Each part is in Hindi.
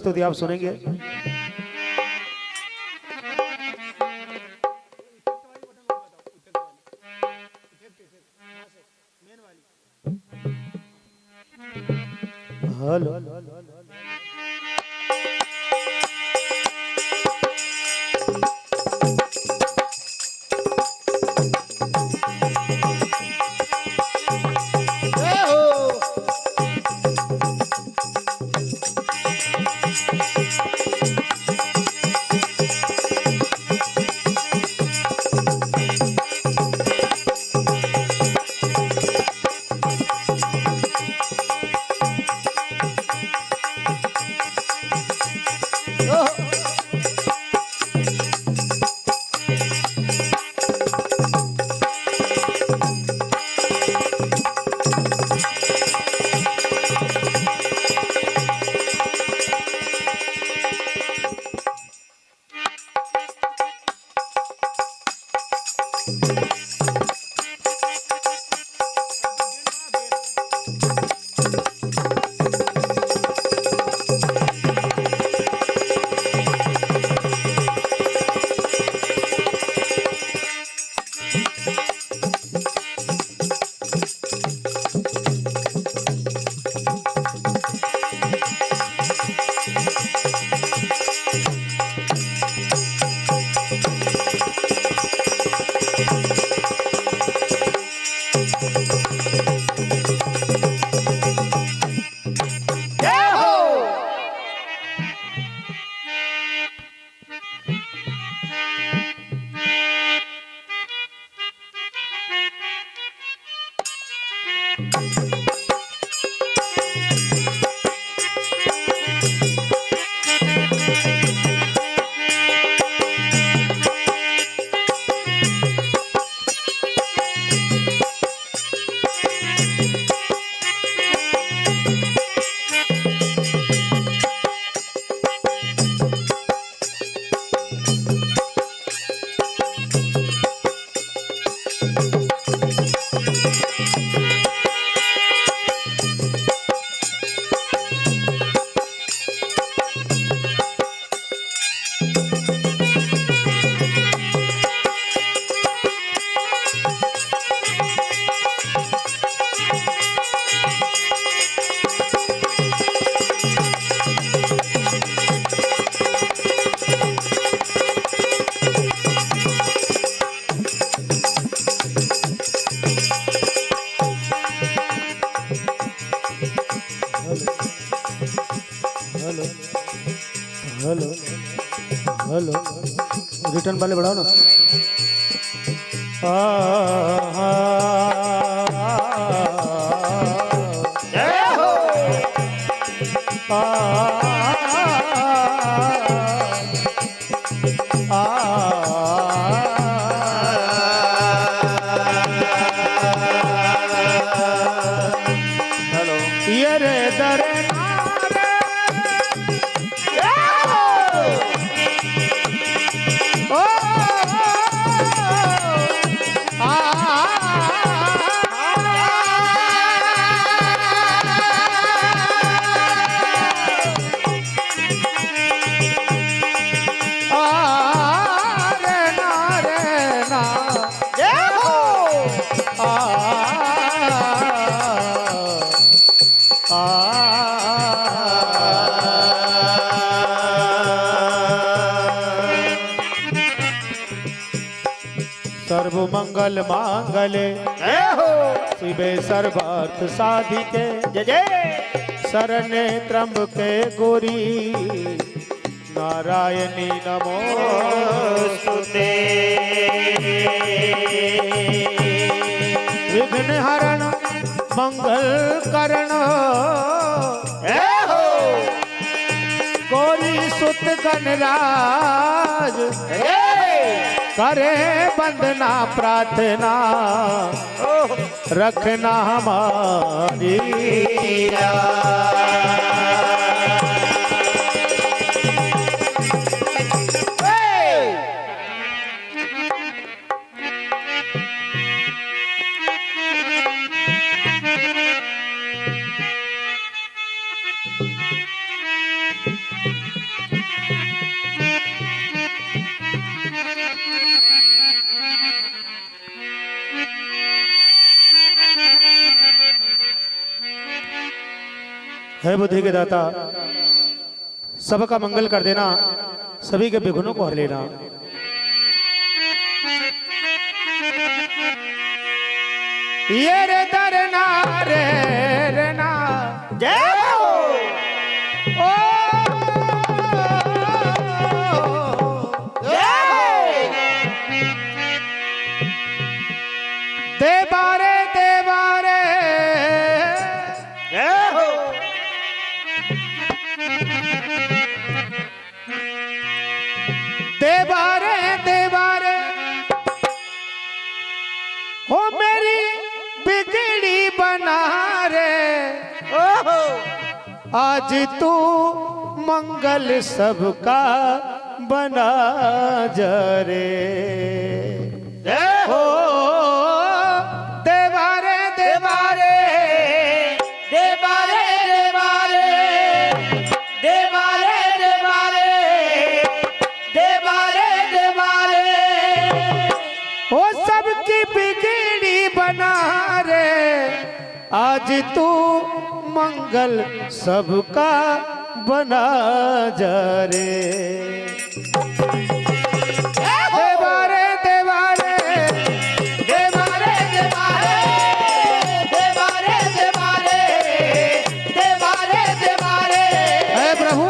स्तुति आप सुनेंगे। Hello hello hello hello return वाले बढ़ाओ ना। जय हो हेलो ये रे दरे सर्व मंगल मांगले जय हो शिवे सर्वार्थ साधिके जय जय शरण्ये त्र्यंबके गौरी नारायणी नमोस्तुते विघ्न हरण मंगल करण जय हो गौरी सुत गणराज करे वंदना प्रार्थना रखना हमारी है बुद्धि के दाता, सबका मंगल कर देना, सभी के विघ्नों को हर लेना। ये रे दरना रे ना जय हो। ओ देवारे देवारे जय हो। देवारे देवारे हो मेरी बिगड़ी बना रे, ओहो। आज तू मंगल सबका बना जरे। जय हो। देवारे देवारे देवारे देवारे देवारे देवारे देवारे देवारे हो सबकी बिगड़ी बना रे, आज तू मंगल सबका बना जरे। देवारे देवारे देवारे देवारे देवारे देवारे देवारे देवारे है प्रभु।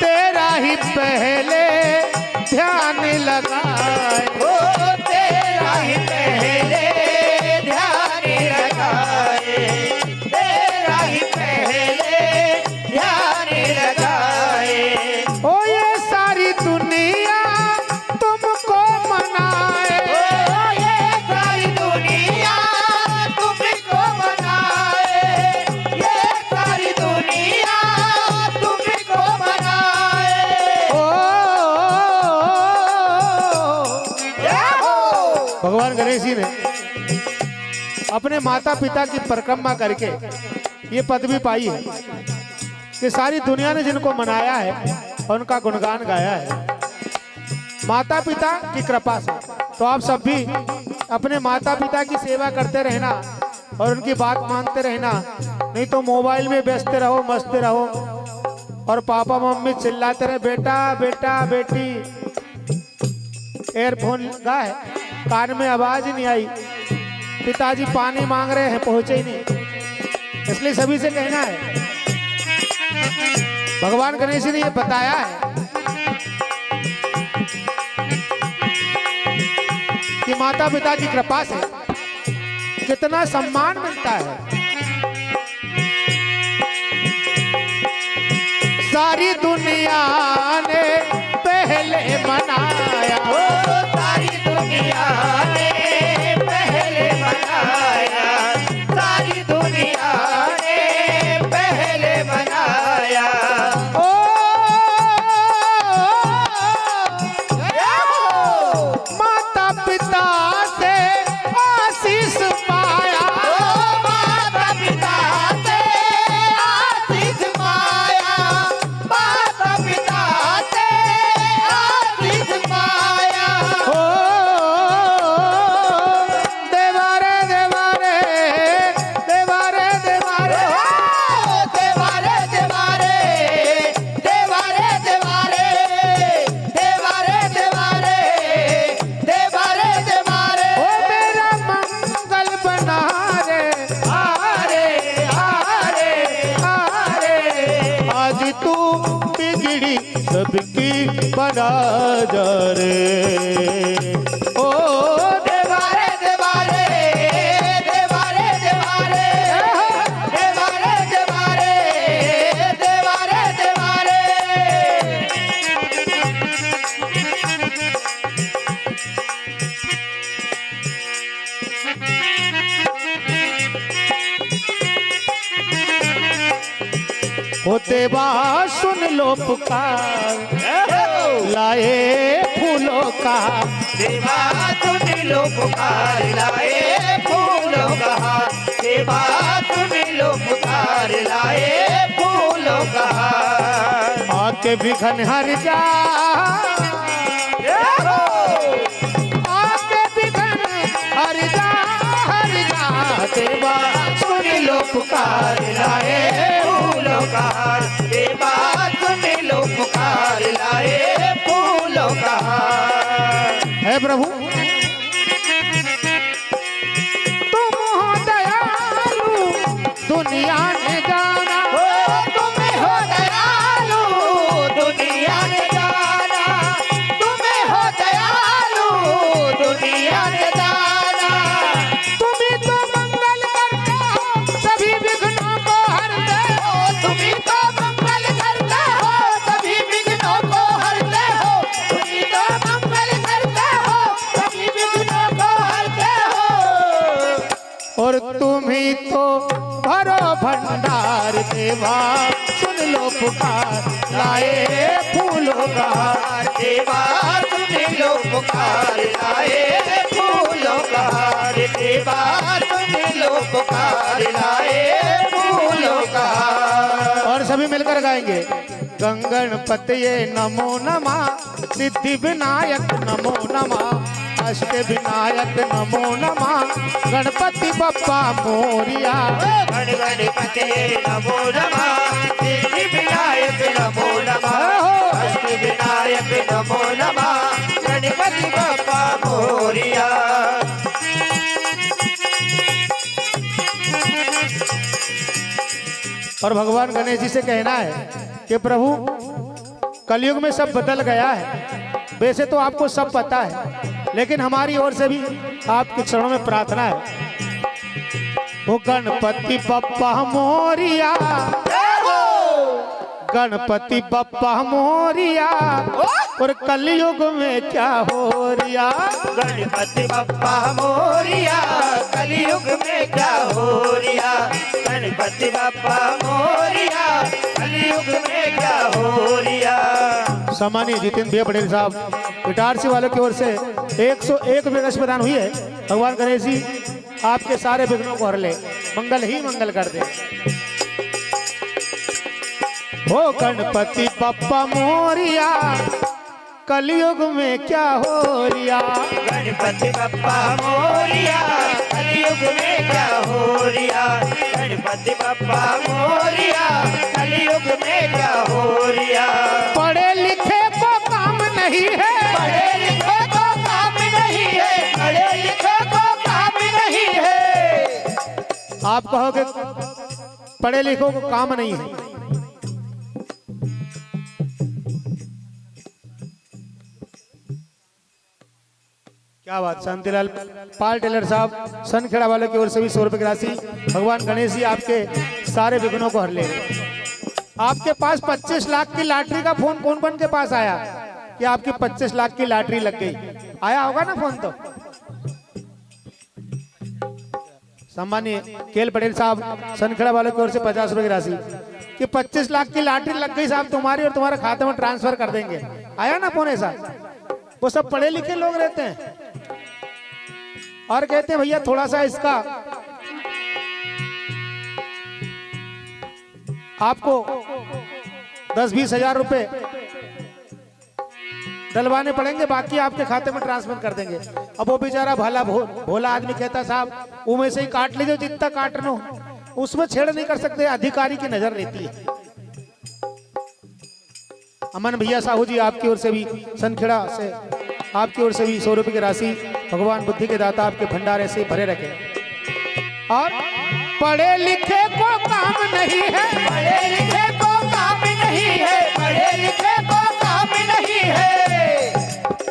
तेरा ही पहले ध्यान लगाए, ओ तेरा ही पहले ध्यान लगाए, तेरा ही पहले ध्यान लगाए। ओ ये सारी दुनिया तुमको मनाए, ओ ये सारी दुनिया तुमको बनाए, ये सारी दुनिया तुमको बनाए। ओ जय हो। भगवान गणेश जी ने अपने माता पिता की परिक्रमा करके ये पदवी पाई है कि सारी दुनिया ने जिनको मनाया है और उनका गुणगान गाया है माता पिता की कृपा से। तो आप सब भी अपने माता पिता की सेवा करते रहना और उनकी बात मानते रहना, नहीं तो मोबाइल में व्यस्त रहो, मस्त रहो और पापा मम्मी चिल्लाते रहे बेटा बेटा बेटी। एयरफोन लगा है, कान में आवाज ही नहीं आई, पिताजी पानी मांग रहे हैं पहुंचे ही नहीं। इसलिए सभी से कहना है, भगवान गणेश जी ने ये बताया है कि माता पिता की कृपा से कितना सम्मान मिलता है। सारी दुनिया ने पहले मनाया, ओ सारी दुनिया ने पहले बनाया, सारी दुनिया ने पहले बनाया। ओ माता पिता से आशीष पाया, ओ माता पिता से आशीष पाया, माता पिता से आशीष पाया। ओ देवारे देवारे देवारे देवारे ओ देवारे देवारे देवारे देवारे देवारे देवारे देवारे देवारे। ओ मेरा मंगल बना रे, आरे आरे आरे आज तू बिगड़ी सबकी बना जा रे। ओ देवारे देवारे देवारे देवारे देवारे देवारे देवारे देवारे। ओ देवा सुन लो पुकार, लाए फूलों का देवा सुन लो पुकार, लाए फूलों का हार, देवा सुन लो पुकार, लाए फूलों का हार। विघन हर जा, आके विघन हर जा, देवा सुन लो पुकार लाए फूलों का हार, देवा सुन लो पुकार लाए फूलों का हार। है प्रभु तुम हो दयालु दुनिया ने जाना, तुम्हें हो दयालु दुनिया ने जाना, तुम्हें हो दयालु दुनिया ने जाना। तुम्ही तो मंगल करते हो सभी विघ्नों को हरते हो, तुम्ही तो मंगल करते हो सभी विघ्नों को हरते हो, तुम्ही तो मंगल करते हो सभी विघ्नों को हरते हो। और तुम ही तो भरो भंडार देवा सुन लो पुकार लाए फूलों का हार, देवा सुन लो पुकार लाए फूलों का हार, देवा सुन लो पुकार लाए फूलों का हार। और सभी मिलकर गाएंगे गंगणपतये नमो नमः, सिद्धि विनायक नमो नमः, अष्ट विनायक नमो नमः, गणपति बप्पा मोरिया। गणपति नमो नमः, सिद्धि विनायक नमो नमः, अष्ट विनायक नमो नमः, गणपति बप्पा मोरिया। और भगवान गणेश जी से कहना है कि प्रभु कलयुग में सब बदल गया है, वैसे तो आपको सब पता है, लेकिन हमारी ओर से भी आपके चरणों में प्रार्थना है। वो गणपति बप्पा मोरिया, गणपति बप्पा मोरिया, और कलयुग में क्या हो रिया। गणपति बप्पा मोरिया, कलयुग में क्या हो रिया। गणपति बप्पा मोरिया, कलयुग में क्या हो रिया। सम्मानीय जितेंद्र भैया पटेल साहब इटारसी वालों की ओर से 101 विघ्न प्रदान हुई है। भगवान गणेश जी आपके सारे विघ्नों को हर ले, मंगल ही मंगल कर दे। हो गणपति बप्पा मोरिया, कलयुग में क्या हो रिया। गणपति बप्पा मोरिया, कलयुग में क्या हो रिया। गणपति बप्पा मोरिया, कलयुग में क्या हो रिया। पढ़े लिखे को काम नहीं है, पढ़े लिखे को काम नहीं है, पढ़े लिखे को काम नहीं है। आप कहोगे पढ़े लिखों को काम नहीं है, क्या बात। शांतिलाल पाल टेलर साहब सनखेड़ा वालों की ओर से भी 100 रुपए की राशि। भगवान गणेश जी आपके सारे विघ्नों को हर ले। आपके पास 25 लाख की लॉटरी का फोन कौन कौन के पास आया कि आपकी 25 लाख की लॉटरी लग गई? आया होगा ना फोन तो। सम्मानीय केएल पटेल साहब सनखेड़ा वालों की ओर से 50 रुपए की राशि कि 25 लाख की लॉटरी लग गई साहब तुम्हारी, और तुम्हारे खाते में ट्रांसफर कर देंगे। आया ना फोन ऐसा? वो सब पढ़े लिखे लोग रहते हैं और कहते हैं भैया थोड़ा सा इसका आपको 10-20 हजार रुपए डलवाने पड़ेंगे, बाकी आपके खाते में ट्रांसफर कर देंगे। अब वो बेचारा भला भोला आदमी कहता साहब उमें से ही काट लीजिए जितना काटना हो, उसमें छेड़ नहीं कर सकते, अधिकारी की नजर रहती है। अमन भैया साहू जी आपकी ओर से भी सनखेड़ा से आपकी ओर से भी 100 रुपए की राशि। भगवान बुद्धि के दाता आपके भंडारे से भरे रखे। और पढ़े लिखे को काम नहीं है, पढ़े लिखे को काम नहीं है, पढ़े लिखे को काम नहीं है,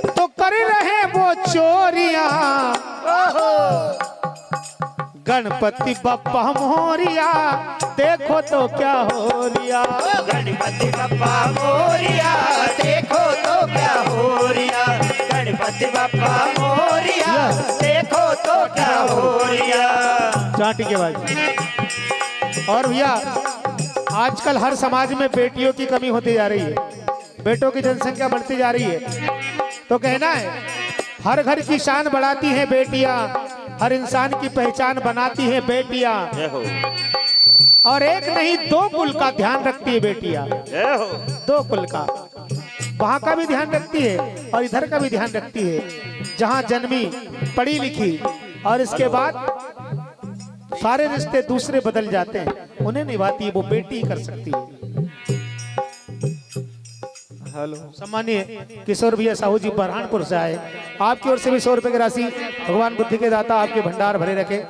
तो कर रहे वो चोरियां। गणपति बप्पा मोरिया, देखो तो क्या हो रिया। गणपति बप्पा मोरिया, देखो तो क्या हो रिया। गणपति बप्पा मोरिया, देखो तो क्या हो रिया। चाटी के बाद। और भैया आजकल हर समाज में बेटियों की कमी होती जा रही है, बेटों की जनसंख्या बढ़ती जा रही है, तो कहना है हर घर की शान बढ़ाती हैं बेटियां, हर इंसान की पहचान बनाती हैं बेटियां, और एक नहीं 2 कुल का ध्यान रखती है बेटियां। दो कुल का, वहां का भी ध्यान रखती है और इधर का भी ध्यान रखती है। जहां जन्मी, पढ़ी लिखी और इसके बाद सारे रिश्ते दूसरे बदल जाते हैं, उन्हें निभाती है, वो बेटी कर सकती है। हेलो, सम्मानिए किशोर भैया साहू जी बरहानपुर से आए, आपकी ओर से भी 100 रुपए की राशि। भगवान बुद्धि के दाता आपके भंडार भरे रखे।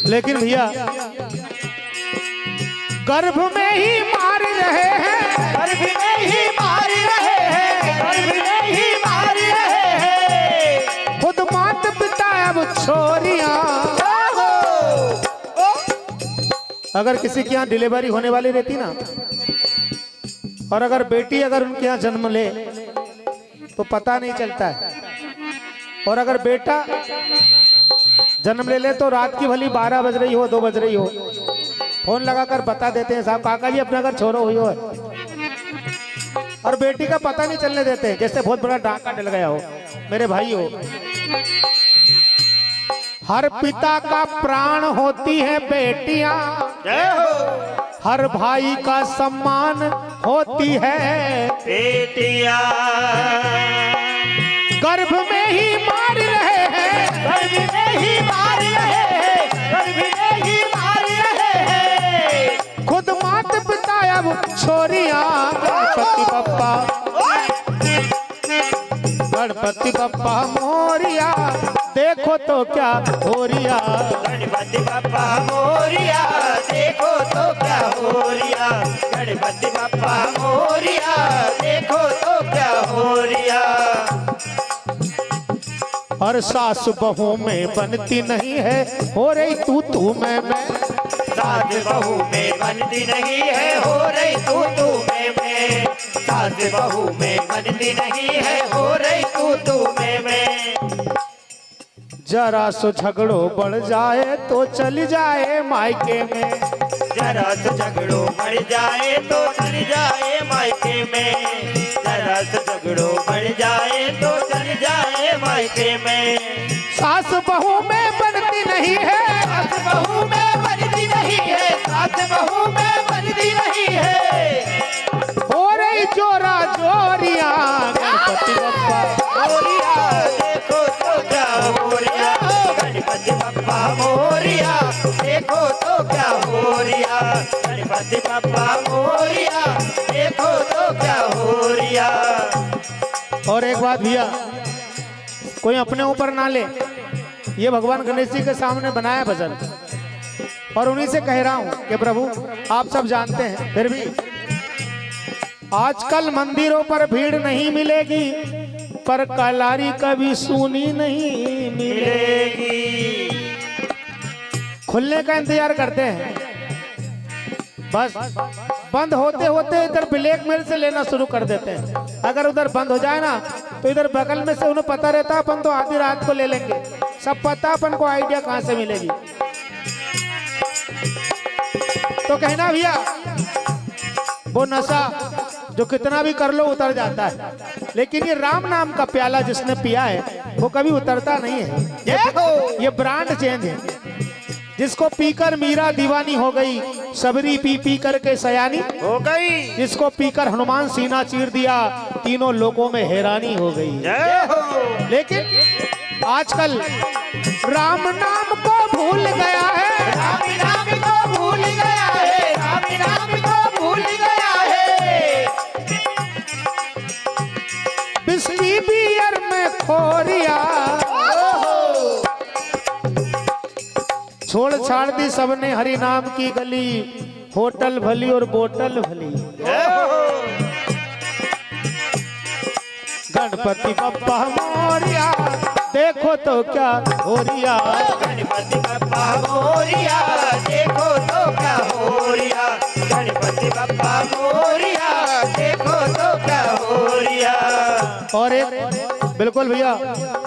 लेकिन भैया गर्भ में ही मार रहे हैं, गर्भ में ही मार रहे हैं, गर्भ में ही मार रहे हैं। खुद माता पिता अब छोरियां। अगर किसी के यहाँ डिलीवरी होने वाली रहती ना, और अगर बेटी अगर उनके यहाँ जन्म ले तो पता नहीं चलता है, और अगर बेटा जन्म ले तो रात की भली 12 बज रही हो, 2 बज रही हो, फोन लगाकर बता देते हैं साहब काका जी अपना घर छोरो हुई हो, और बेटी का पता नहीं चलने देते, जैसे बहुत बड़ा डाका डल गया हो। मेरे भाई हो, हर पिता का प्राण होती है बेटियां, हर भाई का सम्मान होती है बेटियां। गर्भ में ही मार रहे हैं, गर्भ में ही मार रहे हैं, गर्भ में ही मार रहे हैं। खुद माता पिता अब छोरियां। गणपति बप्पा, गणपति बप्पा मोरिया, देखो तो क्या हो रिया। गणपति बप्पा मोरिया, देखो तो क्या हो रिया। गणपति बप्पा मोरिया, देखो तो क्या हो रिया। और सास बहू में बनती नहीं है, हो रही तू मैं। सास बहू में बनती नहीं है, हो रही तू मैं। सास बहू में बनती नहीं है, हो रही तू मैं। जरा सो झगड़ो बढ़ जाए तो चली जाए मायके में, जरा सा झगड़ो बढ़ जाए तो चल जाए मायके में। जरा सा झगड़ो बढ़ जाए तो चल जाए मायके में। सास बहू में बनती नहीं है, सास बहू में बनती नहीं है, सास बहू में बनती नहीं है। हो रही जोरा जोरिया। गणपति बप्पा मोरिया, देखो तो क्या हो रिया। गणपति बप्पा मोरिया, देखो तो क्या हो रिया। गणपति बप्पा मोरिया, देखो तो क्या हो रिया। और एक बात भैया, कोई अपने ऊपर ना ले, ये भगवान गणेश जी के सामने बनाया भजन, और उन्हीं से कह रहा हूं कि प्रभु आप सब जानते हैं, फिर भी आजकल मंदिरों पर भीड़ नहीं मिलेगी, पर कलारी कभी सुनी नहीं मिलेगी। खुलने का इंतजार करते हैं, बस बंद होते होते इधर ब्लैकमेल से लेना शुरू कर देते हैं। अगर उधर बंद हो जाए ना तो इधर बगल में से उन्हें पता रहता अपन तो आधी रात को ले लेंगे, सब पता अपन को आइडिया कहां से मिलेगी। तो कहना भैया वो नशा जो कितना भी कर लो उतर जाता है, लेकिन ये राम नाम का प्याला जिसने पिया है वो कभी उतरता नहीं है। ये ब्रांड चेंज है, जिसको पीकर मीरा दीवानी हो गई, सबरी पी पी करके सयानी हो गई। जिसको पीकर हनुमान सीना चीर दिया, तीनों लोगों में हैरानी हो गई। लेकिन आजकल राम नाम को भूल गया है, राम नाम को भूल गया है, राम नाम को भूल गया है। बिस्की बियर में खोरिया, छोड़ छाड़ दी सबने हरि नाम की गली, होटल भली और बोतल भली। गणपति बप्पा मोरिया, देखो तो क्या हो रिया। गणपति बप्पा मोरिया देखो तो क्या हो रिया। गणपति बप्पा मोरिया देखो तो क्या हो रिया। और एक बिल्कुल भैया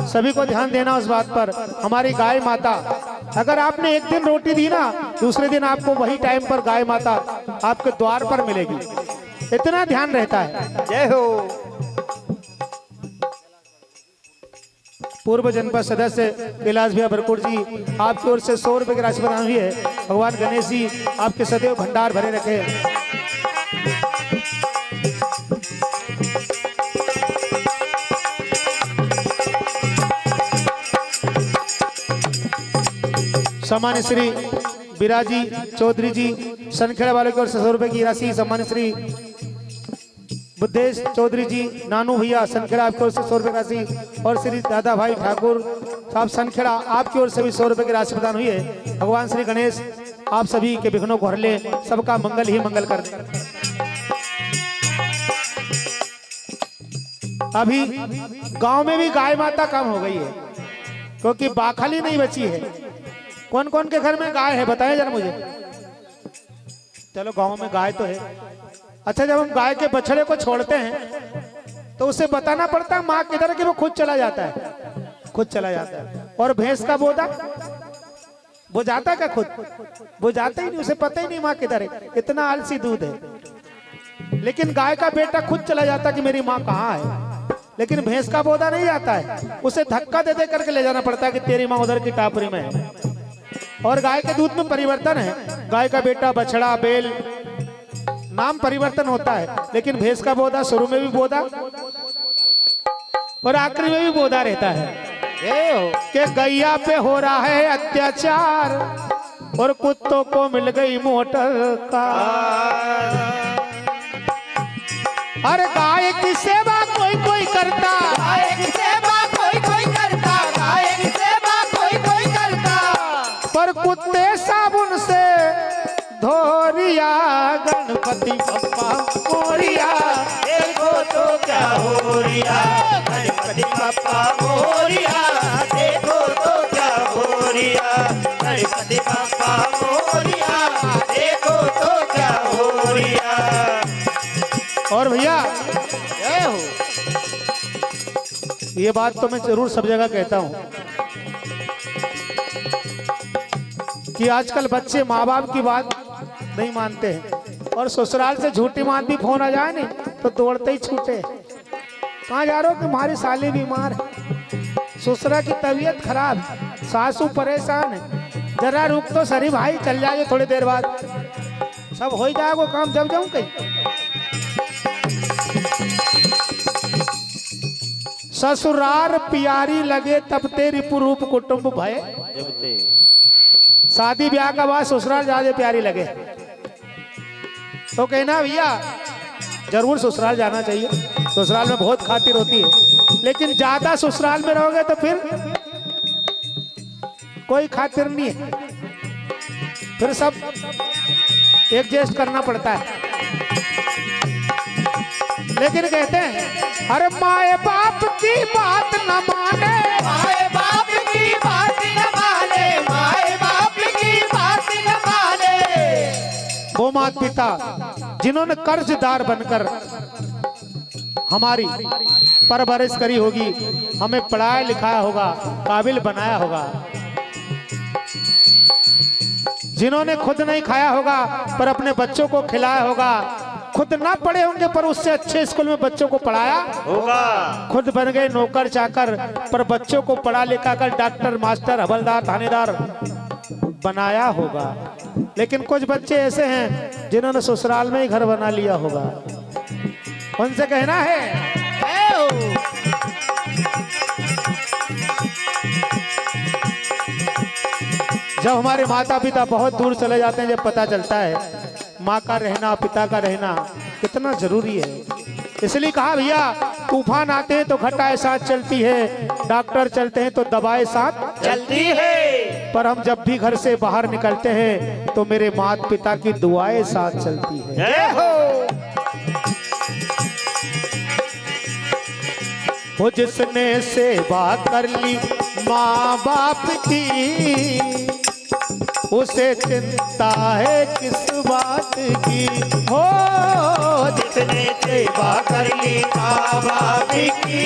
सभी को ध्यान देना उस बात पर, हमारी गाय माता, अगर आपने एक दिन रोटी दी ना, दूसरे दिन आपको वही टाइम पर गाय माता आपके द्वार पर मिलेगी, इतना ध्यान रहता है। जय हो। पूर्व जनपद सदस्य कैलाश भैया बरकुट जी, आपकी ओर से 100 रुपए की राशि प्रदान हुई है। भगवान गणेश जी आपके सदैव भंडार भरे रखे। सम्मानित श्री बिराजी चौधरी जी सनखेड़ा वाले की ओर से 100 रुपए की राशि। सम्मानित श्री बुद्धेश चौधरी जी नानू भैया सनखेड़ा आपकी ओर से 100 रुपए की राशि। और श्री दादा भाई ठाकुर साहब सनखेड़ा आपकी ओर से भी 100 रुपए की राशि प्रदान हुई है। भगवान श्री गणेश आप सभी के विघ्नों को हर ले, सबका मंगल ही मंगल कर दे। अभी गांव में भी गाय माता कम हो गई है क्योंकि बाखाली नहीं बची है। कौन कौन के घर में गाय है बताएं जरा मुझे। चलो गांव में गाय तो है। अच्छा, जब हम गाय के बछड़े को छोड़ते हैं तो उसे बताना पड़ता है माँ किधर की, वो खुद चला जाता है, खुद चला जाता है। और भैंस का बोदा वो जाता क्या खुद? वो जाता ही नहीं, उसे पता ही नहीं माँ किधर है, इतना आलसी दूध है। लेकिन गाय का बेटा खुद चला जाता कि मेरी माँ कहाँ है। लेकिन भैंस का बोदा नहीं जाता है, उसे धक्का दे दे करके ले जाना पड़ता है कि तेरी माँ उधर की टापरी में है। और गाय के दूध में परिवर्तन है, गाय का बेटा बछड़ा बैल नाम परिवर्तन होता है, लेकिन भैंस का बोदा शुरू में भी बोदा और आखिरी में भी बोदा रहता है। कि गैया पे हो रहा है अत्याचार और कुत्तों को मिल गई मोटर कार। अरे गाय की सेवा कोई कोई करता, गाय की सेवा कोई कोई करता, गाय की सेवा कोई कोई करता। पर कुत्ते साबुन से धोरिया। गणपति बप्पा मोरिया देखो तो क्या हो रिया। गणपति बप्पा मोरिया देखो तो क्या हो रिया। गणपति बप्पा मोरिया देखो तो क्या हो रिया। और भैया ये बात तो मैं जरूर सब जगह कहता हूँ कि आजकल बच्चे माँ बाप की बात नहीं मानते हैं और ससुराल से झूठी मात भी फोन आ जाए नहीं तो दौड़ते ही छूटे। कहाँ जा रहे हो? कि हमारी साली बीमार है, ससुरा की तबीयत खराब, सासू परेशान है। जरा रुक तो सरी भाई, चल जाए थोड़ी देर बाद, सब हो ही जाएगा काम। जब जाऊं कहीं ससुरार प्यारी लगे तब तेरी पुरूप कुटुंब भय। शादी ब्याह का बाद ससुराल ज्यादा प्यारी लगे तो कहना भैया जरूर ससुराल जाना चाहिए। ससुराल में बहुत खातिर होती है, लेकिन ज्यादा ससुराल में रहोगे तो फिर कोई खातिर नहीं है, फिर सब एडजस्ट करना पड़ता है। लेकिन कहते हैं अरे माए बाप की बात न माने, माए बाप की बात न माने, माए बाप की बात न माने। वो माता पिता जिन्होंने कर्जदार बनकर हमारी परवरिश करी होगी, हमें पढ़ाया लिखाया होगा, काबिल बनाया होगा, जिन्होंने खुद नहीं खाया होगा पर अपने बच्चों को खिलाया होगा, खुद ना पढ़े होंगे पर उससे अच्छे स्कूल में बच्चों को पढ़ाया होगा, खुद बन गए नौकर चाकर पर बच्चों को पढ़ा लिखा कर डॉक्टर मास्टर हवलदार थानेदार बनाया होगा। लेकिन कुछ बच्चे ऐसे हैं जिन्होंने ससुराल में ही घर बना लिया होगा, उनसे कहना है जब हमारे माता पिता बहुत दूर चले जाते हैं, जब पता चलता है माँ का रहना पिता का रहना कितना जरूरी है। इसलिए कहा भैया तूफान आते हैं तो घटाएं साथ चलती है, डॉक्टर चलते हैं तो दवाएं साथ चलती है। पर हम जब भी घर से बाहर निकलते हैं तो मेरे माता पिता की दुआएं साथ चलती है। जय हो। वो जिसने सेवा कर ली माँ बाप की, उसे चिंता है किस बात की। हो जिसने सेवा कर ली माँ बाप की,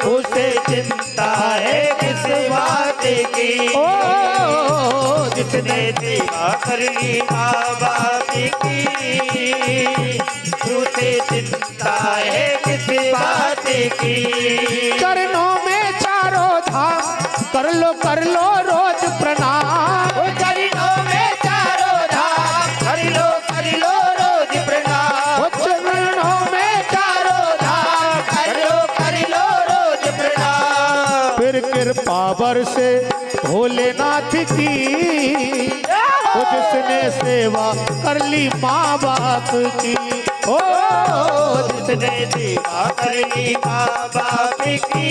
उसे चिंता है किस बात की। ओ जिसने सेवा कर ली माँ बाप की, उसे चिंता है किस बात की। चरणों में चारों धाम कर लो रोज प्रणाम। ओ चरणों में चारों धाम कर लो रोज प्रणाम। ओ चरणों में चारों धाम कर लो रोज प्रणाम। फिर कृपा बरसे भोलेनाथ की, वो जिसने सेवा कर ली माँ बाप की। ओ जिसने सेवा कर ली माँ बाप की,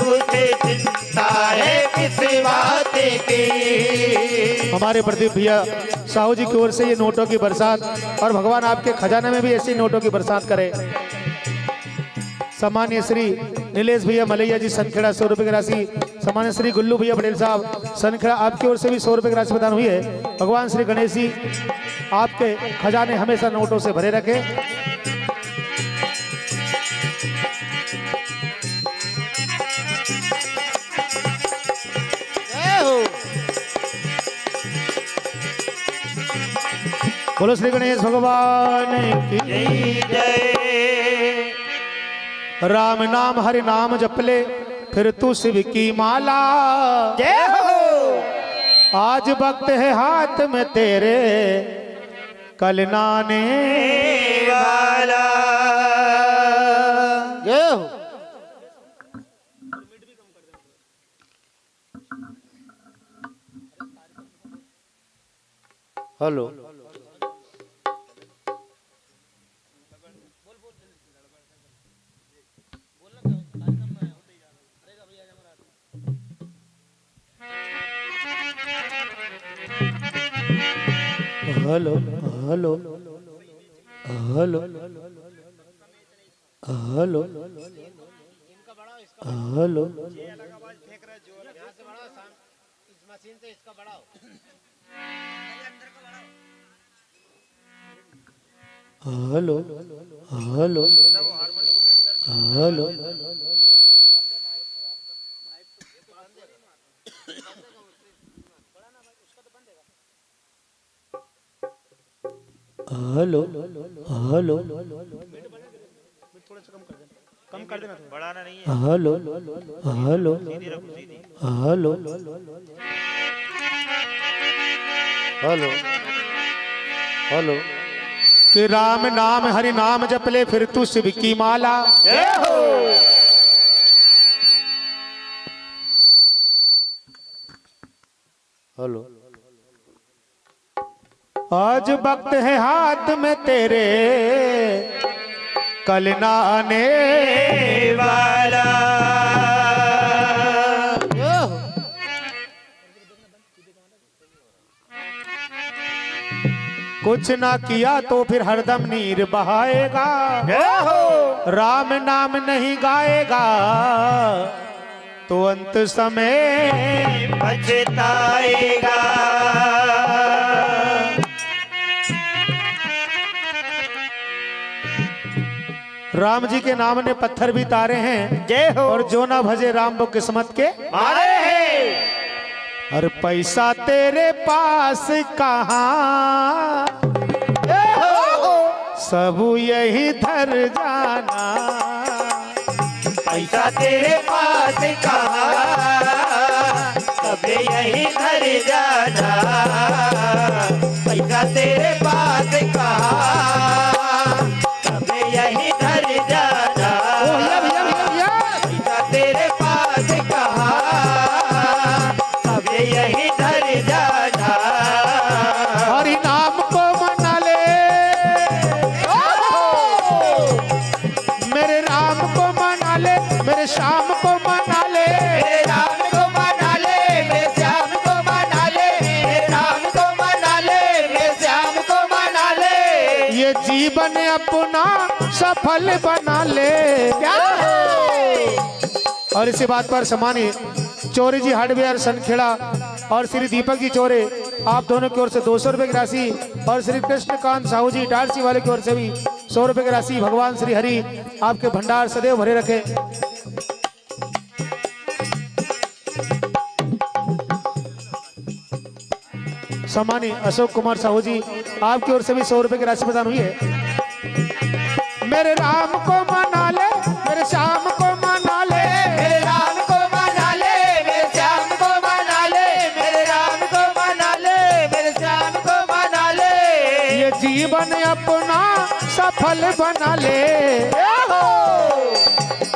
उसे चिंता है किस बात की। हमारे प्रदीप भैया साहू जी की ओर से ये नोटों की बरसात, और भगवान आपके खजाने में भी ऐसी नोटों की बरसात करे। सामान्य श्री नीलेश भैया मलैया जी सनखेड़ा 100 रुपए की राशि। सामान्य श्री गुल्लू भैया पटेल साहब सनखेड़ा, आपकी ओर से भी 100 रुपए की राशि प्रदान हुई है। भगवान श्री गणेश जी आपके खजाने हमेशा नोटों से भरे रखे। बोलो श्री गणेश भगवान की जय जय। राम नाम हरि नाम जपले फिर तू शिव की माला। जय हो। आज वक्त है हाथ में तेरे, कल नाने वाला। जय हो। Hello hello hello hello hello hello hello hello hello hello hello कम कर देना, बढ़ाना नहीं है। Hello hello hello hello hello कि राम नाम हरि नाम जपले फिर तू शिव की माला। जय हो। हेलो आज वक्त है हाथ में तेरे, कल ना आने वाला। कुछ ना किया तो फिर हरदम नीर बहाएगा। जय हो। राम नाम नहीं गाएगा तो अंत समय पछताएगा। राम जी के नाम ने पत्थर भी तारे हैं। जय हो। और जो ना भजे राम वो किस्मत के मारे हैं। और पैसा तेरे पास कहाँ, जय हो। सब यही धर जाना। पैसा तेरे पास कहाँ, सब यही धर जाना। पैसा तेरे पास कहाँ, सब यही धर जाना। ओ भैया भैया भैया भैया पैसा तेरे पास कहाँ, सब यही धर जाना। हरि नाम को मना ले, मेरे राम को मना ले, मेरे श्याम को मना ले। मेरे राम को मना ले, मेरे श्याम को मना ले, मेरे राम जीवन अपना सफल बना ले। क्या और इसी बात पर सम्मानित चौरे जी हार्डवेयर सनखेड़ा और श्री दीपक जी चौरे, आप दोनों की ओर से 200 रुपए की राशि और श्री कृष्णकांत साहू जी टारसी वाले की ओर से भी 100 रुपए की राशि। भगवान श्री हरि आपके भंडार सदैव भरे रखे। सम्मानित अशोक कुमार साहू जी, आपकी ओर से भी 100 रुपए की राशि प्रदान हुई है। मेरे राम को मना ले, मेरे श्याम को मना ले, मेरे राम को मना ले, मेरे श्याम को मना ले, मेरे राम को मना ले, मेरे श्याम को मना ले। ये जीवन अपना सफल बना ले।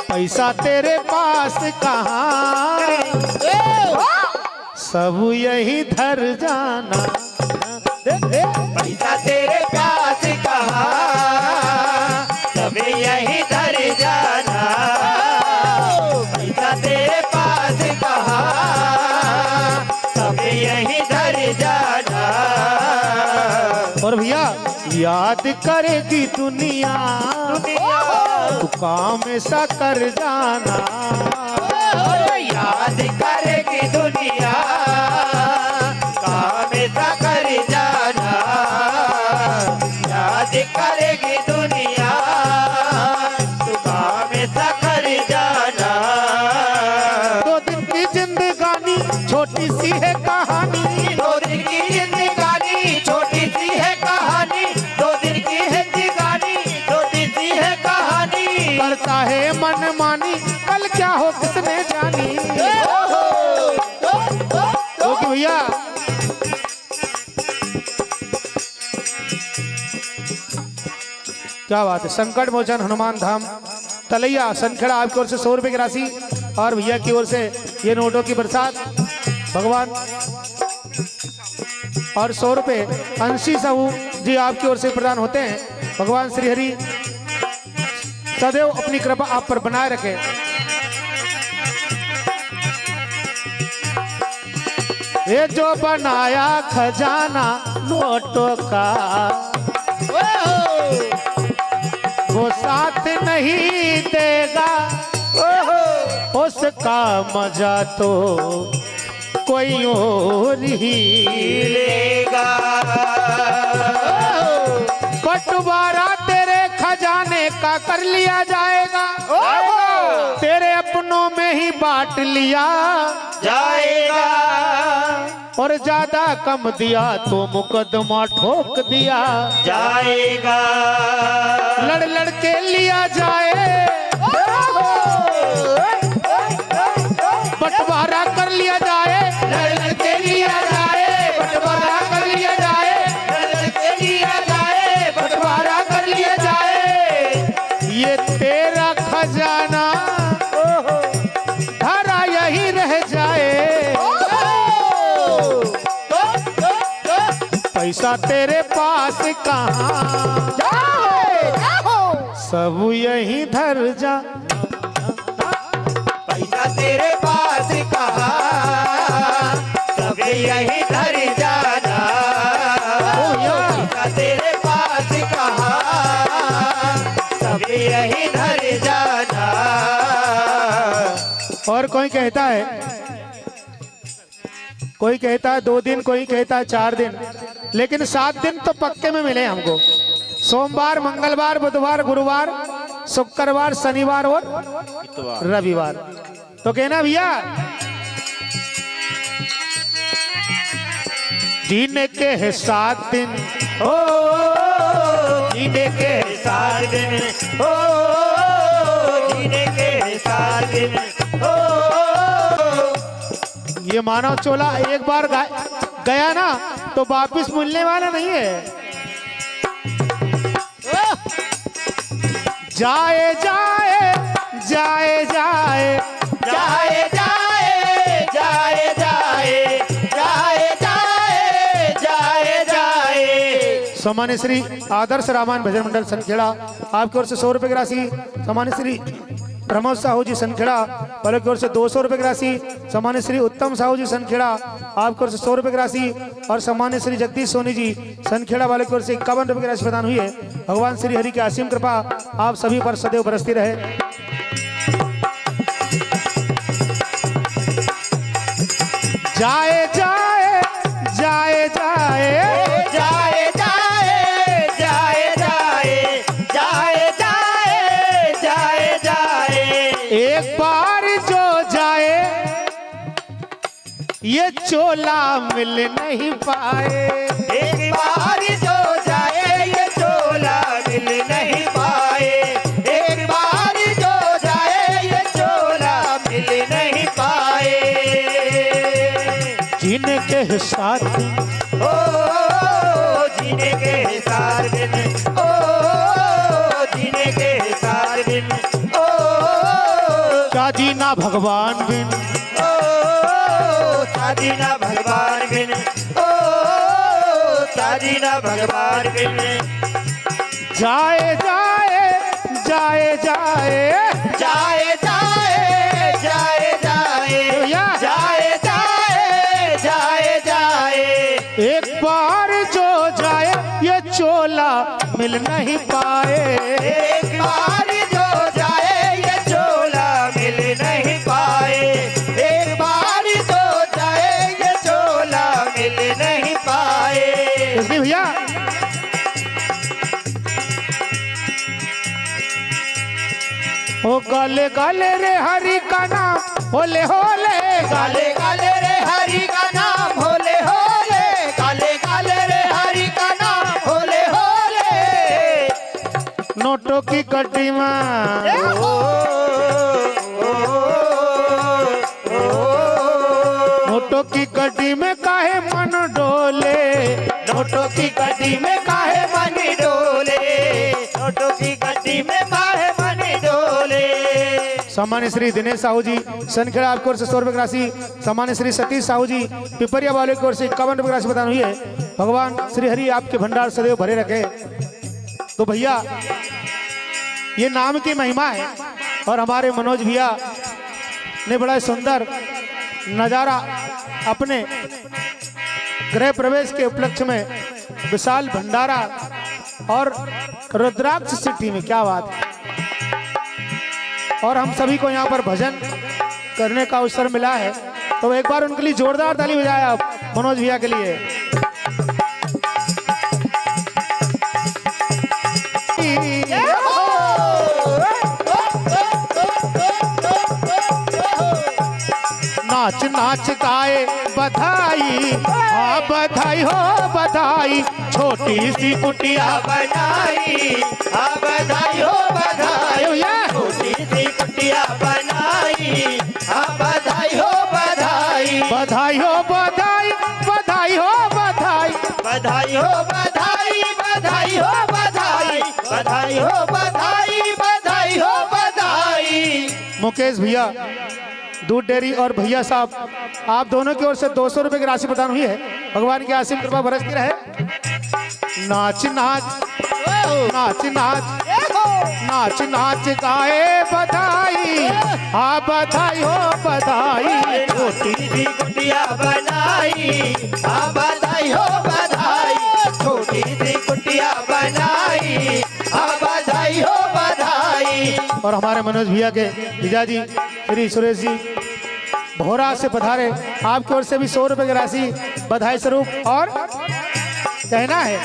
पैसा तेरे पास कहाँ, सब यही धर जाना। पैसा तेरे प्यास कहाँ, सब यही धर जाना। पैसा तेरे पास कहाँ, सब यही धर जाना। और भैया याद करेगी दुनिया, तू काम ऐसा कर जाना। याद करेगी दुनिया, काम ऐसा कर जाना। याद करेगी दुनिया, तू काम ऐसा कर जाना। 2 दिन की जिंदगानी छोटी सी है कहानी, 2 दिन की जिंदगानी छोटी सी है कहानी। 2 दिन की जिंदगानी छोटी सी है कहानी। करता है मनमानी, कल क्या हो किसने जानी। क्योंकि भैया क्या बात है, संकट मोचन हनुमान धाम तलैया सनखेड़ा आपकी ओर से 100 रुपए की राशि और भैया की ओर से ये नोटों की बरसात भगवान और 100 रुपए अंशी साहू जी आपकी ओर से प्रदान होते हैं। भगवान श्री हरि सदैव अपनी कृपा आप पर बनाए रखे। ये जो बनाया खजाना नोटों का, वो साथ नहीं देगा, उसका मजा तो कोई और ही लेगा। बंटवारा तेरे खजाने का कर लिया जाएगा, तेरे अपनों में ही बांट लिया जाएगा। और ज्यादा कम दिया तो मुकदमा ठोक दिया जाएगा। लड़ लड़ के लिया जाए, बंटवारा कर लिया जाए, लड़ लड़ के लिया जाए, बंटवारा कर लिया जाए। लड़ लड़ के लिया जाए, बंटवारा कर लिया जाए। ये तेरा खजाना धरा यही रह जाए, पैसा तेरे पास कहाँ, सब यही धर जा। पैसा तेरे पास कहाँ, सब यही धर जाना। पैसा तेरे पास कहाँ, सब यही धर जाना। और कोई कहता है 2 दिन, कोई कहता है 4 दिन, लेकिन 7 दिन तो पक्के में मिले हमको। सोमवार, मंगलवार, बुधवार, गुरुवार, शुक्रवार, शनिवार और रविवार। तो कहना भैया जीने के है 7 दिन, ओ जीने के 7 दिन, ओ जीने के 7 दिन, ओ। ये मानव चोला एक बार गया ना तो वापिस मिलने वाला नहीं है। जाए जाए जाए जाए जाए जाए जाए जाए जाए जाए जाए जाए। सम्मान्य श्री आदर्श रामायण भजन मंडल सनखेड़ा आपकी ओर से 100 रुपए की राशि, सम्मान्य श्री प्रमोद साहू जी सनखेड़ा वालों की ओर से 200 रुपए की राशि, सम्मानित श्री उत्तम साहू जी सनखेड़ा आपकी ओर से 100 रुपए की राशि और सम्मानित श्री जगदीश सोनी जी सनखेड़ा वालों की ओर से 51 रुपए की राशि प्रदान हुई है। भगवान श्री हरि की असीम कृपा आप सभी पर सदैव बरसती रहे। जाए जाए जाए जाए जाए जाए जाए जाए जाए जाए जाए जाए एक बार जो जाए ये चोला मिल नहीं पाए। एक बार जो जाए ये चोला मिल नहीं पाए। एक बार जो जाए ये चोला मिल नहीं पाए। जिनके साथ ओ जीने के सार दिन ओ जीने के सार दिन ओ क्या जीना भगवान बिन, ओ साजीना भगवान बिन ओ साजीना भगवान बिन। जाए जाए जाए जाए जाए जाए जाए जाए भैया। जाए जाए जाए जाए एक बार जो जाए ये चोला मिल नहीं पाए। एक बार जो जाए ये चोला मिल नहीं पाए। एक बार जो जाए ये चोला मिल नहीं पाए। इसलिए भैया ओ गाले गाले रे हरि का नाम होले होले काले काले रे हरि का नाम होले होले काले काले रे हरि का नाम होले होले। नोटों की कटी में ओ, ओ, ओ, नोटों की कटी में काहे मन डोले। नोटों की गड्डी में काहे मन डोले। नोटों की गड्डी में काहे मन डोले। सम्मान्य श्री दिनेश साहू जी सनखेड़ा आपकी ओर से 100 रुपए की राशि, सम्मान्य श्री सतीश साहू जी पिपरिया वाले की ओर से 51 रुपए की राशि प्रदान हुई है। भगवान श्री हरि आपके भंडार सदैव भरे रखे। तो भैया ये नाम की महिमा है और हमारे मनोज भैया ने बड़ा सुंदर नजारा अपने गृह प्रवेश के उपलक्ष्य में विशाल भंडारा और रुद्राक्ष सिटी में, क्या बात है। और हम सभी को यहाँ पर भजन करने का अवसर मिला है तो एक बार उनके लिए जोरदार ताली बजाए आप मनोज भैया के लिए। नाच नाच गाए बधाई, हाँ बधाई हो बधाई, छोटी सी कुटिया बनाई आ बधाई हो बधाई। छोटी सी कुटिया बनाई आ बधाई हो बधाई। बधाई हो बधाई, बधाई हो बधाई, बधाई हो बधाई बधाई हो बधाई। बधाई हो बधाई बधाई हो बधाई। मुकेश भैया दूध डेयरी और भैया साहब आप दोनों की ओर से 200 रुपए की राशि प्रदान हुई है। भगवान की असीम कृपा बरसती रहे। नाच नाच नाच नाच नाच नाच गाए बधाई, हाँ बधाई हो बधाई। छोटी सी कुटिया बनाई आ बधाई हो बधाई। छोटी सी कुटिया बनाई आ बधाई हो बधाई। और हमारे मनोज भैया के जीजाजी श्री सुरेश जी भोरा से पधारे आपकी ओर से भी 100 रुपए की राशि बधाई स्वरूप। और कहना है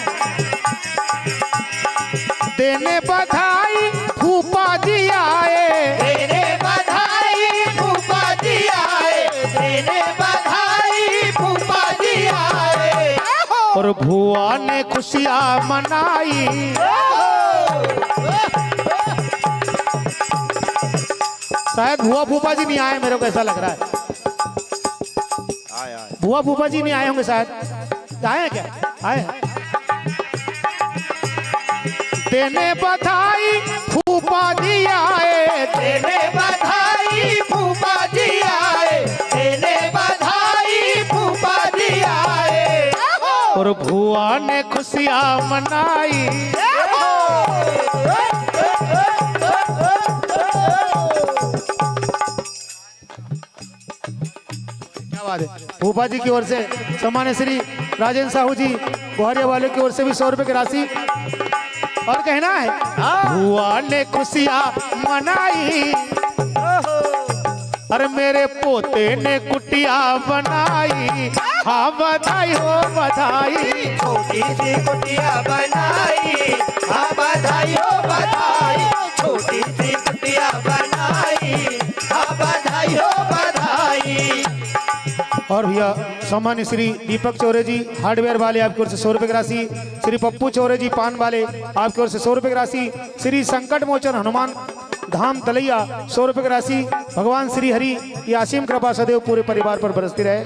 देने बधाई फूफा जी आए, देने बधाई फूफा जी आए। देने बधाई फूफा जी आए। और भुआ ने खुशियां मनाई। शायद भुआ फूफा जी नहीं आए, मेरे को ऐसा लग रहा है। भुआ फूफा जी नहीं आए होंगे शायद। आए हैं क्या? आए हैं। देने बधाई फूफा जी आए, देने बधाई फूफा जी आए। देने बधाई फूफा जी आए। और भुआ ने खुशियां मनाई। बात है। भूपा जी की ओर से सम्मान्य श्री राजेंद्र साहू जी गुहारिया वाले की ओर से भी 100 रुपए की राशि। और कहना है बुआ ने खुशियाँ मनाई, अरे मेरे पोते ने कुटिया बनाई, हाँ बधाई हो बधाई। छोटी सी कुटिया बनाई, हाँ बधाई हो बधाई। छोटी सी कुटिया बनाई, हाँ बधाई हो बधाई। और भैया सम्मान्य श्री दीपक चौरे जी हार्डवेयर वाले आपकी ओर से 100 रुपए की राशि। श्री पप्पू चौरे जी पान वाले आपकी ओर से 100 रुपए की राशि। श्री संकट मोचन हनुमान धाम तलैया 100 रुपए की राशि। भगवान श्री हरि की असीम कृपा सदैव पूरे परिवार पर बरसती रहे।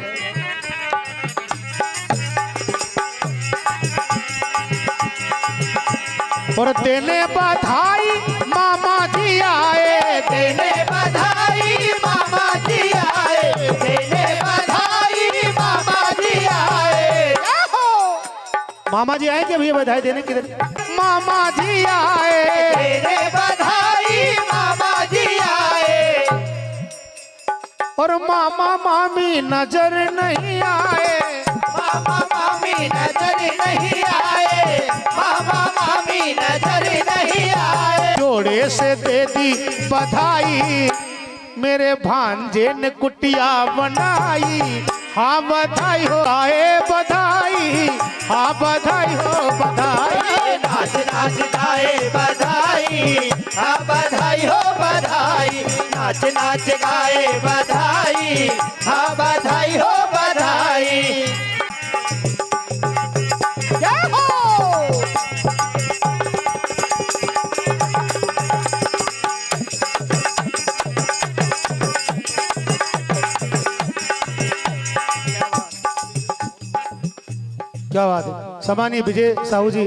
और देने बधाई मामा जी आए, देने बधाई मामा जी आए, देने बधाई मामा जी आए। मामा जी आए क्या भैया बधाई देने किधर? मामा जी आए, देने बधाई मामा जी आए। और मामा मामी नजर नहीं आए, मामा मामी नजर नहीं आए, मामा मामी नजर नहीं आए। जोड़े से दे दी बधाई, मेरे भांजे ने कुटिया बनाई, हाँ बधाई हो आए बधाई, हाँ बधाई हो बधाई। नाच नाच गाए बधाई, हाँ बधाई हो बधाई। नाच नाच गाए बधाई, हाँ बधाई हो बधाई। जय हो। क्या बात है। सम्मानीय विजय साहू जी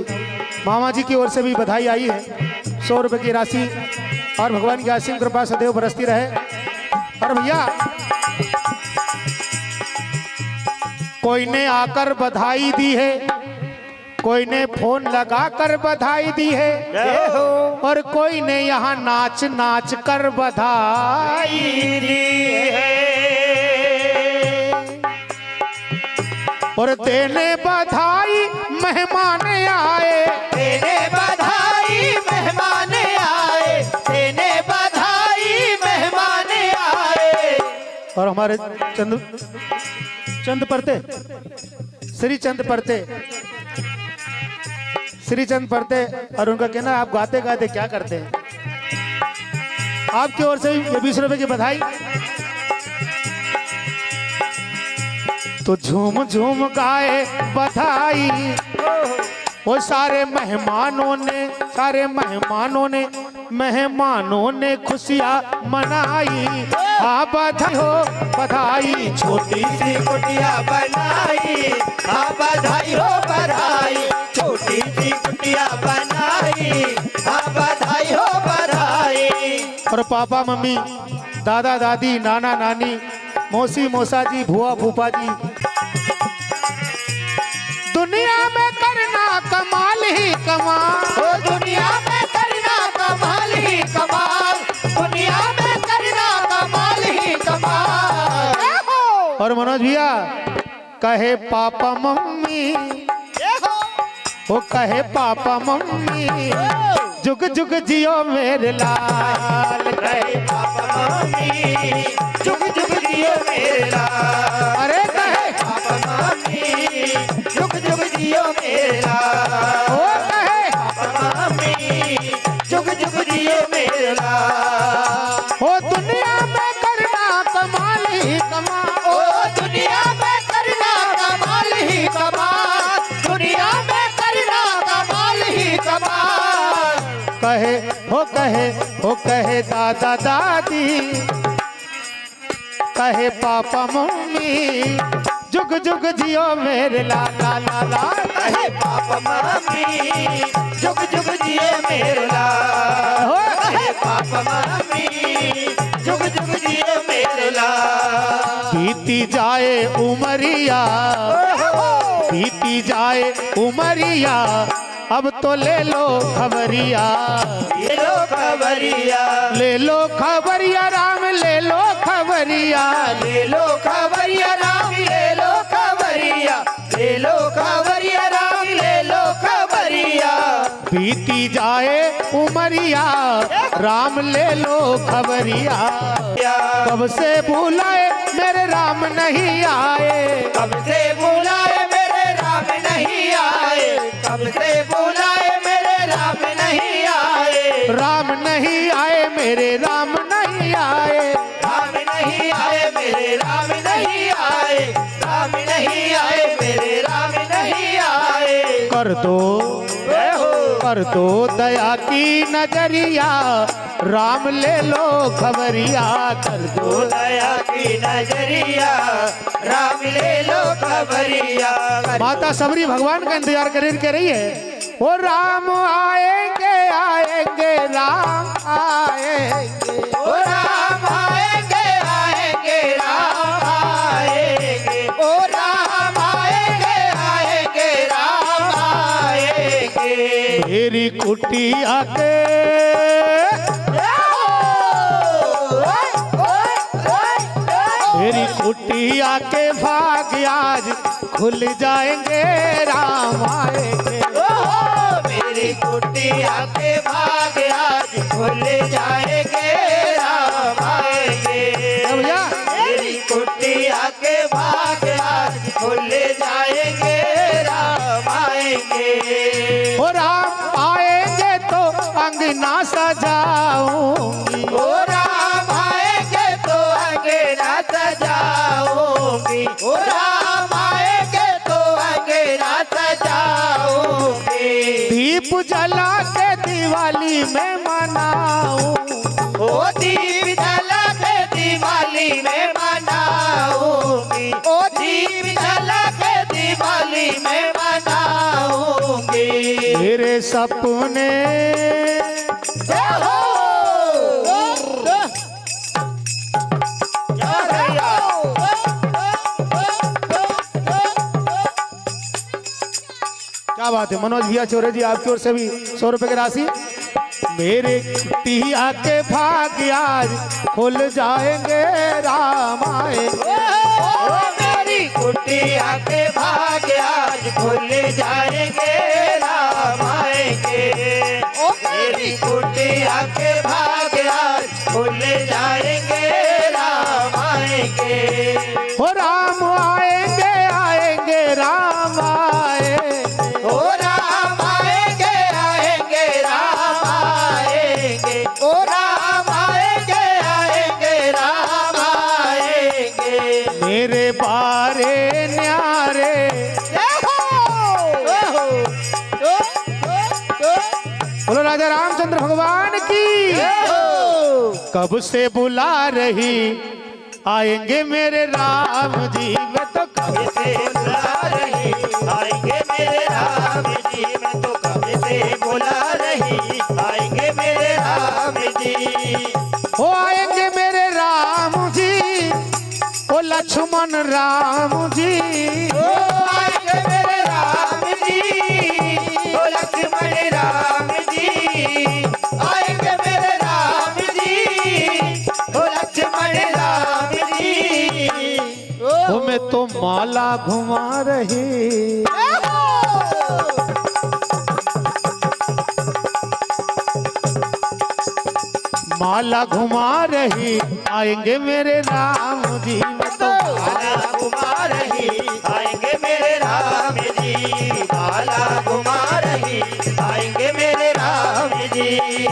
मामा जी की ओर से भी बधाई आई है 100 रुपए की राशि। और भगवान की असीम कृपा सदैव बरसती रहे। और भैया कोई ने आकर बधाई दी है, कोई ने फोन लगाकर बधाई दी है, और कोई ने यहाँ नाच नाच कर बधाई दी है। और देने बधाई मेहमान आए, देने बधाई मेहमान आए, देने बधाई मेहमान आए। और हमारे चंद परते श्री चंद परते, श्री चंद परते, और उनका कहना आप गाते गाते क्या करते हैं। आपकी ओर से ये 20 रुपए की बधाई। तो झूम झूम गाए बधाई, वो सारे मेहमानों ने खुशियाँ मनाई, हाँ बधाई हो बधाई। छोटी सी कुटिया बनाई, हाँ बधाई हो बधाई। छोटी सी कुटिया बनाई, हाँ बधाई हो बधाई। और पापा मम्मी दादा दादी नाना नानी मौसी मौसा जी भुआ फूफा जी, दुनिया में करना कमाल ही कमाल। ओ दुनिया में करना कमाल ही कमाल, दुनिया में करना कमाल ही कमाल। और मनोज भैया कहे पापा मम्मी, वो कहे पापा मम्मी जुग जुग जियो मेरे लाल। कहे पापा मम्मी जुग जुग जियो मेरे लाल। अरे कहे पापा मम्मी जुग जुग जियो मेरे लाल। वो कहे पापा मम्मी जुग जुग जियो मेरे लाल। वो दुनिया में करना कमाल ही कमाल। ओ दुनिया में करना कमाल ही कमाल, दुनिया में करना कमाल ही कमाल। कहे दादा दादी, कहे पापा मम्मी जुग जुग जियो मेरे लाला लाला। कहे पापा मम्मी जुग जुग जियो मेरे लाल। कहे पापा मम्मी जुग जुग जियो मेरे लाल। बीती जाए उमरिया, बीती जाए उमरिया, अब तो ले लो खबरिया। ये लो खबरिया, ले लो खबरिया राम, ले लो खबरिया। ले लो खबरिया राम, बीती जाए उमरिया राम ले लो खबरिया। कब से बुलाए मेरे राम नहीं आए, कब से बुलाए मेरे राम नहीं आए, कब से बुलाए मेरे राम नहीं आए, राम नहीं आए मेरे राम नहीं आए, राम नहीं आए मेरे राम नहीं आए, राम नहीं आए मेरे राम नहीं आए। कर दो दया की नजरिया राम ले लो खबरिया। कर दो दया की नजरिया राम ले लो खबरिया। माता सबरी भगवान का इंतजार कर रही है। वो राम आएंगे आएंगे राम आएंगे, ओ राम आएंगे आएंगे राम आएंगे, ओ राम आएंगे आएंगे राम आएंगे। मेरी कुटिया के मेरी कुटिया के भाग आज खुल जाएंगे राम आएंगे। मेरी कुटिया के भाग आज खुल जाएंगे राम आएंगे। भैया मेरी कुटिया के भाग आज खुल जाएंगे राम आएंगे। ओ राम आएंगे तो अंगना सजाऊंगी, ओ राम आएंगे तो अंगना सजाऊंगी, ओ राम आएंगे तो अंगना सजाऊंगी। दीप जला के दिवाली में मनाऊं, ओ दीप जला के दिवाली में मनाऊंगी, ओ दीप जला के दिवाली में मनाऊंगी। मेरे सपने जय हो जय भैया। क्या बात है मनोज भैया चौरे जी, आपकी ओर से भी 100 रुपए की राशि। मेरे कुटिया के भाग्य आज खुल जाएंगे राम आएंगे। ओ मेरी कुटिया के भाग्य आज खुल जाएंगे राम आएंगे। ओ मेरी कुटिया के भाग्य आज खुल जाएंगे राम आएंगे। हो राम आएंगे आएंगे राम आएंगे, ओ राम आएंगे आएंगे राम आएंगे, ओ राम आएंगे आएंगे राम आएंगे। मेरे बारे न्यारे बोलो राजा रामचंद्र भगवान की। कब से बुला रही आएंगे मेरे राम जी, मैं तो कब से बुला रही आएंगे मेरे राम जी, मैं तो कब से बुला रही आएंगे मेरे राम जी। हो आएंगे मेरे राम जी, ओ लक्ष्मण राम जी, ओ आएंगे मेरे राम जी, ओ लक्ष्मण राम जी, आएंगे मेरे राम जी, ओ लक्ष्मण राम जी। ओ मैं तो माला घुमा रही, माला घुमा रही आएंगे मेरे राम जी, मैं तो माला घुमा रही आएंगे मेरे राम जी, माला घुमा रही आएंगे मेरे राम जी।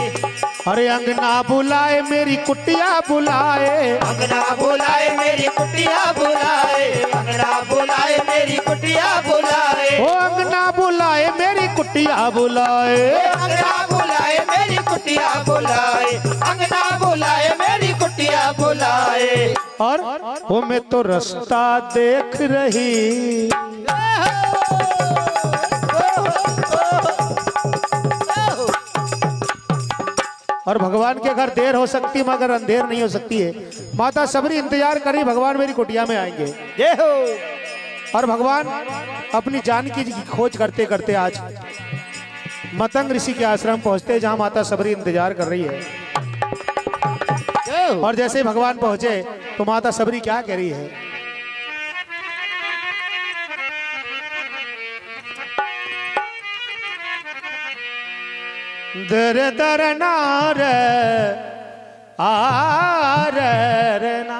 अरे अंगना बुलाए मेरी कुटिया बुलाए, अंगना बुलाए मेरी कुटिया बुलाए, अंगना बुलाए मेरी कुटिया बुलाए, ओ अंगना बुलाए मेरी कुटिया बुलाए, अंगना बुलाए मेरी कुटिया बुलाए, अंगना बुलाए मेरी कुटिया बुलाए। और वो मैं तो रास्ता देख रही, और भगवान के घर देर हो सकती है मगर अंधेर नहीं हो सकती है। माता सबरी इंतजार करी भगवान मेरी कुटिया में आएंगे। जय हो। और भगवान अपनी जानकी जी की खोज करते करते आज मतंग ऋषि के आश्रम पहुंचते जहां माता सबरी इंतजार कर रही है। और जैसे ही भगवान पहुंचे तो माता सबरी क्या कह रही है, दर दर नार आर रे ना।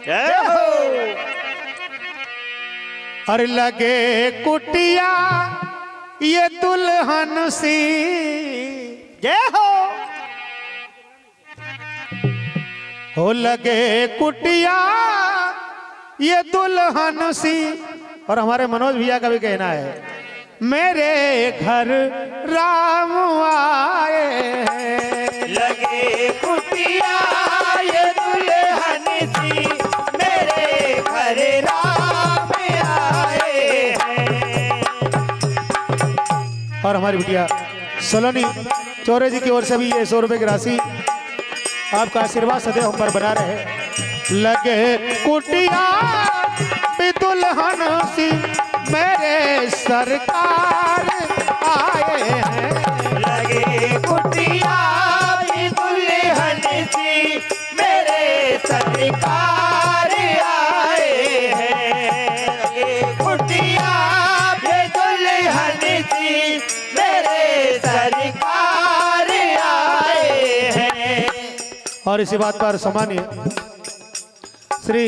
जय हो और लगे कुटिया ये दुल्हन सी। जय हो लगे कुटिया ये दुल्हन सी। और हमारे मनोज भैया का भी कहना है मेरे घर राम आए हैं। लगे कुटिया ये दुल्हन सी मेरे घर राम आए हैं। और हमारी बिटिया सलोनी चौरे जी की ओर से भी ये 100 रुपए की राशि आपका आशीर्वाद सदैव हम पर बना रहे। लगे कुटिया भी दुल्हन सी मेरे सरकार आए हैं। लगे कुटिया भी दुल्हन सी मेरे सरकार आए हैं। लगे कुटिया भी दुल्हन सी मेरे सरकार आए हैं। और इसी बात पर सम्मानीय श्री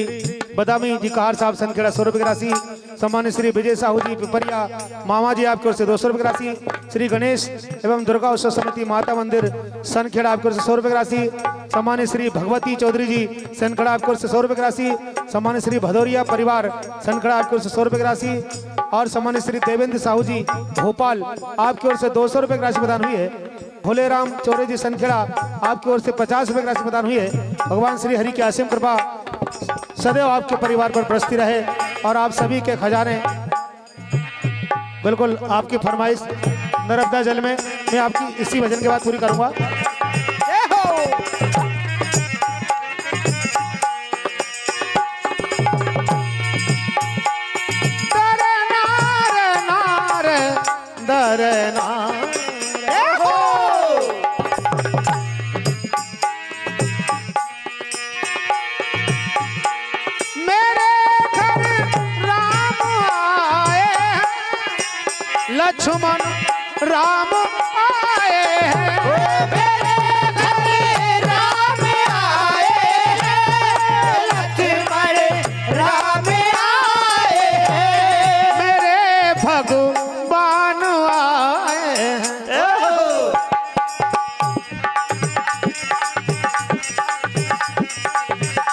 बदामी जी कार साहब सनखेड़ा 100 रुपए की राशि। सम्मानित श्री विजय साहू जी पिपरिया मामा जी आपकी ओर से 200 रुपए की राशि। श्री गणेश एवं दुर्गा उत्सव समिति माता मंदिर सनखेड़ा आपकी ओर से 100 रुपए की राशि। सम्मानित श्री भगवती चौधरी जी सनखेड़ा आपकी ओर से 100 रुपए की राशि। सम्मानित श्री भदौरिया परिवार सनखेड़ा आपकी ओर से 100 रुपए की राशि। और सम्मानित श्री देवेंद्र साहू जी भोपाल आपकी ओर से 200 रुपए की राशि प्रदान हुई है। भोलेराम चौरे जी सनखेड़ा आपकी ओर से 50 रुपए की राशि प्रदान हुई है। भगवान श्री हरि की असीम कृपा सदैव आपके परिवार पर बरसती रहे और आप सभी के खजाने बिल्कुल आपकी फरमाइश नर्मदा जल में मैं आपकी इसी भजन के बाद पूरी करूंगा। जय हो दर नार नार दर नार। जय हो मेरे घर राम आए हैं। लक्ष्मण राम आए हैं। मेरे घर राम आए हैं। लक्ष्मण राम आए हैं। मेरे भगवान आए हैं। जय हो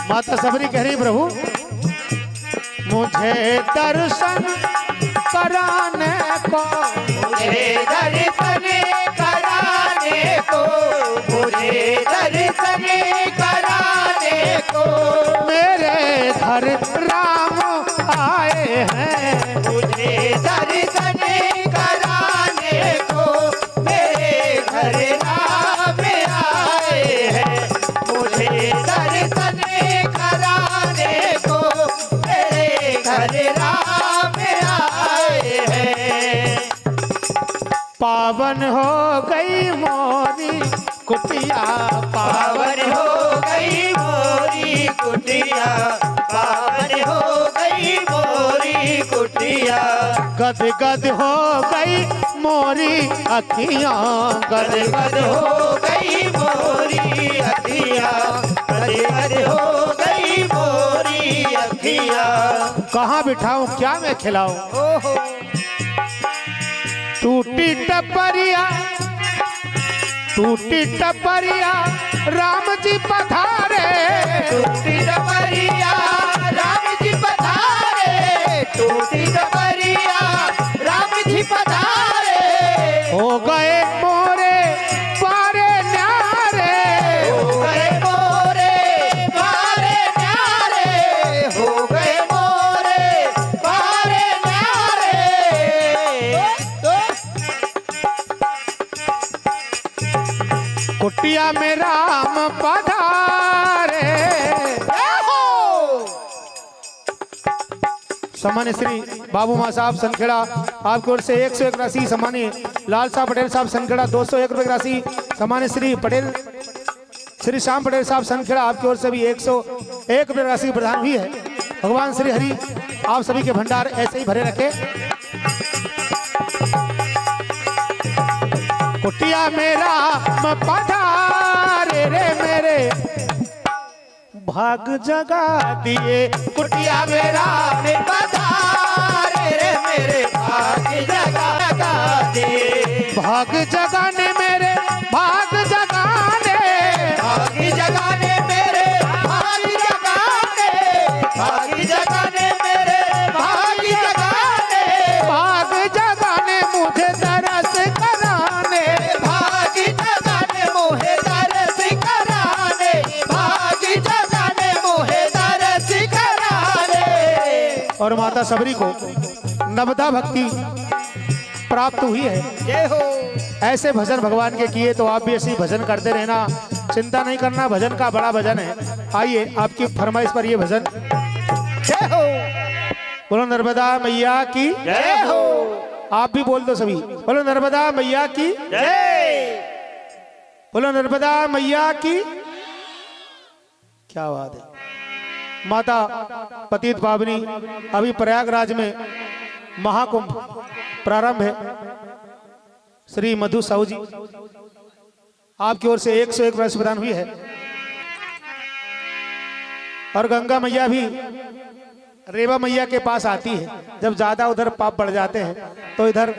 माता सबरी कह रही प्रभु मुझे दर्शन कराने को। मुझे दर्शन कराने को। मुझे दर्शन कराने को। मेरे घर राम आए हैं। मुझे दर्शन कराने को। मेरे घर राम आए हैं। मुझे दर्शन कराने को। मेरे घर राम आए हैं। पावन हो गई मोरी कुटिया पावन हो गई मोरी कुटिया। पावन हो गई मोरी कुटिया। गद गद हो गई मोरी अखियां गद गद गद हो गई मोरी अखिया। गद गद हो गई मोरी अखिया। कहाँ बिठाऊं क्या मैं खिलाऊं। ओहो टूटी टपरिया राम जी पधारे। टूटी डबरिया राम जी पधारे। टूटी डबरिया राम जी पधारे। हो गए मोरे पारे न्यारे। हो गए मोरे पारे न्यारे। हो गए मोरे पारे न्यारे। कुटिया में राम पधारे। सम्मान्य श्री बाबू माँ साहब सनखेड़ा आपकी ओर से 101 राशि। सम्मान्य लाल साहब पटेल साहब सनखेड़ा 201 रुपए की राशि। सम्मान्य श्री श्याम पटेल साहब सनखेड़ा आपकी ओर से भी 101 रुपए राशि प्रदान हुई है। भगवान श्री हरि आप सभी के भंडार ऐसे ही भरे रखे। कुटिया मेरा पधारे रे मेरे भाग जगा दिए। कुटिया मेरा में पधारे रे मेरे भाग जगा दे। भाग जगाने मेरे भाग जगाने, भाग जगाने मेरे भाग जगाने, भाग जगाने मेरे भाग जगाने, भाग जगाने मुझे तरस कराने, भाग जगाने मोहे दरस कराने, भाग जगाने मोहे दरस कराने। और माता सबरी को नवदा भक्ति प्राप्त हुई है। जय हो। ऐसे भजन भगवान के किए तो आप भी ऐसे ही भजन करते रहना, चिंता नहीं करना, भजन का बड़ा भजन है। आइए आपकी फरमाइश पर ये भजन। जय हो। बोलो नर्मदा मैया की जय हो। आप भी बोल दो सभी, बोलो नर्मदा मैया की जय। बोलो नर्मदा मैया की। क्या बात है। माता पतित पावनी अभी प्रयागराज में महाकुंभ प्रारंभ है। श्री मधु साहू जी आपकी ओर से 101 वर्ष प्रदान हुई है। और गंगा मैया भी रेवा मैया के पास आती है। जब ज्यादा उधर पाप बढ़ जाते हैं तो इधर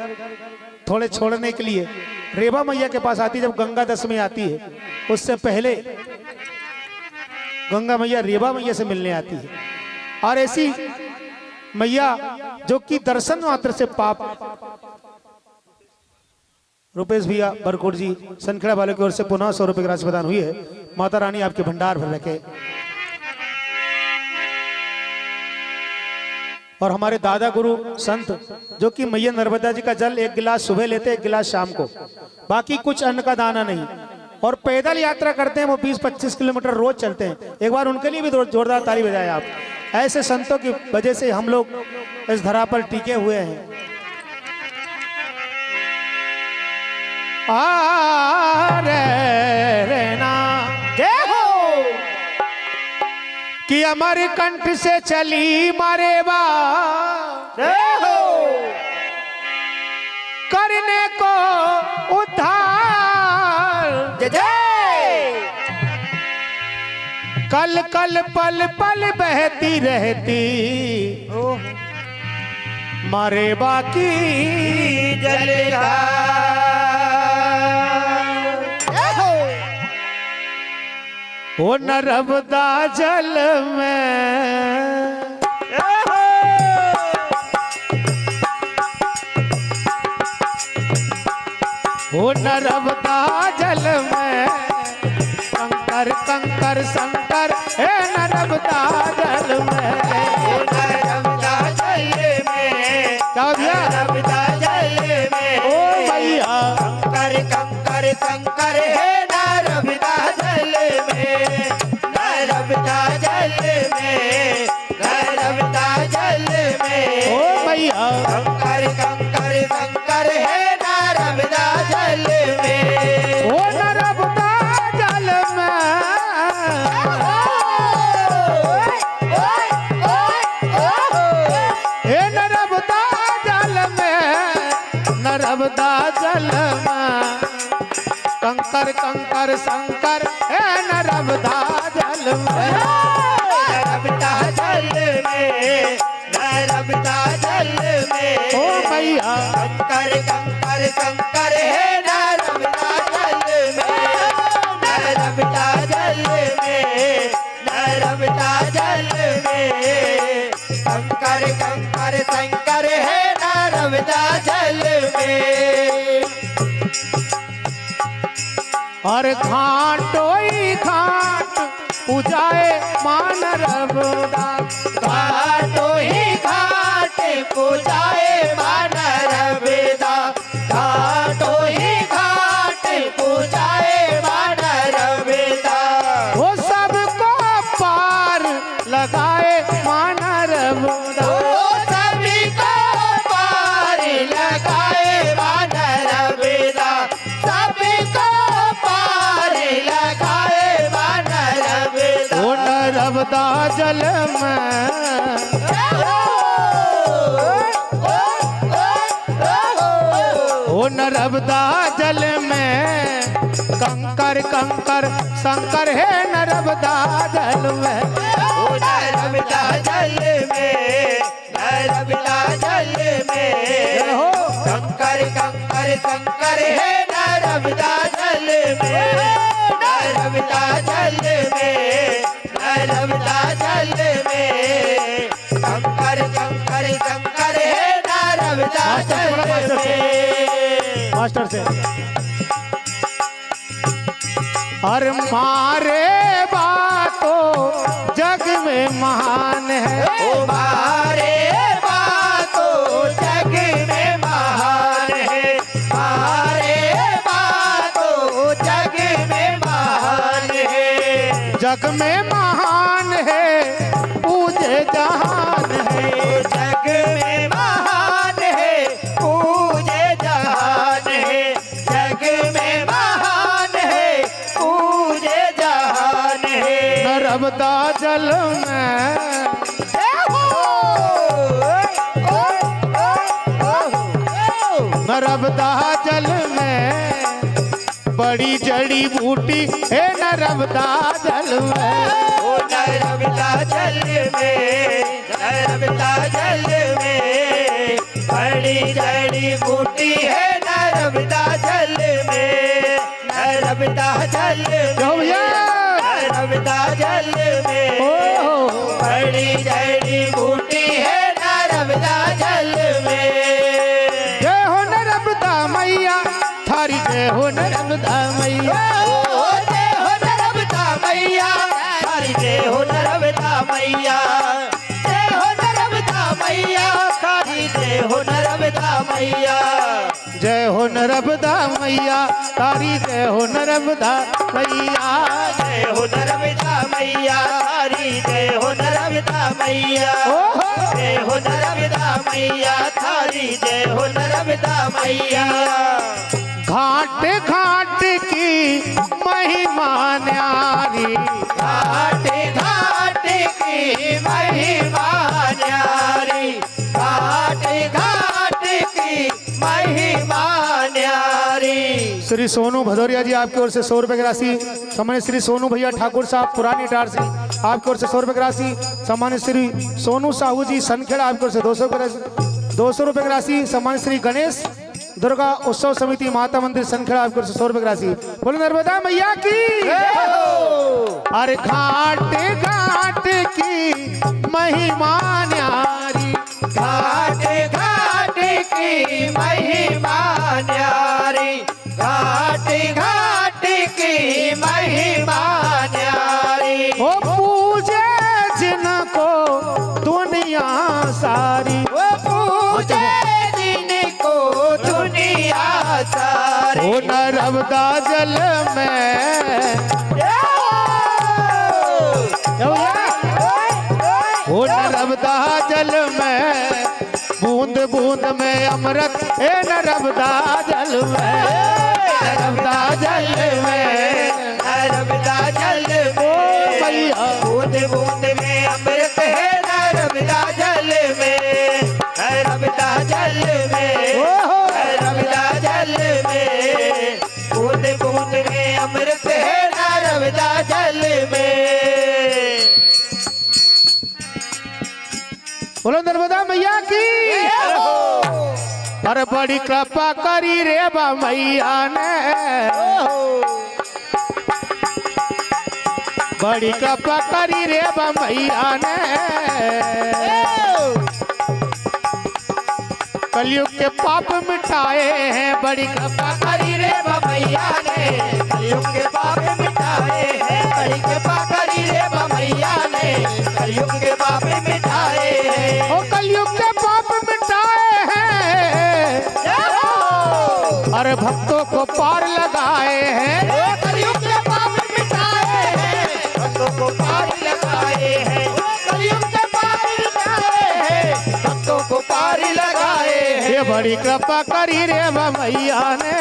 थोड़े छोड़ने के लिए रेवा मैया के पास आती है। जब गंगा दशमी आती है उससे पहले गंगा मैया रेवा मैया से मिलने आती है। और ऐसी मैया जो कि दर्शन मात्र से पाप। रुपेश भैया बरकोट जी सनखेड़ा वाले की ओर से पुनः 100 रुपए की राशि प्रदान हुई है। माता रानी आपके भंडार भर रखे। और हमारे दादा गुरु संत जो कि मैया नर्मदा जी का जल 1 गिलास सुबह लेते, 1 गिलास शाम को, बाकी कुछ अन्न का दाना नहीं। और पैदल यात्रा करते हैं, वो 20-25 किलोमीटर रोज चलते हैं। एक बार उनके लिए भी जोरदार ताली बजाएं आप। ऐसे संतों की वजह से हम लोग इस धरा पर टिके हुए हैं। रेना जय हो। कि अमर कंठ से चली मारे बा जय हो। करने को उद्धार। जय जय। कल कल पल पल बहती रहती मारे बाकी जलेगा। जय हो। वो नर्मदा जल में जय हो। वो नर्मदा जल में कंकर कंकर शंकर है नर्मदा जल में। नर्मदा जल में, क्या भैया नर्मदा जल में, ओ भैया कंकर कंकर कंकर है नर्मदा जल में, नर्मदा जल में, नर्मदा जल में, ओ भैया कंकर कंकर कंकर है नर्मदा जल में। वो नर्मदा जल में हे नर्मदा जल में, नर्मदा जल में कंकर कंकर शंकर है नर्मदा जल में। नर्मदा जल में, नर्मदा जल में, ओ भैया कंकर कंकर कंकर है नर्मदा जल में, नर्मदा जल में, नर्मदा जल में, कंकर कंकर शंकर है नर्मदा जल में। और घाटो ही घाट पूजाए मान नर्मदा। घाटो ही घाट पूजाए मान नर्मदा, घाटो ही घाट पूजाए मान नर्मदा, वो सबको पार लगाए मान नर्मदा। ओ सभी को पार लगाए मान नर्मदा, सभी को पार लगाए मान नर्मदा। वो नर्मदा जल में वो नर्मदा जल में कंकर कंकर शंकर है नर्मदा जल में। ओ नर्मदा जल में, नर्मदा जल में हो कंकर कंकर शंकर है नर्मदा जल में, नर्मदा जल में, नर्मदा जल में कंकर कंकर शंकर है नर्मदा जल में। मास्टर से अरे मारे बातों जग में महान है। ओ मारे बातों जग में महान है, मारे बातों जग में महान है, जग में महान है पूजे जहान है। जग में महान है पूजे जहान है, जग में महान है पूजे जहान है। नर्मदा जल में नर्मदा जल में बड़ी जड़ी बूटी है नर्मदा जल में। ओ नर्मदा जल में, नर्मदा जल में बड़ी जड़ी बूटी है नर्मदा जल में, नर्मदा जल जाओ में, भैया। नर्मदा जल में ओ बड़ी जड़ी बूटी है नर्मदा जल में। जय हो नर्मदा मैया थारी जय हो नर्मदा मैया। ओ जय हो नर्मदा मैया, हरि जय हो नर्मदा मैया, जय हो नर्मदा मैया, हरि जय हो नर्मदा मैया। जय हो नर्मदा मैया तारी जय हो नर्मदा मैया। जय हो नर्मदा मैया, हरि जय हो नर्मदा मैया, ओहो। जय हो नर्मदा मैया, हरि जय हो नर्मदा मैया। घाट घाट की महिमा न्यारी घाट घाट की महिमा न्यारी, घाट घाट की महिमा न्यारी। श्री सोनू भदौरिया जी आपकी ओर से 100 रुपए की राशि। सम्मानित श्री सोनू भैया ठाकुर साहब पुरानी टार से आपकी ओर से 100 रुपए की राशि। सम्मानित श्री सोनू साहू जी सनखेड़ा आपकी ओर से 200 रुपए की राशि। सम्मानित श्री गणेश दुर्गा उत्सव समिति माता मंदिर सनखेड़ा आपकी ओर से 100 रुपए की राशि। बोलो नर्मदा मैया की। अरे घाट घाट की महिमा न्यारी घाट घाट की महिमा न्यारी, घाट घाट की महिमा न्यारी। ओ पूजे जिनको दुनिया सारी। वो पूजे जिनको दुनिया सारी। ओ नर्मदा जल में ओ नर्मदा जल में बूंद बूंद में अमृत है नर्मदा जल में। नर्मदा जल में नर्मदा जल ओ में मैया बूंद बूंद में अमृत है नर्मदा जल में, नर्मदा जल में, ओहो। नर्मदा जल में बूंद बूंद में अमृत है नर्मदा जल में। बोलो नर्मदा मैया की। अरे बड़ी कृपा करी रे बा मैया ने, बड़ी कृपा करी रे बा मैया ने। कलयुग के पाप मिटाए हैं बड़ी कृपा करी रे बमैया ने, कलयुग के पाप मिटाए हैं, बड़ी कृपा करी रे बमैया ने, कलयुग के पाप मिटाए हैं। ओ कलयुग के पाप मिटाए हैं अरे भक्तों को पार लगाए हैं। ओ कलयुग के पाप मिटाए हैं, भक्तों को पार लगाए हैं, कलयुग के पाप मिटाए हैं, भक्तों को पार लगाए हैं। ये बड़ी कृपा करी रे मैया ने।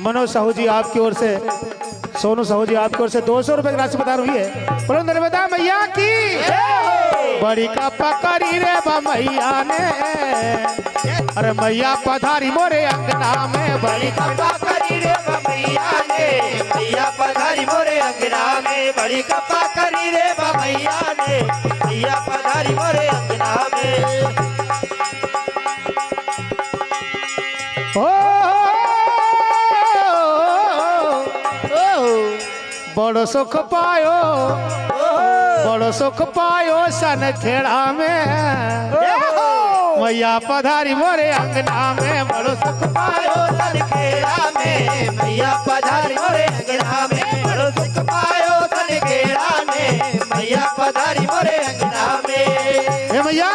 मनोज साहू जी आपकी ओर से सोनू साहू जी आपकी ओर से 200 रुपए की राशि प्रदान हुई है। बोलो नर्मदा मैया की बड़ी का पकड़ी रे बा मैया ने, अरे मैया पधारी मोरे अंगना में बड़ी का करी रे मैया ने, मैया पधारी मोरे अंगना में, बड़ी कपा करी रे मैया ने, मैया पधारी मोरे अंगना में। बड़ो सुख पायो, बड़ो सुख पायो सन खेड़ा में, मैया पधारी मोरे अंगना में, बड़ो सुख पायो सन खेड़ा में, मैया पधारी मोरे अंगना में, बड़ो सुख पायो सन खेड़ा में, मैया पधारी मोरे अंगना में। हे मैया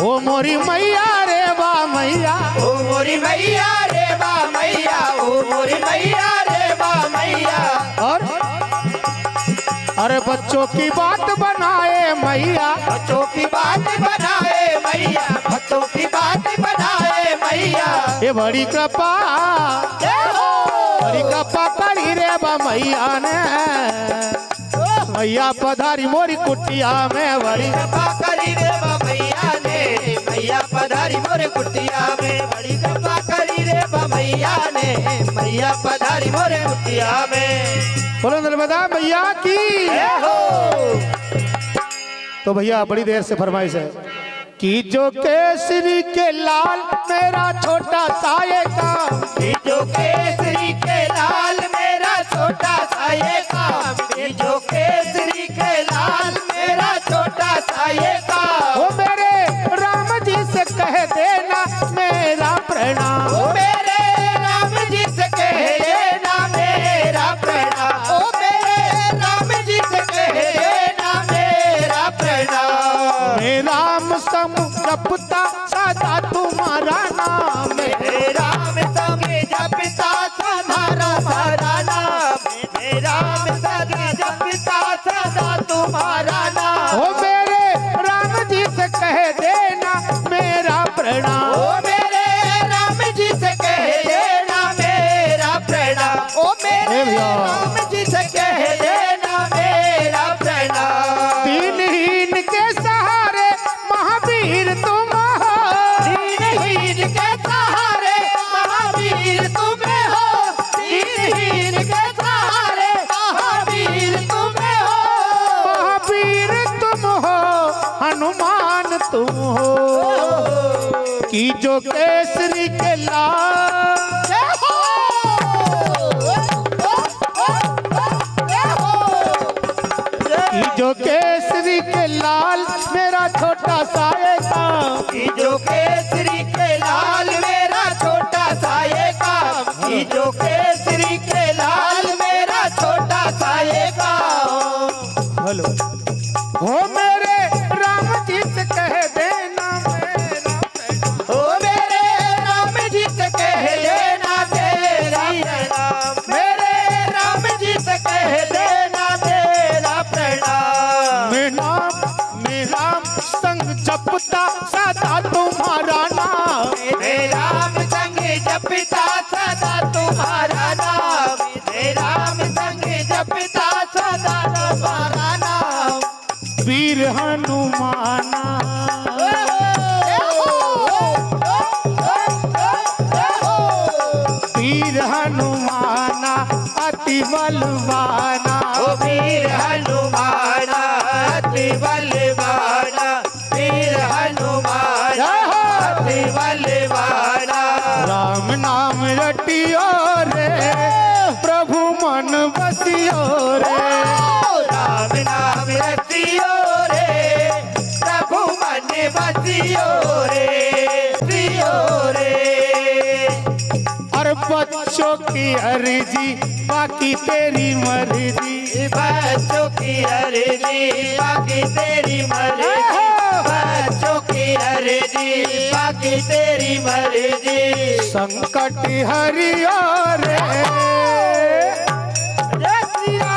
ओ मोरी मैया रे बा मैया, ओ मोरी मैया रे बा मैया, ओ मोरी मैया रे बा मैया। और अरे बच्चों की बात बनाए मैया, बच्चों की बात बनाए मैया, बच्चों की बात बनाए मैया। ये बड़ी कृपा, बड़ी कृपा करी रे बा मैया ने, मैया पधारी मोरी कुटिया में, बड़ी कृपा करी रे मैया ने, मैया पधारी मोरे कुटिया में, बड़ी कृपा करी रे मैया ने, मैया पधारी मोरे कुटिया में। बोलो नर्मदा मैया की हो। तो भैया बड़ी देर से फरमाइश है कि जो केसरी के लाल मेरा छोटा सा ये काम, कि जो केसरी के लाल मेरा छोटा सा ये काम, कि जो केसरी के लाल मेरा छोटा सा ये काम। वो मेरे राम जी से कह देना मेरा प्रणाम, ओ मेरे राम जी से कह देना मेरा प्रणाम, ओ मेरे राम जी से कह देना मेरा प्रणाम। मेरे राम सम जपता सदा तुम्हारा नाम, मेरे राम संगे जपता तुम्हारा सारा नाम, मेरे राम संगे जपता सदा तुम्हारा नाम। वो मेरे राम जी से कह देना मेरा प्रणाम, ओ मेरे राम जी से कह देना मेरा प्रणाम, ओ मेरे राम जी से कह देना मेरा प्रणाम। दीनहीन के सहारे महावीर तुम हो, दीनहीन के सहारे महावीर तुम हो, दीनहीन के सहारे महावीर तुम हो, महावीर तुम हो हनुमान तुम हो, कि जो केसरी के लाल, कि जो केसरी के लाल मेरा छोटा सा ये काम, कि जो केसरी के लाल मेरा छोटा सा ये काम, कि जो केसरी के लाल मेरा छोटा सा ये काम। हेलो वो मेरे राम जी से कह देना मेरा, ओ मेरे राम जी से कह देना मेरा प्रणाम, मेरे राम जी से कह देना मेरा प्रणाम। मेरा संग जपता सदा तुम्हारा नाम, मेरे राम संग जपता सदा तुम्हारा नाम, मेरे राम संग जपता सदा तुम्हारा नाम। वीर हनुमाना, वीर हनुमाना अति बलवाना, ओ वीर हनुमाना अति बलवाना, वीर हनुमाना अति बलवाना। राम नाम रटियो रे प्रभु मन बसियो रे, राम नाम रतियो रे प्रभु मन बसियो रे, सियो रे। और बच्चों की अर्जी बाकी तेरी मर्जी, बच्चों की अर्जी बाकी तेरी मर्जी, बच्चों की अर्जी बाकी तेरी मर्जी। संकट हरियो रे रसिया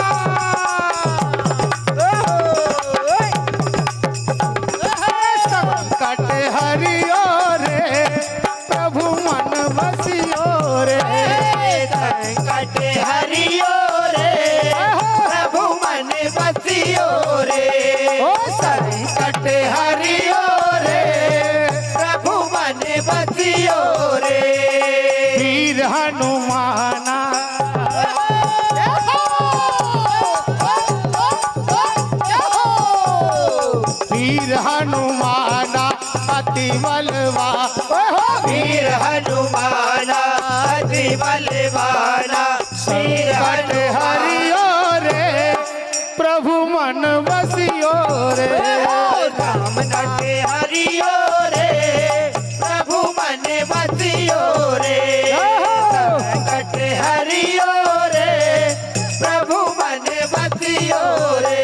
संकट हरियो रे प्रभु मन बसियो रे, संकट हरि वीर हनुमाना अति बलवान, वीर हनुमाना अति बलवाना, वीर संकट हरियो रे प्रभु मन बसियो रे, राम कटे हरियो रे प्रभु मन बसियो रे, संकट हरियो रे प्रभु मन बसियो रे।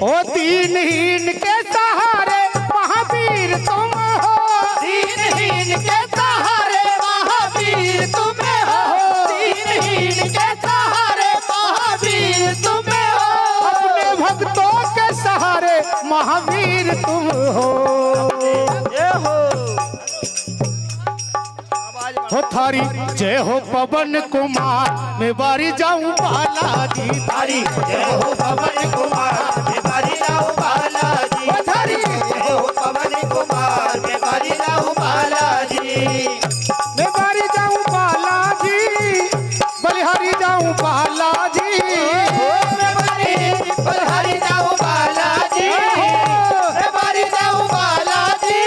ओ दीनहीन के सहारे महावीर तुम हो, दीनहीन के सहारे महावीर तुम हो, दीनहीन के सहारे महावीर तुम हो, अपने भक्तों के सहारे महावीर तुम हो। हो थारी जय हो पवन कुमार मैं बारी जाऊं बालाजी, थारी जय हो पवन कुमार मैं बारी जाऊं बालाजी, थारी जय हो पवन कुमार मैं बारी जाऊं बालाजी, मैं बारी जाऊं बालाजी, बलिहारी जाऊं बालाजी, मैं बलिहारी जाऊं बालाजी, मैं बारी जाऊं बालाजी,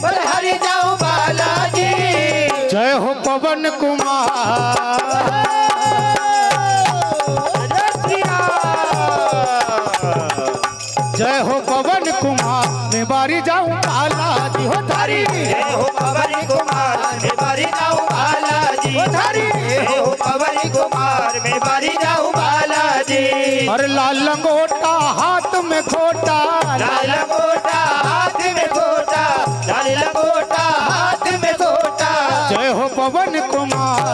बलिहारी जाऊं बालाजी। जय हो पवन कुमार, जय हो पवन कुमार मैं बारी जाऊं बालाजी, हो थारी जय हो पवन कुमार मैं बारी जाऊं बालाजी, थारी जय हो पवन कुमार मैं बारी जाऊं बालाजी। और लाल लंगोटा हाथ में खोटा, लाल लंगोटा हाथ में खोटा, लाल लंगोटा हाथ में खोटा। जय हो पवन कुमार,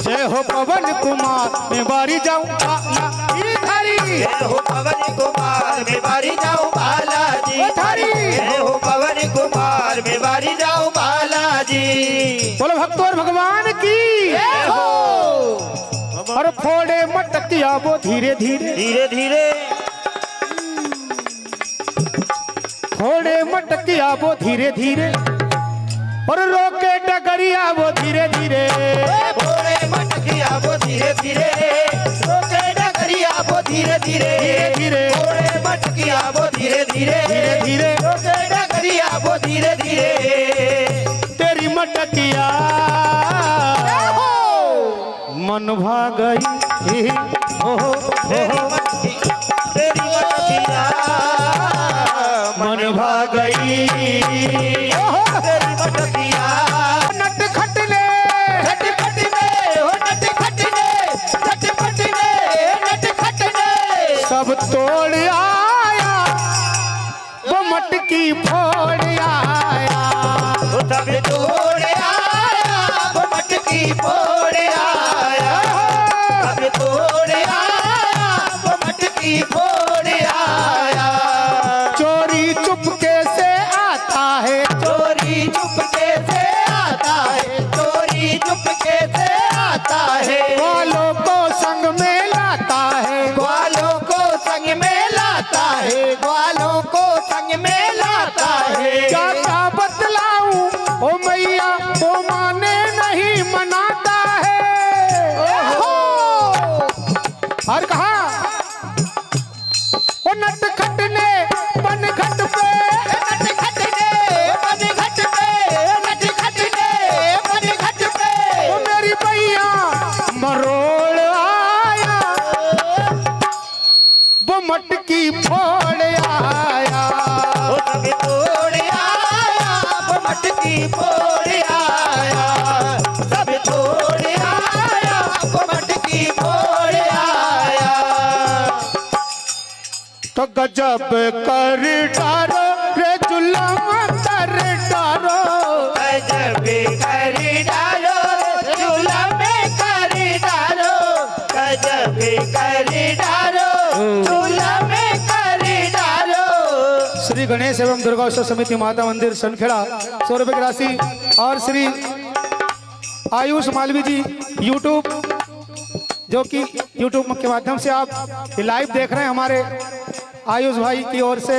जय हो पवन कुमार मैं बारी जाऊं बालाजी, थारी जय हो पवन कुमार मैं बारी जाऊं बालाजी, थारी जय हो पवन कुमार मैं बारी जाऊं बालाजी। बोलो भक्तों और भगवान की जय हो। और फोड़े मटकिया वो धीरे धीरे, धीरे धीरे फोड़े मटकिया वो धीरे धीरे, और रोके डगरिया वो धीरे धीरे, भोरे मटकिया वो धीरे धीरे, रोके डगरिया वो धीरे धीरे, धीरे भोरे मटकिया वो धीरे धीरे, धीरे धीरे रोके डगरिया वो धीरे धीरे। तेरी मटकिया मन भाग गई, ओहो तेरी मटकिया मन भाग गई, तेरी मटकिया नटखट ने नटखट ने, हो नटखट ने, नटखट ने, नटखट ने सब तोड़ आया वो मटकी फोड़ आया, तब तोड़ आया वो मटकी फोड़ आया, तब तोड़ आया वो मटकी फोड़ आया। चोरी चुपके से आता है, चोरी चुपके से आता है, चोरी चुपके से आता है, वालों को संग में लाता है, ग्वालों को संग में लाता है, ग्वालों को संग में लाता है। क्या बतलाऊं ओ मैया वो माने नहीं मनाता है, और कहा ओ नटखट ने बनखट पे, नटखट ने बनखट पे, नटखट ने बनखट पे, ओ मेरी भैया मरोड़ आया वो मटकी फोड़ आया, वो तब तोड़ आया वो मटकी फोड़ आया, तब तोड़ आया वो मटकी फोड़ आया। तो गजब कर डारो रे जुल्म कर डारो, गजब कर डालो चूल्हा में कर डालो, गजब कर डालो चूल्हा में कर डालो। श्री गणेश एवं दुर्गा उत्सव समिति माता मंदिर सनखेड़ा 100 रुपए की राशि, और श्री आयुष मालवी जी यूट्यूब, जो कि यूट्यूब के माध्यम से आप लाइव देख रहे हैं, हमारे आयुष भाई की ओर से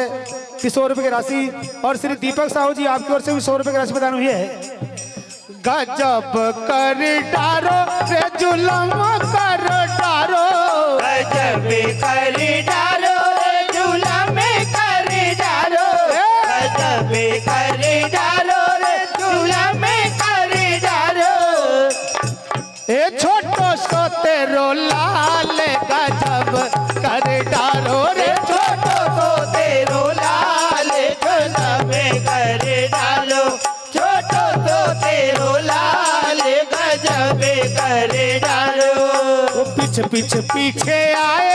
100 रुपए की राशि, और श्री दीपक साहू जी आपकी ओर से भी 100 रुपए की राशि प्रदान हुई है। गजब कर डारो रे जुल्म कर डालो रे झूला में कर डालो गजब कर डालो रे झूला में कर डालो ए छोटो सो तेरो लाल गजब कर डारो रे छोटो सो तेरो लाल गजब कर डालो छोटो सो तेरो लाल गजब कर डालो वो पीछे पीछे पीछे आए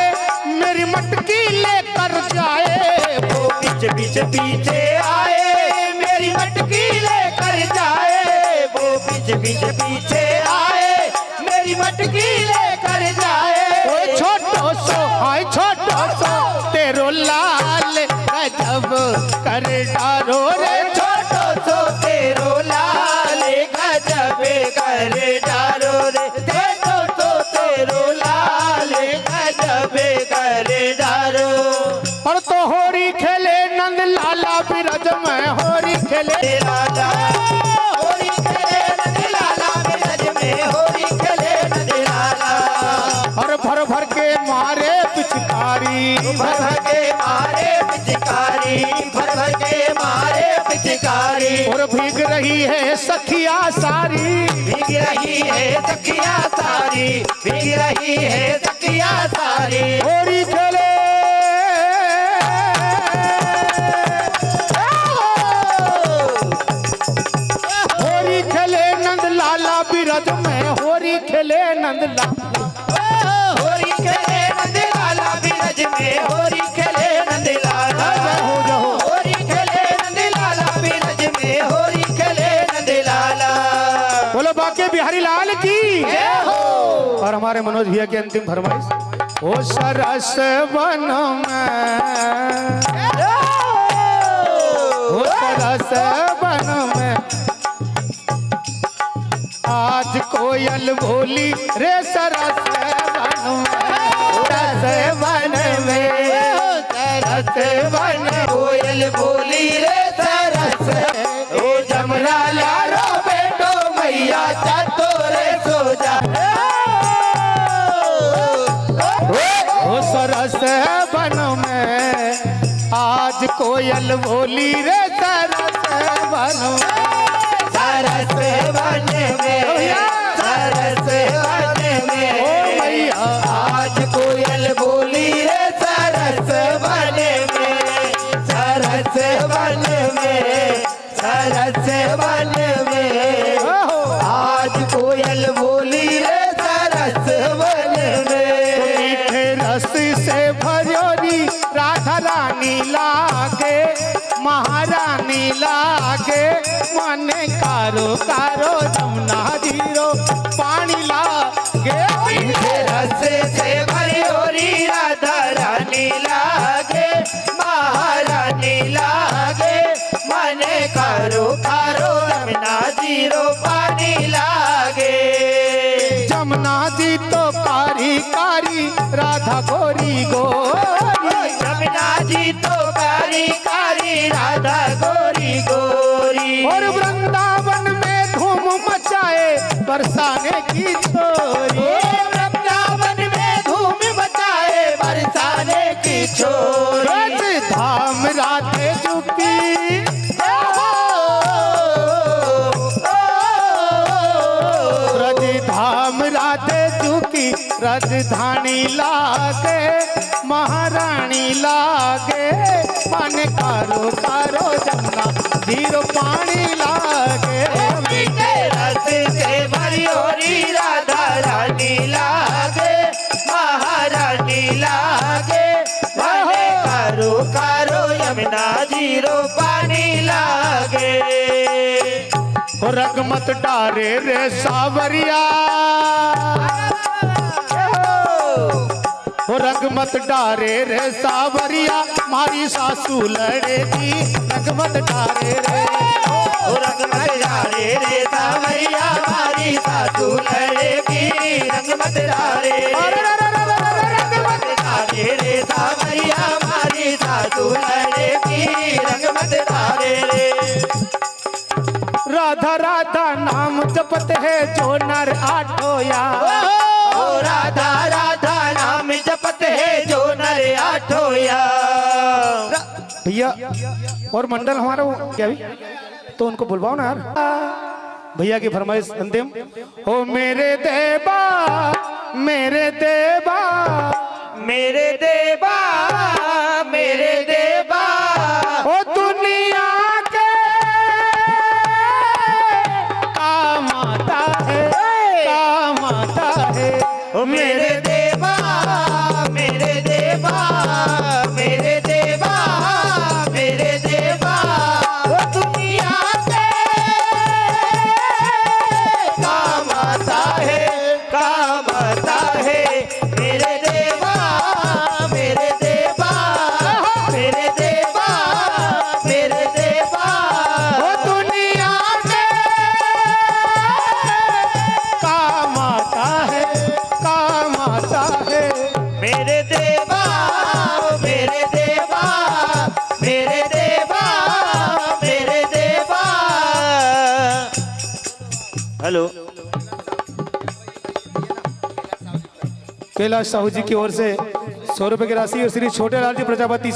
मेरी मटकी लेकर जाए वो पीछे पीछे पीछे आए मेरी मटकी लेकर जाए वो पीछे पीछे पीछे आए मेरी मटकी लेकर जाए ओ छोटो सो हाय छोटो सो तेरो लाल गजब कर डारो रे छोटो सो तेरो लाल गजब कर डालो रे छोटो सो तेरो लाल गजब कर डालो और तो होरी खेले नंद लाला बिरज में होरी खेले लाला होरी खेले नंद लाला बिरज में होरी खेले नंद लाला और भर भर के मारे पिचकारी भर भर के मारे पिचकारी भर भर के मारे पिचकारी और भीग रही है सखिया सारी भीग रही है सखिया सारी भीग रही है सखिया सारी होरी खेले होरी खेले नंद लाला बिरज में होरी खेले नंद लाला होरी खेले नंद लाला बिरज में होरी खेले नंद लाला हो जाओ होरी खेले नंद लाला बिरज में होरी खेले नंद लाला बोलो बाके बिहारी लाल की जय हो और हमारे मनोज भैया की अंतिम फरमाइश ओ सरस वन में ओ सरस वन में आज कोयल बोली रे सरस वन में सरस वन कोयल बोली रे सरस ओ जमरा लारो बेटो मैया चातो रे सो जा ओ सरस वन में आज कोयल बोली रे सरस वन में सरस वन में सरस वन में ओ मैया आज कोयल बोली रे सरस वन में सरस वन में सरस वन में आज कोयल बोली रे सरस वन में मीठे रस से भरियोरी राधा रानी लागे महारानी लागे मने कारो कारो जमुना जीरो पानी लागे मीठे रस से भरी होरी राधा रानी लागे महारानी लागे मने कारो कारो रमना जीरो पानी लागे जमुना जी तो कारी कारी राधा गोरी गोरी रमना जी तो कारी कारी राधा गोरी गोरी और वृंदावन में धूम मचाए बरसाने की छोरी वृंदावन में धूम मचाए बरसाने की छोरी रज धाम राधे झुकी रज धाम राधे झुकी राजधानी लागे महारानी लागे मन कारो कारो जमुना जीरो पानी लागे मीठे रस से भरी होरी राधा रानी लागे महारानी लागे मने कारो कारो यमुना जीरो पानी लागे हो रगमत डारे रे सावरिया हो रगमत डारे रे सावरिया मारी सासू लड़ेगी रगमत डारे रे रंगमत डारे रे सावरिया मारी सासू लड़ेगी रंगमत डारे रंगमत डारे रे सावरिया मारी सासू लड़ेगी रंगमत डारे रे राधा राधा नाम जपत है जो नर आठोया ओ राधा राधा नाम जपत है जो और मंडल हमारा वो क्या भी, तो उनको बुलवाओ ना यार। भैया की फरमाइश अंतिम। ओ मेरे देवा, मेरे देवा, मेरे देवा, मेरे देवा, ओ दुनिया के काम आता है, काम आता है। ओ मेरे देवा, मेरे देवा, मेरे देवा, मेरे देवा, ओ दुनिया के काम आता है, काम आता है। मेरे देवा, मेरे देवा, मेरे देवा, मेरे देवा, ओ दुनिया के काम आता है, काम आता है। मेरे देवा, मेरे देवा, मेरे देवा, मेरे देवा। हेलो, कैलाश साहू जी की ओर से 100 रुपए की राशि और श्री छोटे लाल जी प्रजापति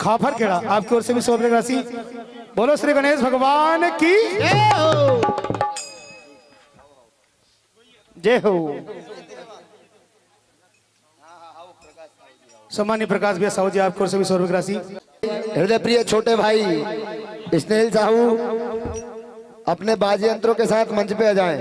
खाफर खेड़ा आपकी ओर से भी 100 रुपए की राशि। बोलो श्री गणेश भगवान की जय हो। सम्मानीय प्रकाश भैया साहू जी आपकी ओर से भी 100 रुपए की राशि। हृदय प्रिय छोटे भाई स्नेहिल साहू अपने बाजी यंत्रों के साथ मंच पे आ जाएं।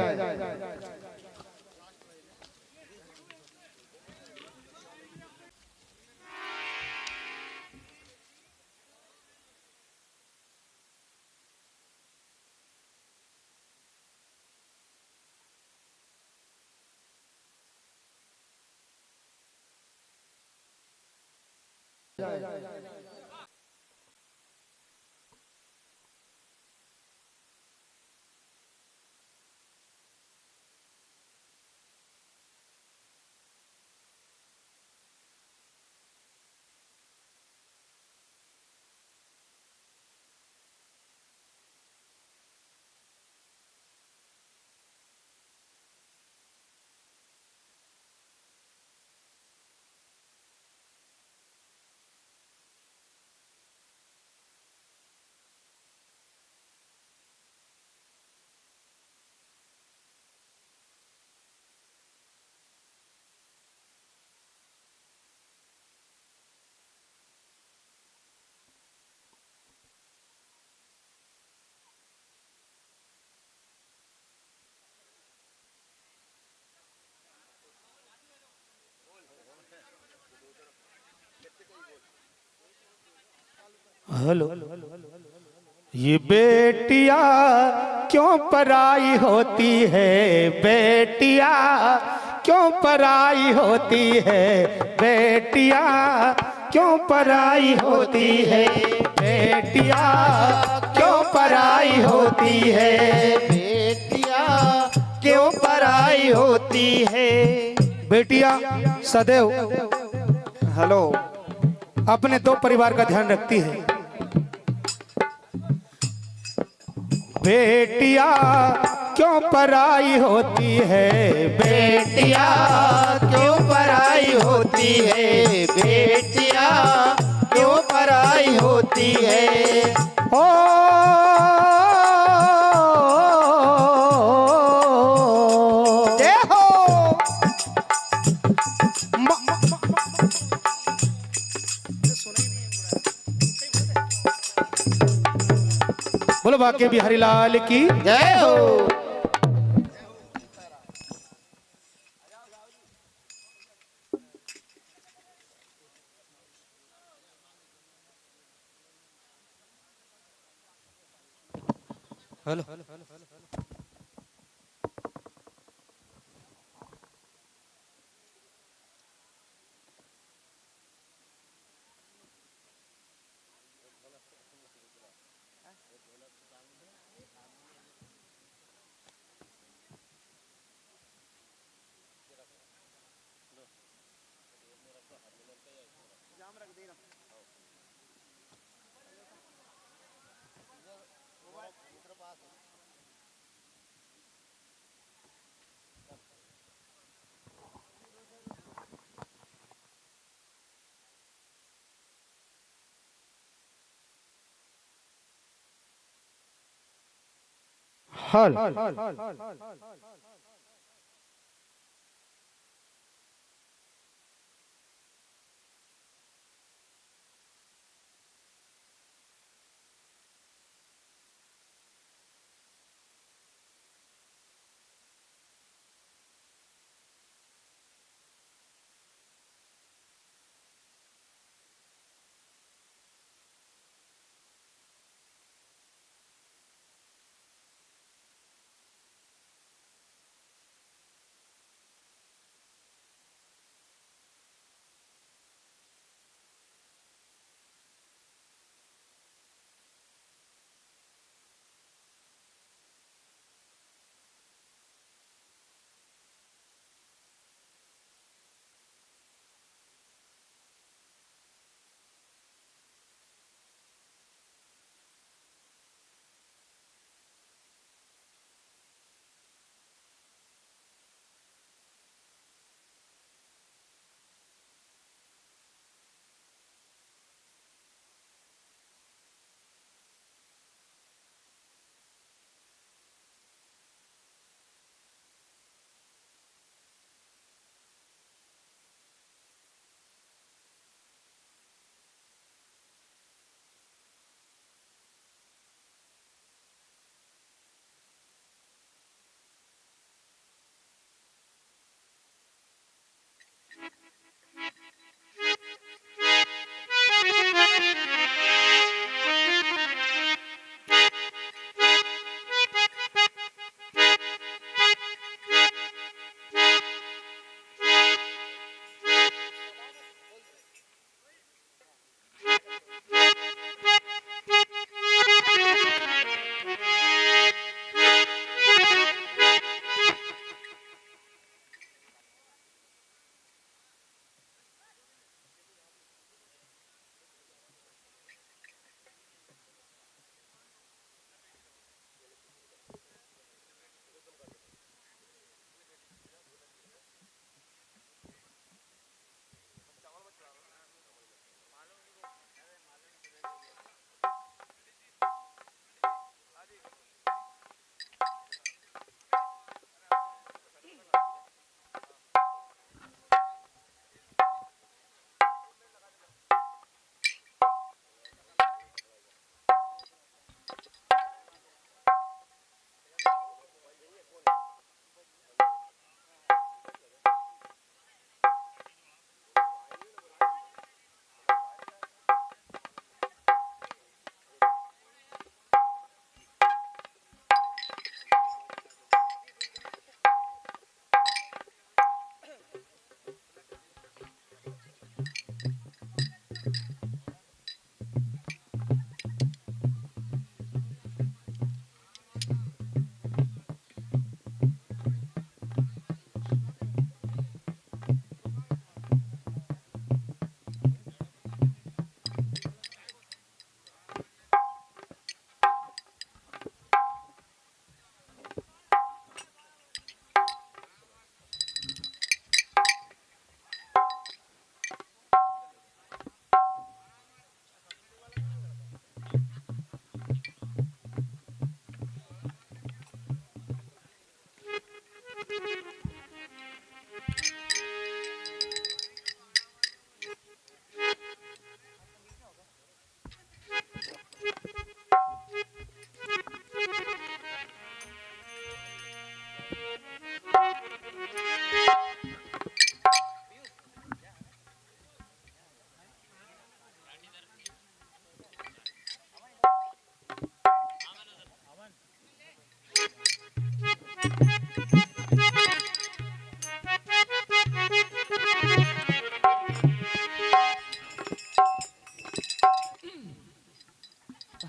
हेलो। ये बेटिया क्यों पराई होती है, बेटिया क्यों पराई होती है, बेटिया क्यों पराई होती है, बेटिया क्यों पराई होती है, बेटिया क्यों पराई होती है। बेटिया सदैव हेलो, अपने दो परिवार का ध्यान रखती है। बेटिया क्यों पराई होती है, बेटिया क्यों पराई होती है, बेटिया क्यों पराई होती है। ओ जय हो। बोलो बाके बिहारी लाल की जय हो। हेलो। हल।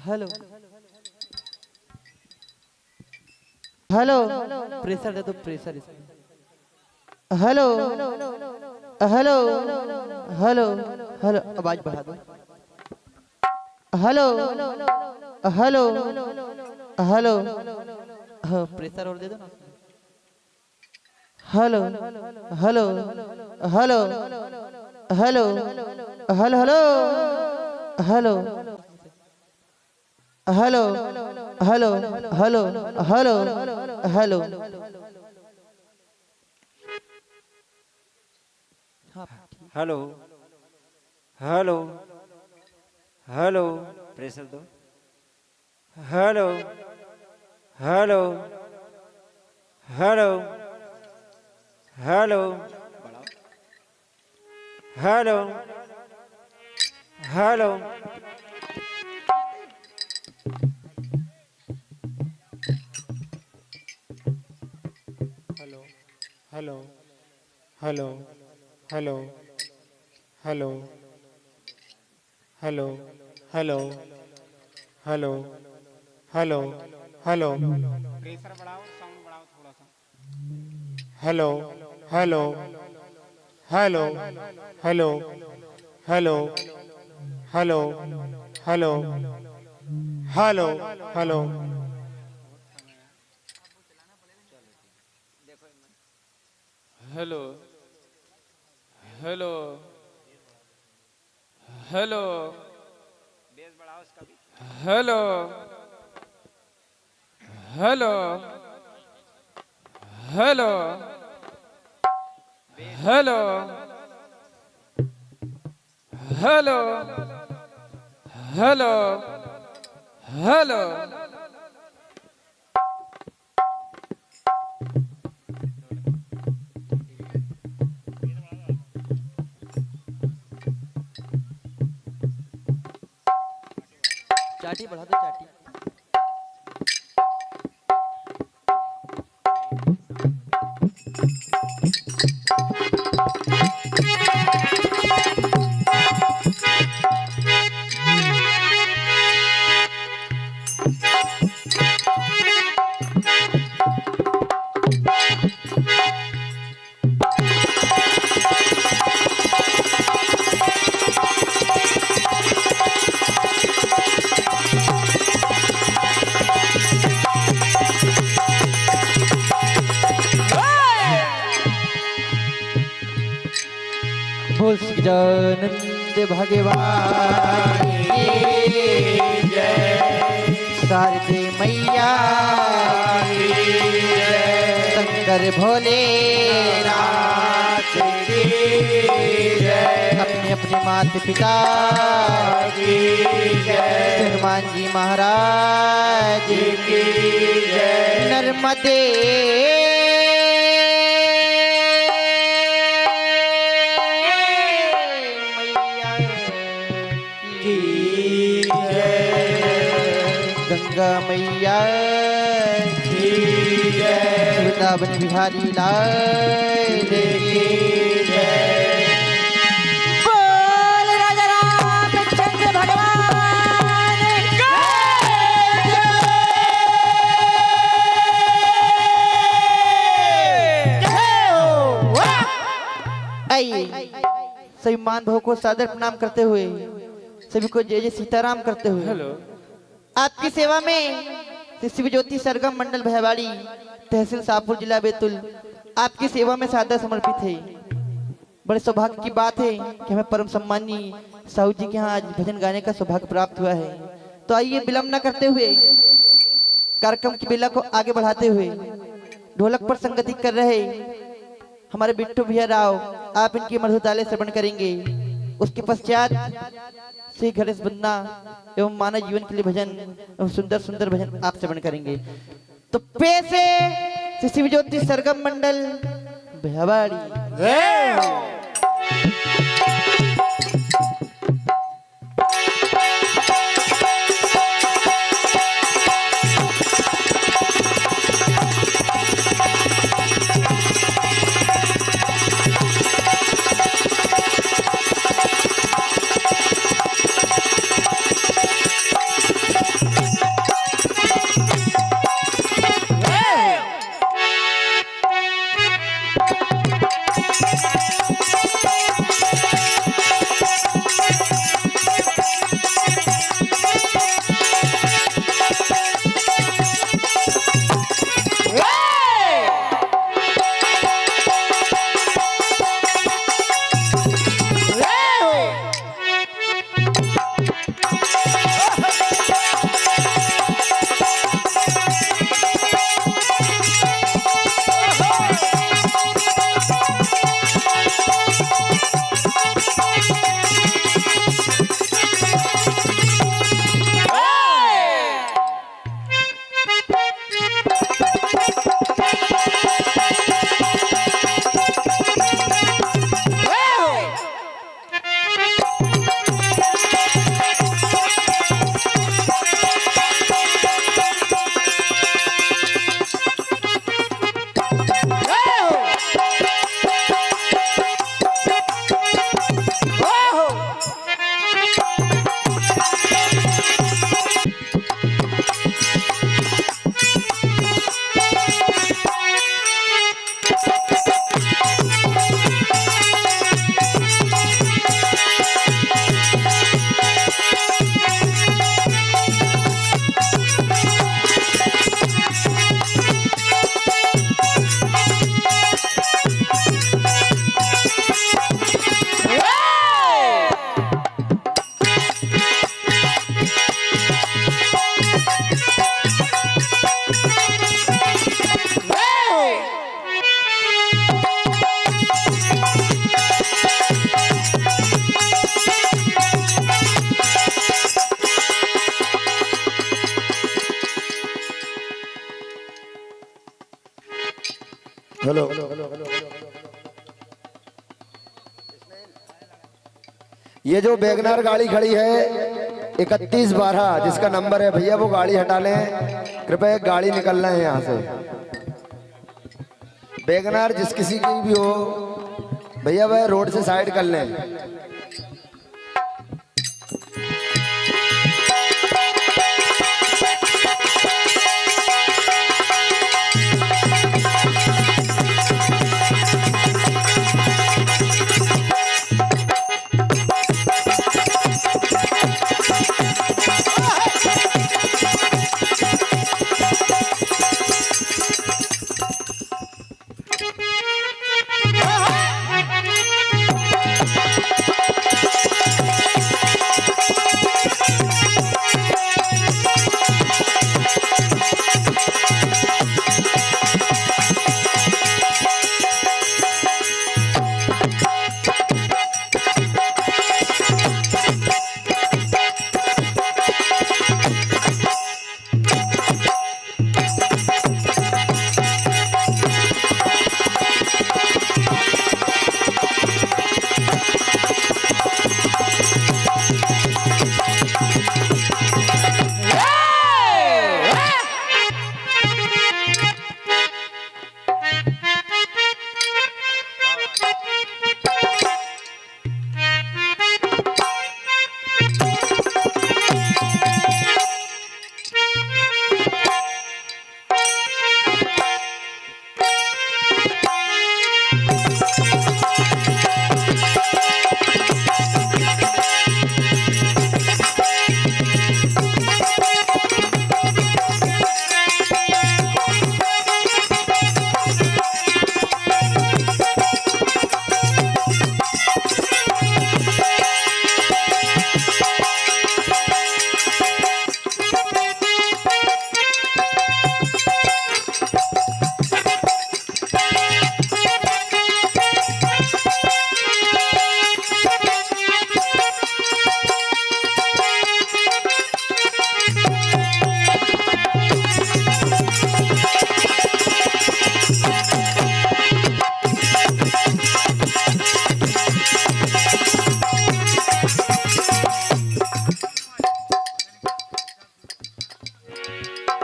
हेलो हेलो प्रेशर दे दो प्रेशर इसमें हेलो हेलो हेलो हेलो आवाज बढ़ा दो हेलो हेलो हेलो हाँ प्रेशर और दे दो ना hello hello hello hello hello hello hello hello hello hello hello hello. Hello hello hello, pressure दो। Hello hello hello hello hello hello. Hello hello hello hello hello hello hello hello hello pressure बढ़ाओ, साउंड बढ़ाओ थोड़ा सा। Hello hello hello hello hello hello hello hello hello hello hello hello bass बढ़ाओ इसका भी। Hello hello hello hello hello hello hello. चाटी बढ़ा दो चाटी। बोल गजानंद भगवान की जय, शारदे मैया की जय, शंकर भोले नाथ की जय, अपने अपने माता पिता की जय, हनुमान जी महाराज की जय, नर्मदे गंगा मैया की जय, वृंदावन बिहारी लाल की जय। बोल राजा रामचंद्र भगवान की जय। आइए सभी मान भाव को सादर प्रणाम करते हुए, सभी को जय जय सीताराम करते हुए हेलो आपकी सेवा में श्री शिव ज्योति सरगम मंडल भयवाड़ी तहसील शाहपुर जिला बैतुल आपकी सेवा में सादर समर्पित है। बड़े सौभाग्य की बात है कि हमें परम सम्मानी साहू जी के यहाँ आज भजन गाने का सौभाग्य प्राप्त हुआ है। तो आइए विलंब न करते हुए कार्यक्रम की बेला को आगे बढ़ाते हुए ढोलक पर संगति कर रहे हमारे बिट्टू भैया राव, आप इनकी मधुताले श्रवण करेंगे। उसके पश्चात श्री गणेश बंदना एवं मानव जीवन के लिए भजन एवं सुंदर सुंदर भजन आप श्रवण करेंगे। तो पैसे श्री शिव ज्योति सरगम मंडल भयवाड़ी। चलो। ये जो वैगनार गाड़ी खड़ी है 3112 जिसका नंबर है भैया, वो गाड़ी हटा लें कृपया। एक गाड़ी निकलना है यहाँ से। वैगनार जिस किसी की भी हो भैया, वह रोड से साइड कर लें।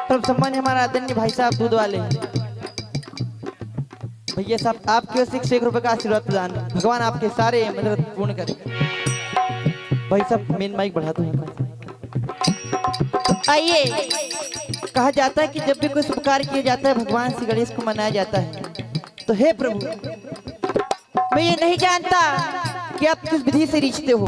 सब सम्मान्य हमारा आदरणीय भाई साहब दूध वाले भैया साहब, आपके ओर से 101 रुपए का आशीर्वाद प्रदान। भगवान आपके सारे मतलब पूर्ण करे। भाई साहब मेन माइक बढ़ा दो यहाँ पर। आइए, कहा जाता है कि जब भी कोई शुभ कार्य किया जाता है भगवान श्री गणेश को मनाया जाता है। तो हे प्रभु, मैं ये नहीं जानता कि आप किस विधि से रिश्ते हो।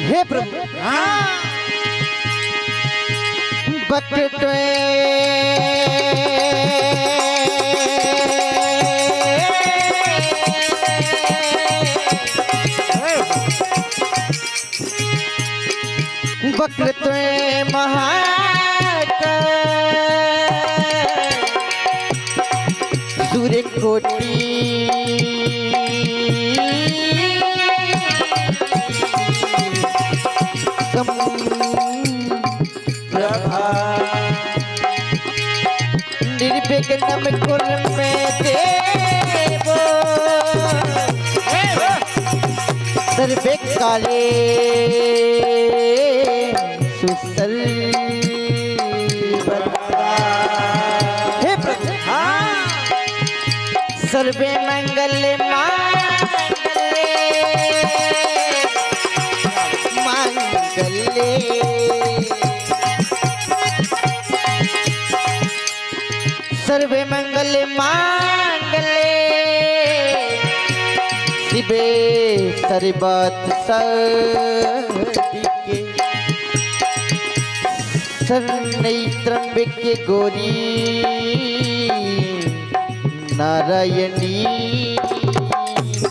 हे प्रभु, वक्रत्वे महाकाय सूर्य कोटि निर्विघ्नं कुरु मे देवो सर्वे काले सर्वदा। हे प्रभु, सर्वे मंगले मांगल्ये मांगल्ये सर्वे मंगल मांगले शिवे सर्वत साधिके शरण्यै त्र्यंबके गौरी नारायणी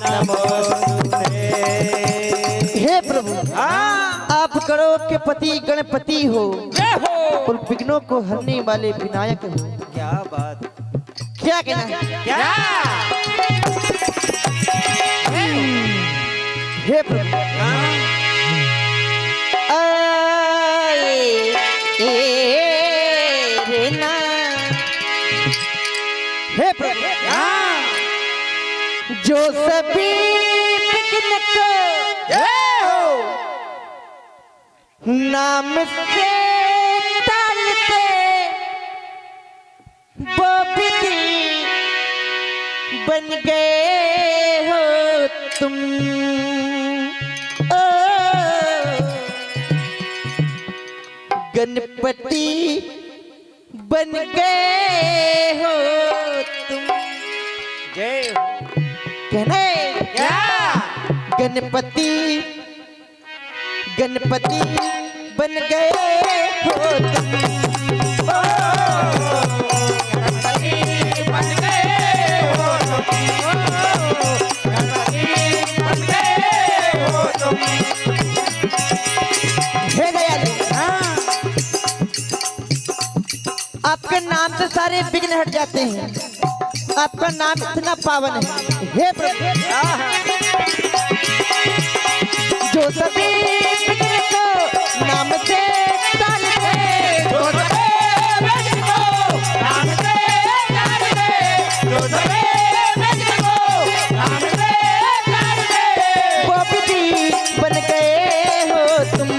नमोस्तुते। हे प्रभु आप करो के पति गणपति हो और विघ्नों को हरने वाले विनायक हो। क्या बात, क्या कहना है? क्या हे प्रभु आए ए रे ना। हे प्रभु जो सभी विघ्न को नाम से टालते वो विधि बन गए हो तुम। ओ गणपति बन गए हो तुम। जय हो। कहने क्या गणपति गणपति बन गए हो तुम। गणपति बन गए हो तुम, गणपति बन गए हो तुम। हे दयालु आपके नाम से सारे विघ्न हट जाते हैं। आपका नाम इतना पावन है। हे प्रभु जो सभी विघ्न को नाम से टालते जो सभी विघ्न को नाम से टालते, जो सभी विघ्न को नाम से टालते, वो विधि बन गए हो तुम।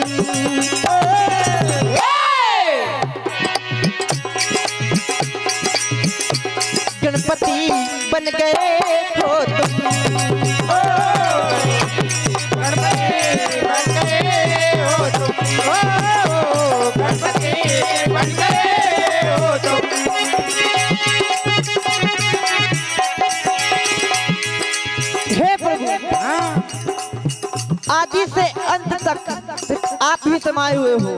गणपति बन गए हो तुम। गणपति बन गए हो तुम, गणपति बन गए हो तुम। हे प्रभु आदि से अंत तक सिर्फ आप ही समाये हुए हो।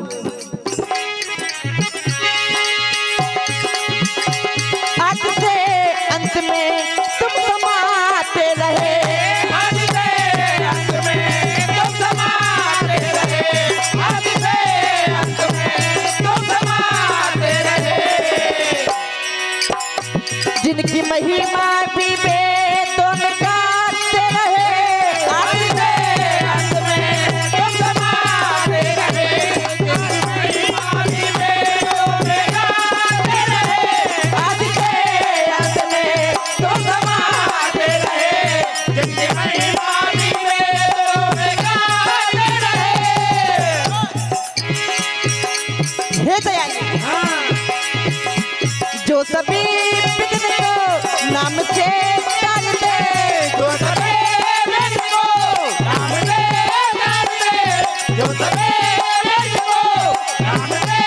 आदि से अंत में तुम समाते रहे। आदि से अंत में तुम समाते रहे, आदि से अंत में तुम समाते रहे। जिनकी महिमा भी वेदों में गाते रहे। आदि से अंत में तुम समाते रहे, जिनकी महिमा भी वेदों में गाते रहे। आदि से अंत में तुम समाते रहे, जिनकी महिमा भी वेदों में गाते रहे। हे दयालु जो सभी विघ्न को नाम से टालते जो सभी विघ्न को नाम से टालते, जो सभी विघ्न को नाम से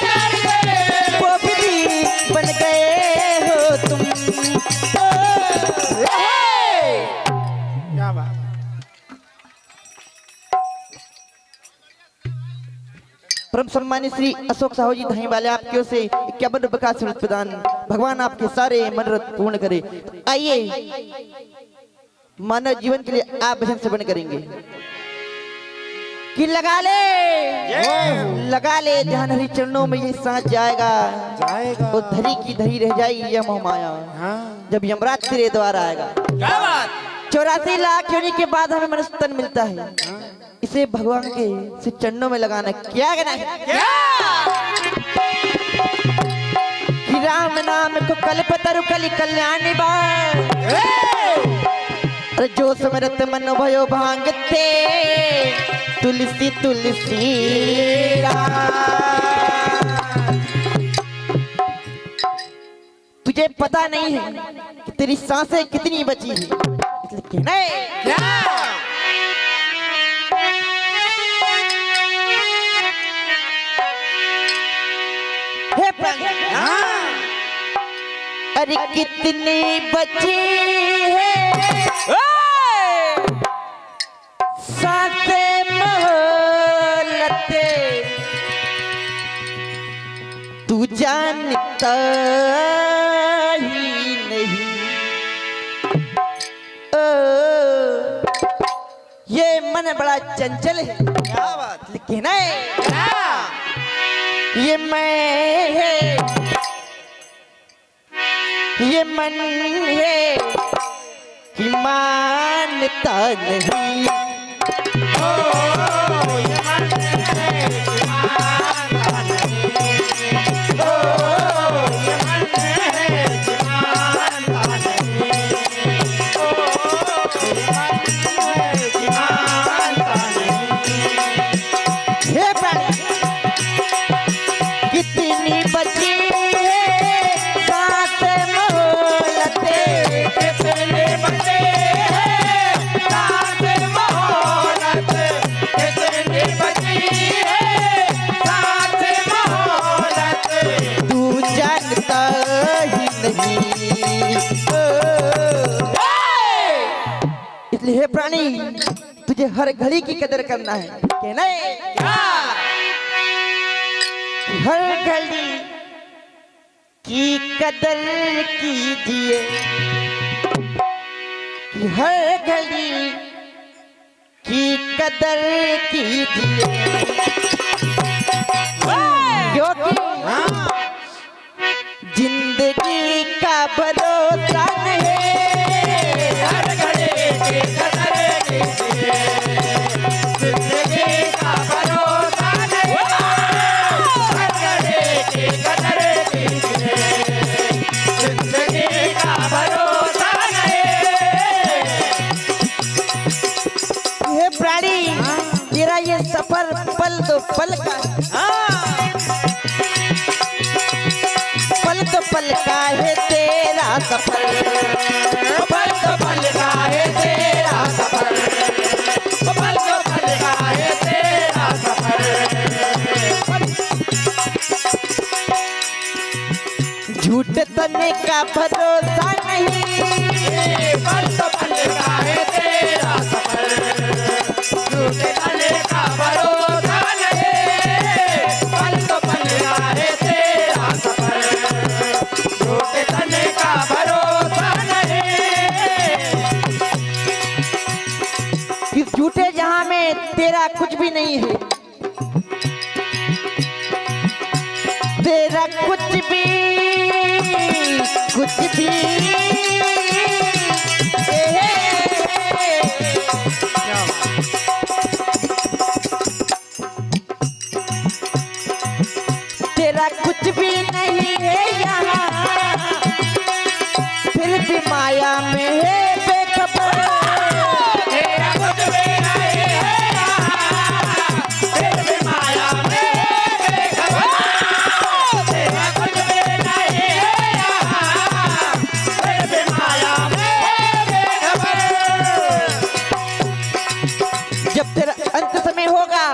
टालते, वो विधि बन गए हो तुम। क्या बात। परम सम्मानित श्री अशोक साहू जी धाई वाले आपकी ओर से 51 रुपए का आशीर्वाद प्रदान। भगवान आपके सारे मनोरथ पूर्ण करे। आइए मानव जीवन के लिए आप भजन श्रवण करेंगे कि लगा ले ध्यान हरि चरणों में ये सांस जाएगा और धरी की धरी रह जाएगी यह मोह माया। जब यमराज तेरे द्वार आएगा। क्या बात, 84 लाख योनि के बाद हमें मनुष्य तन मिलता है। इसे भगवान के से चरणों में लगाना क्या कहना है? कि राम नाम को कल्पतरु कलि कल्याणी बार जो समरत मन भयो भांगते तुलसी तुलसी तुझे पता नहीं है कि तेरी सांसें कितनी बची है, इसलिए नहीं हे प्रभु अरे कितनी बची है साथे मोहलते तू जानता ही नहीं। ओ, ये मन बड़ा चंचल है, क्या बात लेकिन है ये मैं है, ये मन है कि मानता नहीं। हे प्राणी कितनी बची है साथ मोहलते, कितने बचे हैं साथ मोहलत, कितने बची हैं साथ मोहलत। तू जानता ही नहीं। इसलिए हे प्राणी तुझे हर घड़ी की कदर करना है, कहना है क्या? हर घड़ी की कदर कीजिए, कि हर घड़ी की कदर कीजिए, क्योंकि जिंदगी का भरोसा नहीं। हर घड़ी की कदर कीजिए, जिंदगी का भरोसा नहीं। हर घड़ी की कदर कीजिए, जिंदगी का भरोसा नहीं। हे प्राणी तेरा ये सफर पल दो पल का, पल तो पल का है तेरा सफर, पल तो पल का है तेरा सफर, पल तो पल का है तेरा सफर। झूठ तने का भरोसा नहीं। पल तो पल का है तेरा सफर, झूठे तने का भरोसा नहीं। पल तो पल का है तेरा सफर, झूठे तने का भरोसा नहीं। इस झूठे जहां में तेरा कुछ भी नहीं है, तेरा कुछ भी तेरा कुछ भी नहीं है यहाँ, फिर भी माया में है बेखबर। तेरा कुछ भी नहीं है यहाँ, फिर भी माया में बेखबर। तेरा कुछ भी नहीं है यहाँ, फिर भी माया में बेखबर। जब तेरा अंत समय होगा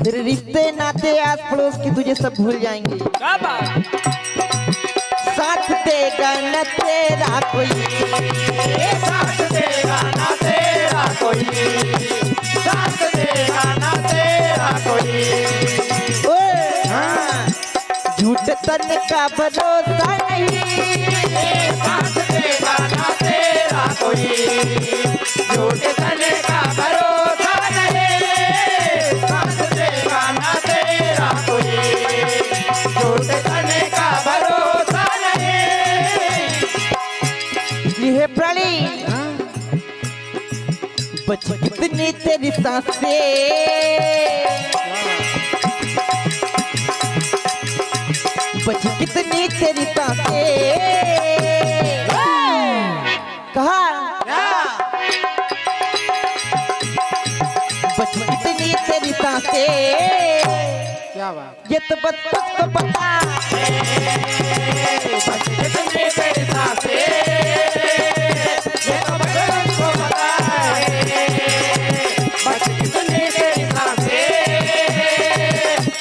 तेरे रिश्ते नाते आस पड़ोस की तुझे सब भूल जाएंगे। क्या बात? साथ देगा न तेरा कोई, साथ देगा ना तेरा कोई, साथ देगा ना तेरा कोई। ओए झूठ तन का भरोसा नहीं। साथ देगा ना तेरा कोई, झूठे तने का भरोसा नहीं। साथ देगा ना तेरा कोई, झूठे तने का भरोसा नहीं। ये प्राणी बच कितनी तेरी सांसें, बच कितनी तेरी सांसें। कहा बच कितनी तेरी सांसें, क्या बात। ये तो बस तुझको पता। बच कितनी तेरी सांसें, ये तो बस तुझको पता है। बच कितनी तेरी सांसें,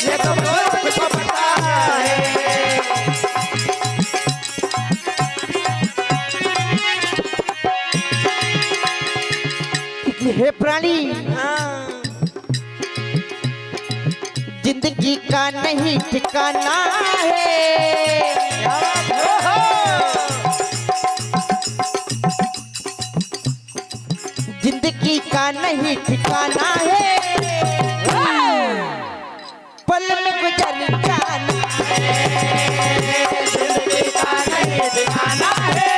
ये तो बस तुझको पता है। हे प्राणी, हाँ। जिंदगी का नहीं ठिकाना है, जिंदगी का नहीं ठिकाना है, पल में गुजर जाना जिंदगी का नहीं ठिकाना है,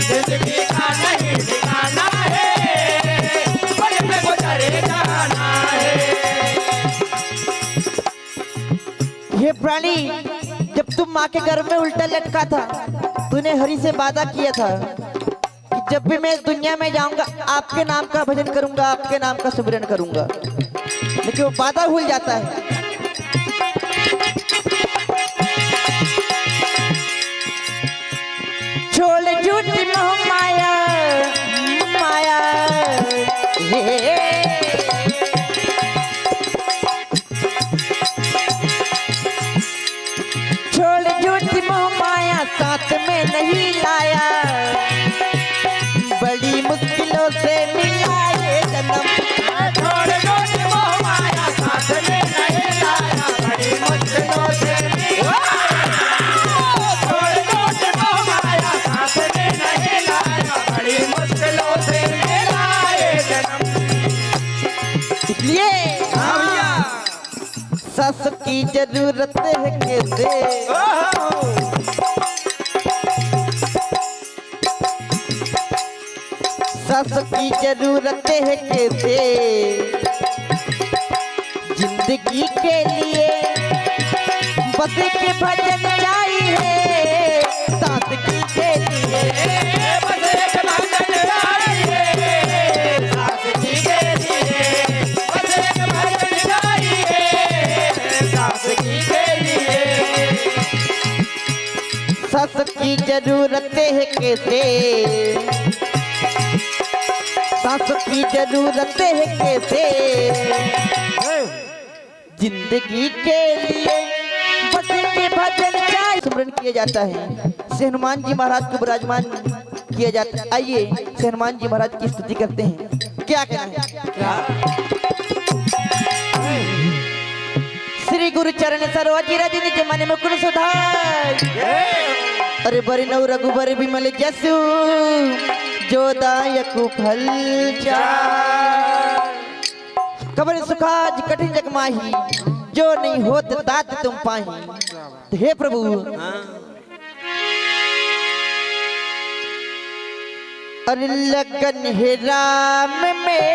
जिंदगी का नहीं ठिकाना है, पल में गुजर जाना है। हे प्राणी, जब तुम माँ के गर्भ में उल्टा लटका था, तूने हरि से वादा किया था कि जब भी मैं इस दुनिया में जाऊंगा आपके नाम का भजन करूंगा, आपके नाम का सुमिरन करूंगा, लेकिन वो वादा भूल जाता है। छोड़ झूठी मोह माया, माया हे छोड़ झूठी मोह माया, साथ में नहीं लाया, बड़ी मुश्किलों से मिला ये जन्म। छोड़ झूठ मोह माया, साथ में नहीं लाया, बड़ी मुश्किलों से मिला। छोड़ झूठ मोह माया, साथ में नहीं लाया, बड़ी मुश्किलों से मिला ये जन्म। इसलिए सास की जरूरत है कैसे, सास की जरूरत है कैसे, जिंदगी के लिए बस के भजन चाहिए, सादगी के लिए बस एक भजन चाहिए, सादगी के लिए, बस एक भजन चाहिए, सादगी के लिए। सास की जरूरत है कैसे, सास की जरूरत है कैसे, जिंदगी के लिए बस के भजन चाहिए। सुमरन किया जाता है, श्री हनुमान जी महाराज को विराजमान किया जाता है। आइए श्री हनुमान जी महाराज की स्तुति करते हैं। क्या कहना है? श्री गुरु चरण सरोज रज निज मन मुकुर सुधार, अरे बरि नौ रघुबर बिमल जसु, जो दायक फल चार। कबर सुखाज कठिन जग माही, जो नहीं होत तात तुम पाही। हे प्रभु, अरे लगन है राम में,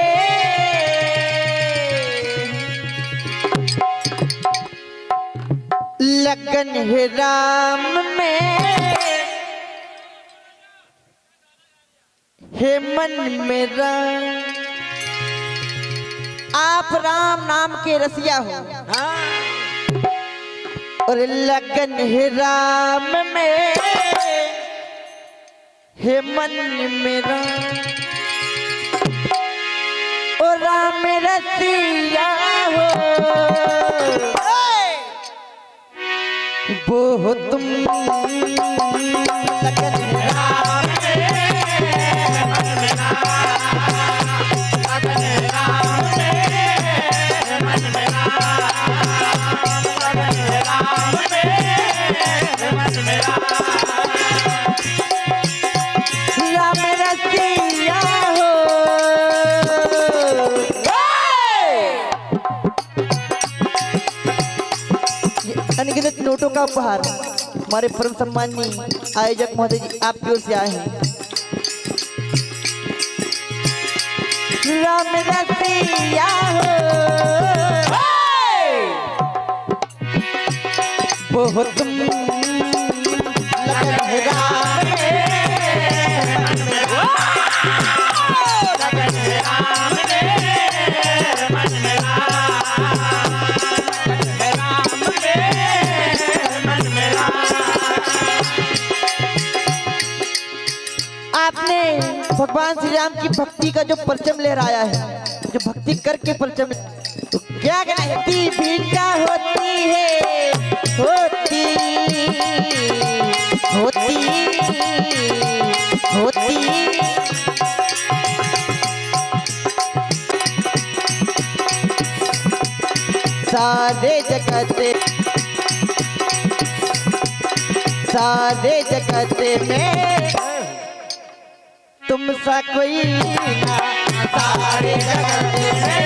लगन है राम में, हे मन मेरा। आप राम नाम के रसिया हो, और लगन है राम में, हे मन मेरा। ओ राम रसिया हो, वो तुम लगन है राम रसिया हो। अनगिनत नोटों का उपहार हमारे परम सम्माननीय आयोजक महोदय जी आपकी ओर से आए हैं। राम रसिया हो, वो तुम लगन है राम में, लगन है राम में, मन मेरा, लगन है राम में, मन मेरा। आपने भगवान श्री राम की भक्ति का जो परचम लहराया है, जो भक्ति करके परचम, तो क्या कहती भी क्या होती है, होती होती सारे जगत में तुम सा कोई ना, सारे जगत में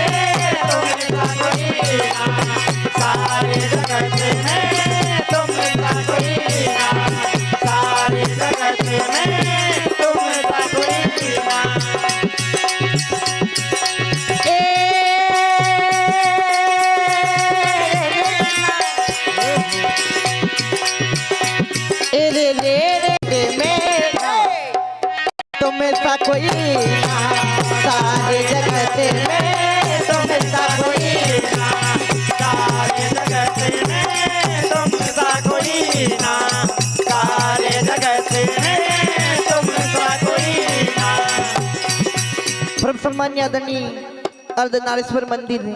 तुम सा कोई ना, सारे जगत में तुम सा कोई ना, सारे जगत में तुम सा कोई ना। रे रे रे में तुम सा कोई ना, सारे जगत में तुम सा कोई ना, सारे जगत में तुम सा कोई ना, सारे जगत में तुम सा कोई ना। परम सम्मान्य आदरणीय अर्धनारीश्वर मंदिर है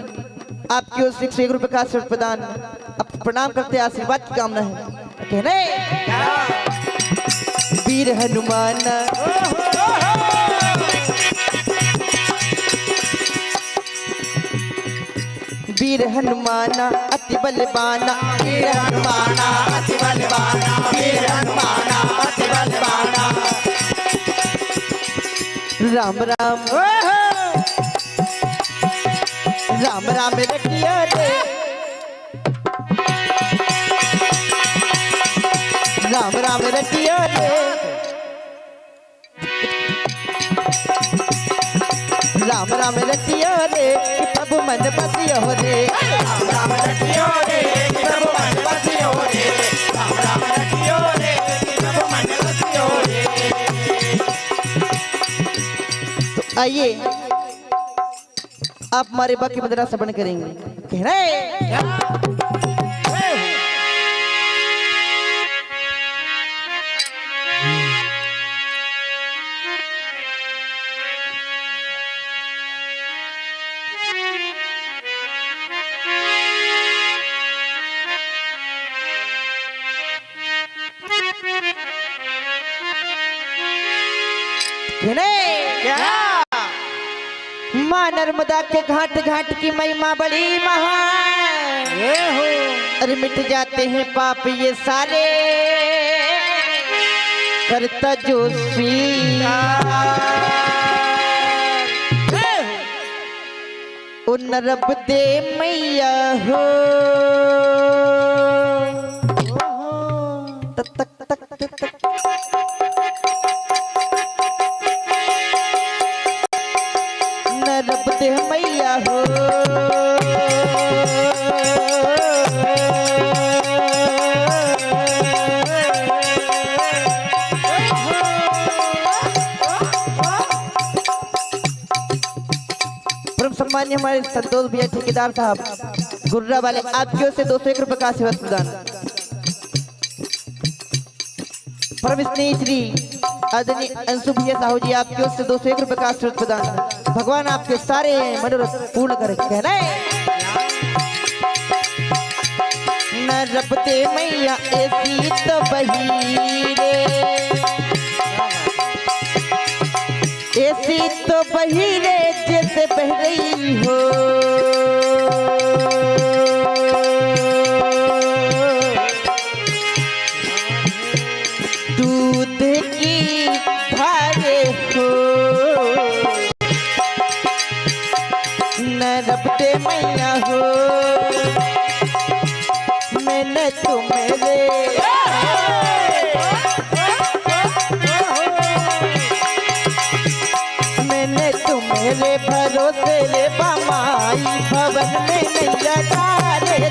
आपकी ओर से 101 रुपए का आशीर्वाद प्रदान, आप प्रणाम करते आशीर्वाद की कामना है। कहने वीर हनुमान वीर हनुमाना अति बलवाना, वीर हनुमाना अति बलवाना, वीर हनुमाना अति बलवाना। राम राम राम राम रखिया रे, राम राम रखिया रे, राम राम रखिया रे, कि प्रभु मन बसियो रे, राम राम रखियो रे, कि प्रभु मन बसियो रे, राम राम रखियो रे, कि प्रभु मन बसियो रे। तो आइए आप हमारे बाकी मदरा श्रवण करेंगे। कहना माँ नर्मदा के घाट घाट की महिमा बड़ी महान, अरे मिट जाते हैं पाप ये सारे, करता जो स्वीकार ओ नरब दे मैया हो, तक तक तक तक तक नरब दे मैया हो, परम सम्मान्य हमारे संतोष भैया ठेकेदार साहब गुर्रा वाले आपकी ओर से 201 रुपए का आशीर्वाद प्रदान। परम स्नेही श्री आदरणीय अंशु भैया साहू जी आपकी ओर से 201 रुपए का आशीर्वाद प्रदान। भगवान आपके सारे मनोरथ पूर्ण करे। कहना है नरब दे मैया ऐसी तो बहीरे, ऐसी तो बहीरे जैसे बह रही हो, दूध की धारे हो, नरब दे मैया हो, मैंने तुम्हें मेरे भरोसे रे बमाई भवन में नैया डाले मेरे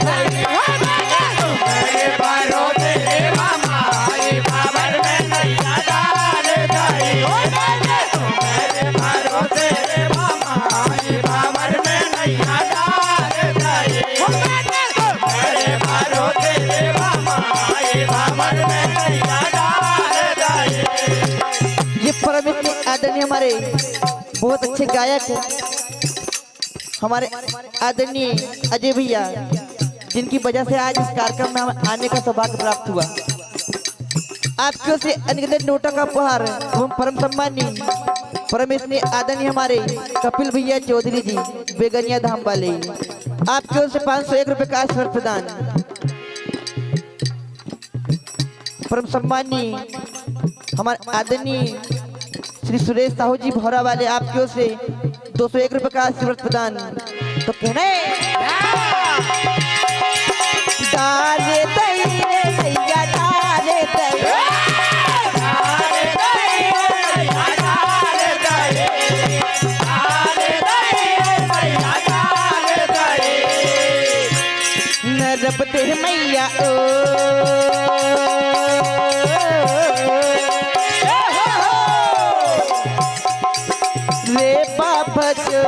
भरोसे रे बमाई भवन में नैया डाले मेरे भरोसे रे बमाई भवन में नैया डाले मेरे भरोसे रे बमाई भवन में नैया डाले। ये परमेश्वर आदरणीय हमारे बहुत अच्छे गायक हैं, हमारे आदरणीय अजय भैया, जिनकी वजह से आज इस कार्यक्रम में हमें आने का सौभाग्य प्राप्त हुआ। आपकी ओर से अनगिनत नोटों का उपहार एवं परम सम्मानी परमेश्वर आदरणीय हमारे कपिल भैया चौधरी जी बेगनिया धाम वाले आपकी ओर से 501 रुपए का आशीर्वाद प्रदान। परम सम्मानी हमारे आदरणीय श्री सुरेश साहू जी भौरा वाले, आपकी ओर से 201 रुपए का आशीर्वाद प्रदान। तो कहने डाले दई रे भैया डाले दई, नरपते मैया ओ रे बाबा जो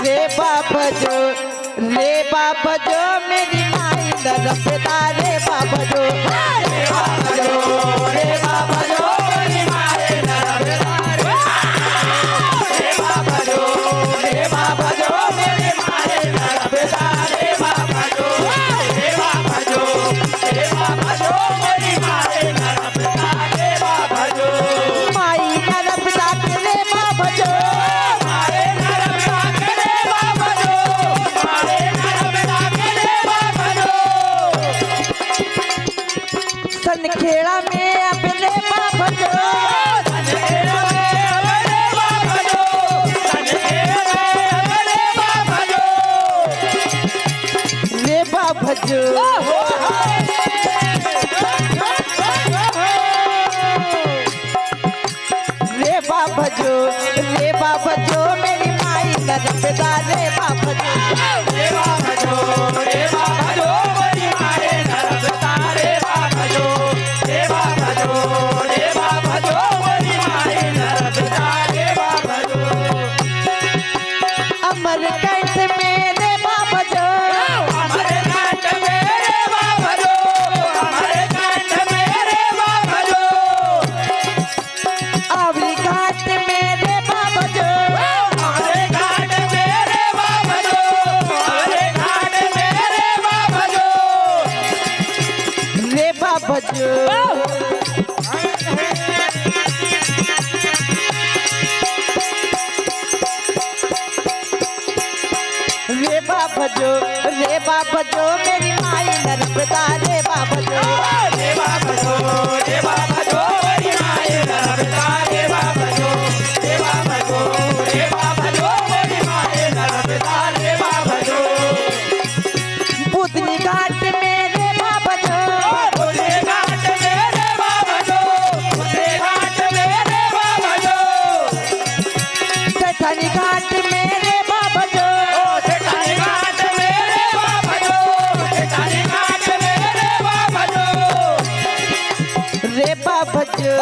रे बाबा जो मेरी माई नरपता रे बाबा जो रे बाबा जो रे बाबा जो मेरी माई नरपता रे बाबा जो रे बाबा जो मेरी माई नरपता रे बाबा जो रे बाबा जो रे बाबा जो मेरी माई नरपता रे बाबा जो माई नरपता रे बाबा जो खेड़ा में अपने बाबा जो रे बाबा जो रे बाबा जो रे बाबा जो मेरी माई नरपता रे बाबा जो रे बाबा जो रे बाबा जो मेरी माई नरपता रे बाबा जो रे बाबा जो रे बाबा जो मेरी माई नरपता रे बाबा जो अमरकंठ मेरे बाबा जो अमरकंठ मेरे बाबा जो अमरकंठ मेरे बाबा जो आवली घाट मेरे बाबा जो आवली घाट मेरे बाबा जो आवली घाट मेरे बाबा जो रे बाबा जो रे बाबा जो मेरी माई नरपता रे बाबा जो रे बाबा जो रे बाबा जो मेरी माई नरपता रे बाबा जो रे बाबा जो रे बाबा जो मेरी माई नरपता रे बाबा जो बुधनी घाट मेरे बाबा जो बुधनी घाट मेरे बाबा जो बुधनी घाट मेरे बाबा जो सेठानी घाट मेरे बाबा जो सेठानी घाट मेरे बाबा जो सेठानी घाट मेरे बाबा जो रे बाबा जो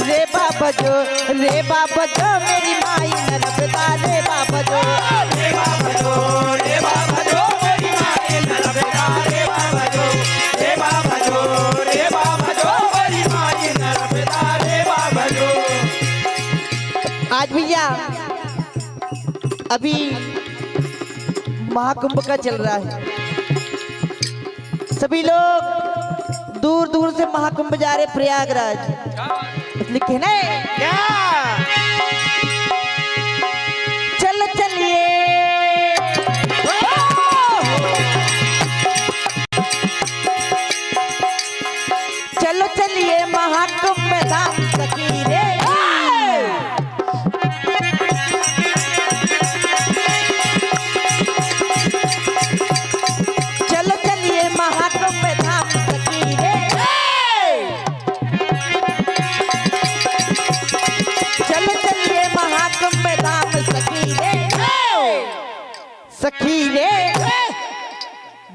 रे बाबा जो रे बाबा जो मेरी माई नरपता रे बाबा जो रे बाबा जो रे बाबा जो मेरी माई नरपता रे बाबा जो रे बाबा जो रे बाबा जो मेरी माई नरपता रे बाबा जो। आज भैया अभी महाकुंभ का चल रहा है, सभी लोग दूर दूर से महाकुंभ जा रहे प्रयागराज, लिखे ना क्या चल चलिए चलो चलिए महाकुंभ में धाम सखी रे चलो चलिए महाकुंभ में धाम सखी रे चलो चलिए महाकुंभ में धाम सखी रे सखी रे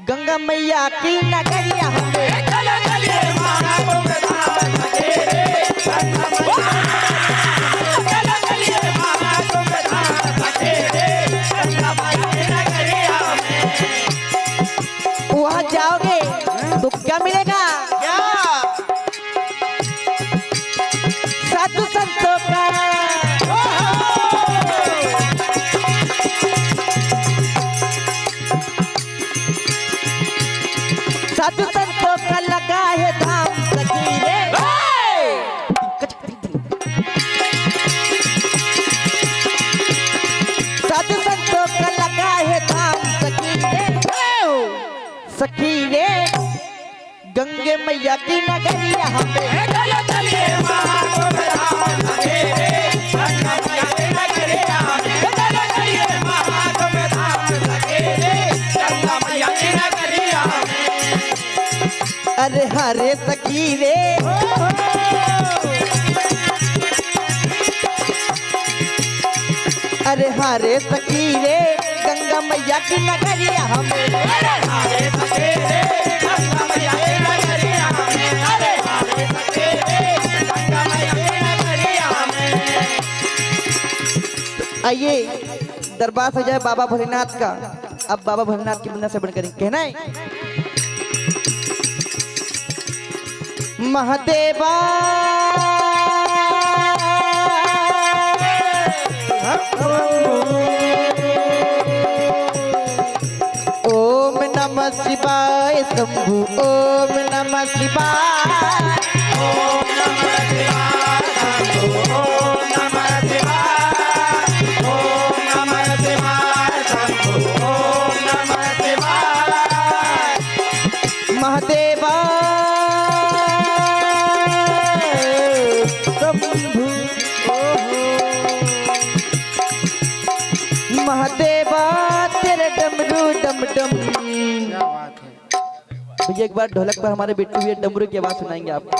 गंगा मैया की नगरिया हमें चलो चलिए महाकुंभ में धाम सखी रे चलो चलिए महाकुंभ में धाम सखी रे गंगा मैया की नगरिया हमें। वहाँ जाओगे तो क्या मिलेगा? साधु संतों का साधु संतों का लगा है धाम सखी रे चलेंगे मैया की नगरिया हमें। चलो चलिए महाकुंभ धाम लगे गंगा मैया की नगरिया में। चलो चलिए महाकुंभ धाम लगे गंगा मैया की नगरिया में। अरे हरे सखी रे अरे हरे सखी रे गंगा मैया की नगरिया हमें। हरे सकेरे गंगा मैया की नगरिया में। अरे हरे सकेरे गंगा मैया की नगरिया में। आइए दरबार से जाए बाबा भोलेनाथ का। अब बाबा भोलेनाथ की वंदना श्रवण करेंगे। कहना है महादेवा ओम नमः शिवाय शंभु ओम नमः शिवाय ओम नमः शिवाय शंभो ओम नमः शिवाय ओम नमः शिवाय शंभो ओम नमः शिवाय। महादेवा शंभु महादेवा तेरे डमरू डम डम। भैया एक बार ढोलक पर हमारे बिट्टू भैया डमरू की आवाज सुनाएंगे आपको।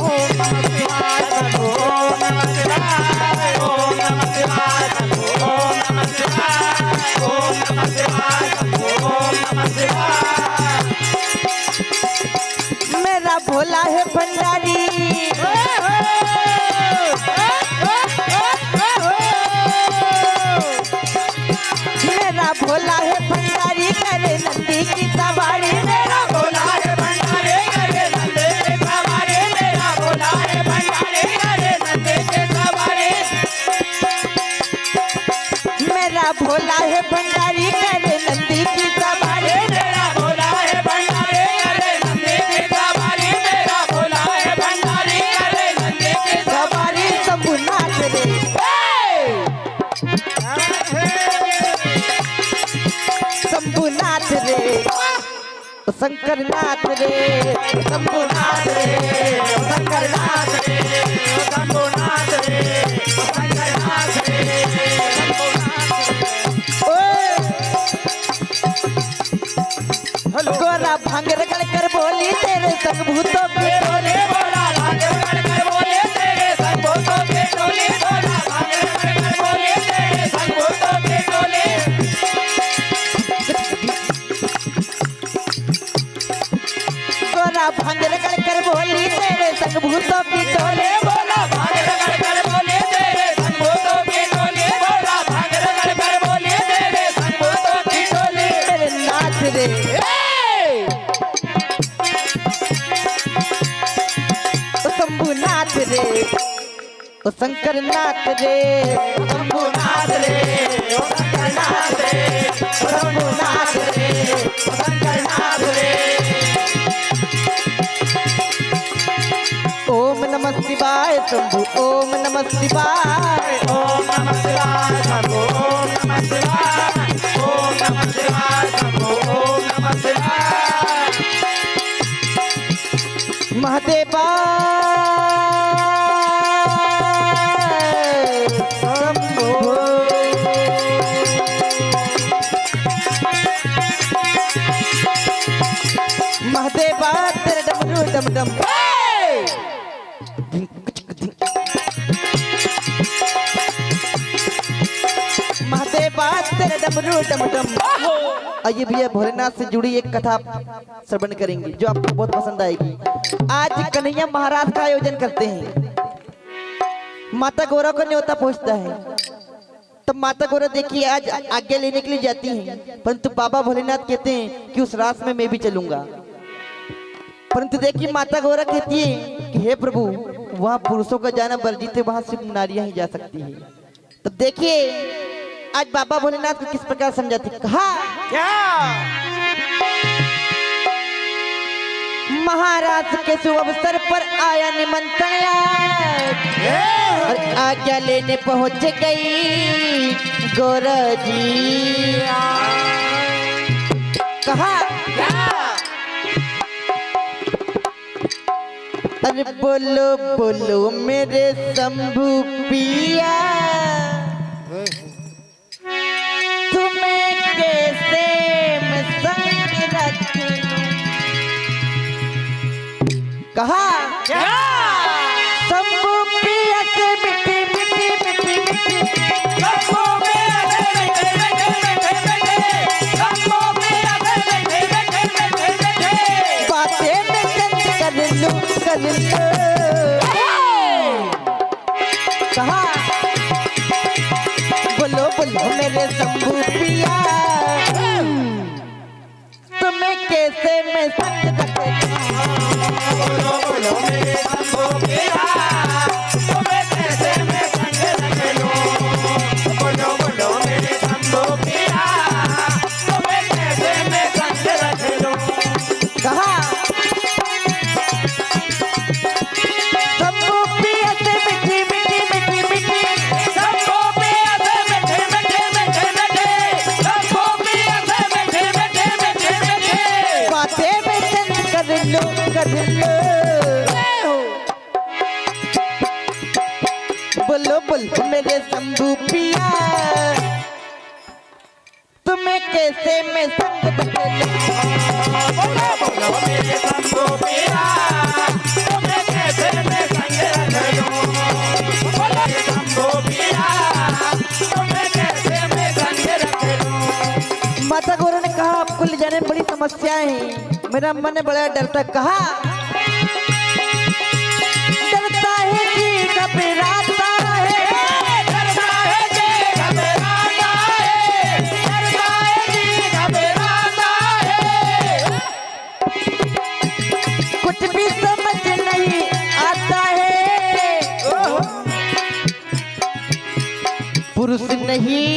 ओम नमः शिवाय शंभो ओम नमः शिवाय ओम नमः शिवाय शंभो ओम नमः शिवाय ओम नमः शिवाय शंभो ओम नमः शिवाय। मेरा भोला है भंडारी मेरा भोला है भंडारी करे नंदी की सवारी। मेरा भोला है भंडारे करे नंदे के सवारे। मेरा भोला है भंडारे करे नंदे के सवारे। मेरा भोला है भंडारी करे नंदी की सवारी। मेरा भोला है भंडारे करे नंदे के सवारे। मेरा भोला है भंडारे करे नंदे के सवारी शंभुनाथ रे शंभुनाथ रे शंकरनाथ रे शंभुनाथ रे शंकरनाथ रे शंभुनाथ रे शंकरनाथ रे गोरा भांग रगड़ कर बोली तेरे संग भूतों की टोली। बोला भांग रगड़ कर बोले तेरे संग भूतों के टोले। बोला भांग रगड़ कर बोले तेरे संग भूतों के टोले। गोरा भांग रगड़ कर बोली तेरे संग भूतों की टोली। बोला भांग रगड़ कर बोले तेरे संग भूतों के टोले। बोला भांग रगड़ कर बोले तेरे संग भूतों के टोले। तेरे नाथ रे शंभुनाथ रे शंकरनाथ रे शंभुनाथ रे शंकरनाथ रे शंभुनाथ रे शंकरनाथ रे। ओम नमः शिवाय शंभु ओम नमः शिवाय ओम नमः शिवाय शंभो ओम नमः शिवाय ओम नमः शिवाय शंभो ओम नमः शिवाय। महादेवा शंभो महादेवा तेरे डमरू डम डम। महादेवा तेरे डमरू डम डम। आइए भैया भोलेनाथ से जुड़ी एक कथा श्रवण करेंगे जो आपको बहुत पसंद आएगी। आज कन्हैया महाराज का आयोजन करते हैं। माता गौरा को न्योता पहुंचता है। तब माता गौरा देखिए आज आज्ञा लेने के लिए जाती हैं, परंतु बाबा भोलेनाथ कहते हैं कि उस रास्ते में मैं भी चलूंगा। परंतु देखिए माता गौरा कहती है कि हे प्रभु वहाँ पुरुषों का जाना वर्जित है, वहाँ सिर्फ नारियां ही जा सकती है। तब देखिए आज बाबा भोलेनाथ को किस प्रकार समझाते। कहा क्या महाराज के शुभ अवसर पर आया निमंत्रण और आज्ञा लेने पहुंच गई गौरा जी। कहा अरे बोलो बोलो मेरे शंभू पिया, तुम्हें कैसे मैं संग रखूं। कहा शंभू पिया से मिठी मिठी मिठी मिठी बातें में चंद कर लूं कर लूं। कहा बोलो बोलो मेरे शंभू पिया, तुम्हें कैसे मैं संग रखूं। बोलो बोलो मेरे शंभू पिया, तुम्हें कैसे मैं संग रख लूं। बोलो बोलो मेरे शंभू पिया, तुम्हें कैसे मैं संग रख लूं। कहा शंभू पिया से मिठी मिठी मिठी मिठी शंभू पिया से मीठे मीठे मीठे मीठे, शंभू पिया से मीठे मीठे मीठे मीठे बातें में चंद कर लो कर लो। बोलो बोलो मेरे शंभू पिया, तुम्हें कैसे मैं संग रख लूं। बोलो बोलो मेरे शंभू पिया, तुम्हें कैसे मैं संग रख लूं। बोलो शंभू पिया, तुम्हें कैसे मैं संग रख लूं। माता गौरा ने कहा आपको ले जाने में बड़ी समस्याएं हैं, मेरा मन बड़ा डरता। कहा डरता है जी घबराता है, डरता है जी घबराता है, डरता है जी घबराता है। कुछ भी समझ नहीं आता है, पुरुष नहीं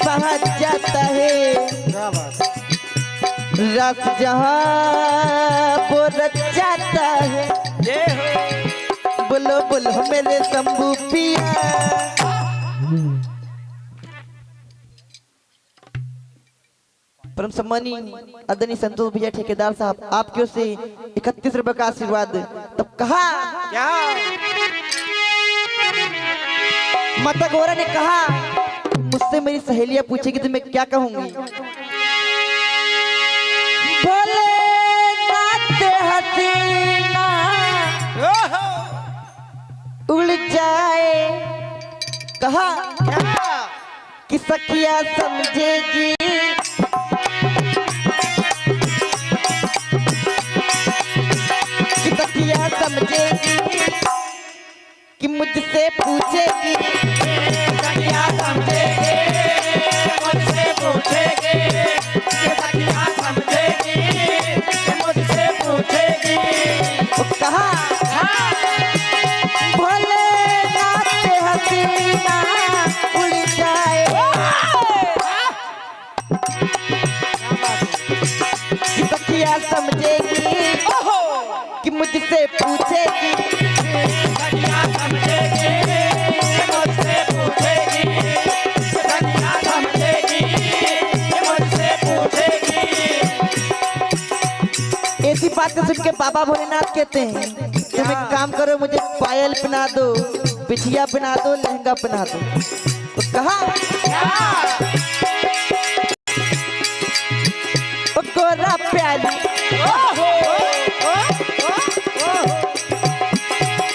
बहा जाता है, रस जहाँ वो रच जाता है। बोलो बोलो मेरे शंभू पिया। परम सम्मानी आदरणीय संतोष भैया ठेकेदार साहब, आपकी ओर से 31 रुपए का आशीर्वाद। तब कहा माता गौरा ने कहा मुझसे मेरी सहेलियां पूछेगी तो मैं क्या कहूंगी। भोले नाथ हसीना उड़ जाए। कहा कि सखिया समझेगी कि सखिया समझेगी कि मुझसे पूछेगी। सखिया समझेगी मुझसे पूछेगी, ये सखिया समझेगी कि मुझसे पूछेगी। वो कहा भोले नाथ हसीना उड़ जाए। कि सखिया समझेगी कि मुझसे पूछेगी। सखिया समझेगी मुझसे पूछेगी, सखिया समझेगी मुझसे पूछेगी। ऐसी बातें सुन के बाबा भोलेनाथ कहते हैं तुम एक काम करो, मुझे पायल पहना दो, बिछिया पहना दो, लहंगा पहना दो। तो कहा ओ गोरा प्याली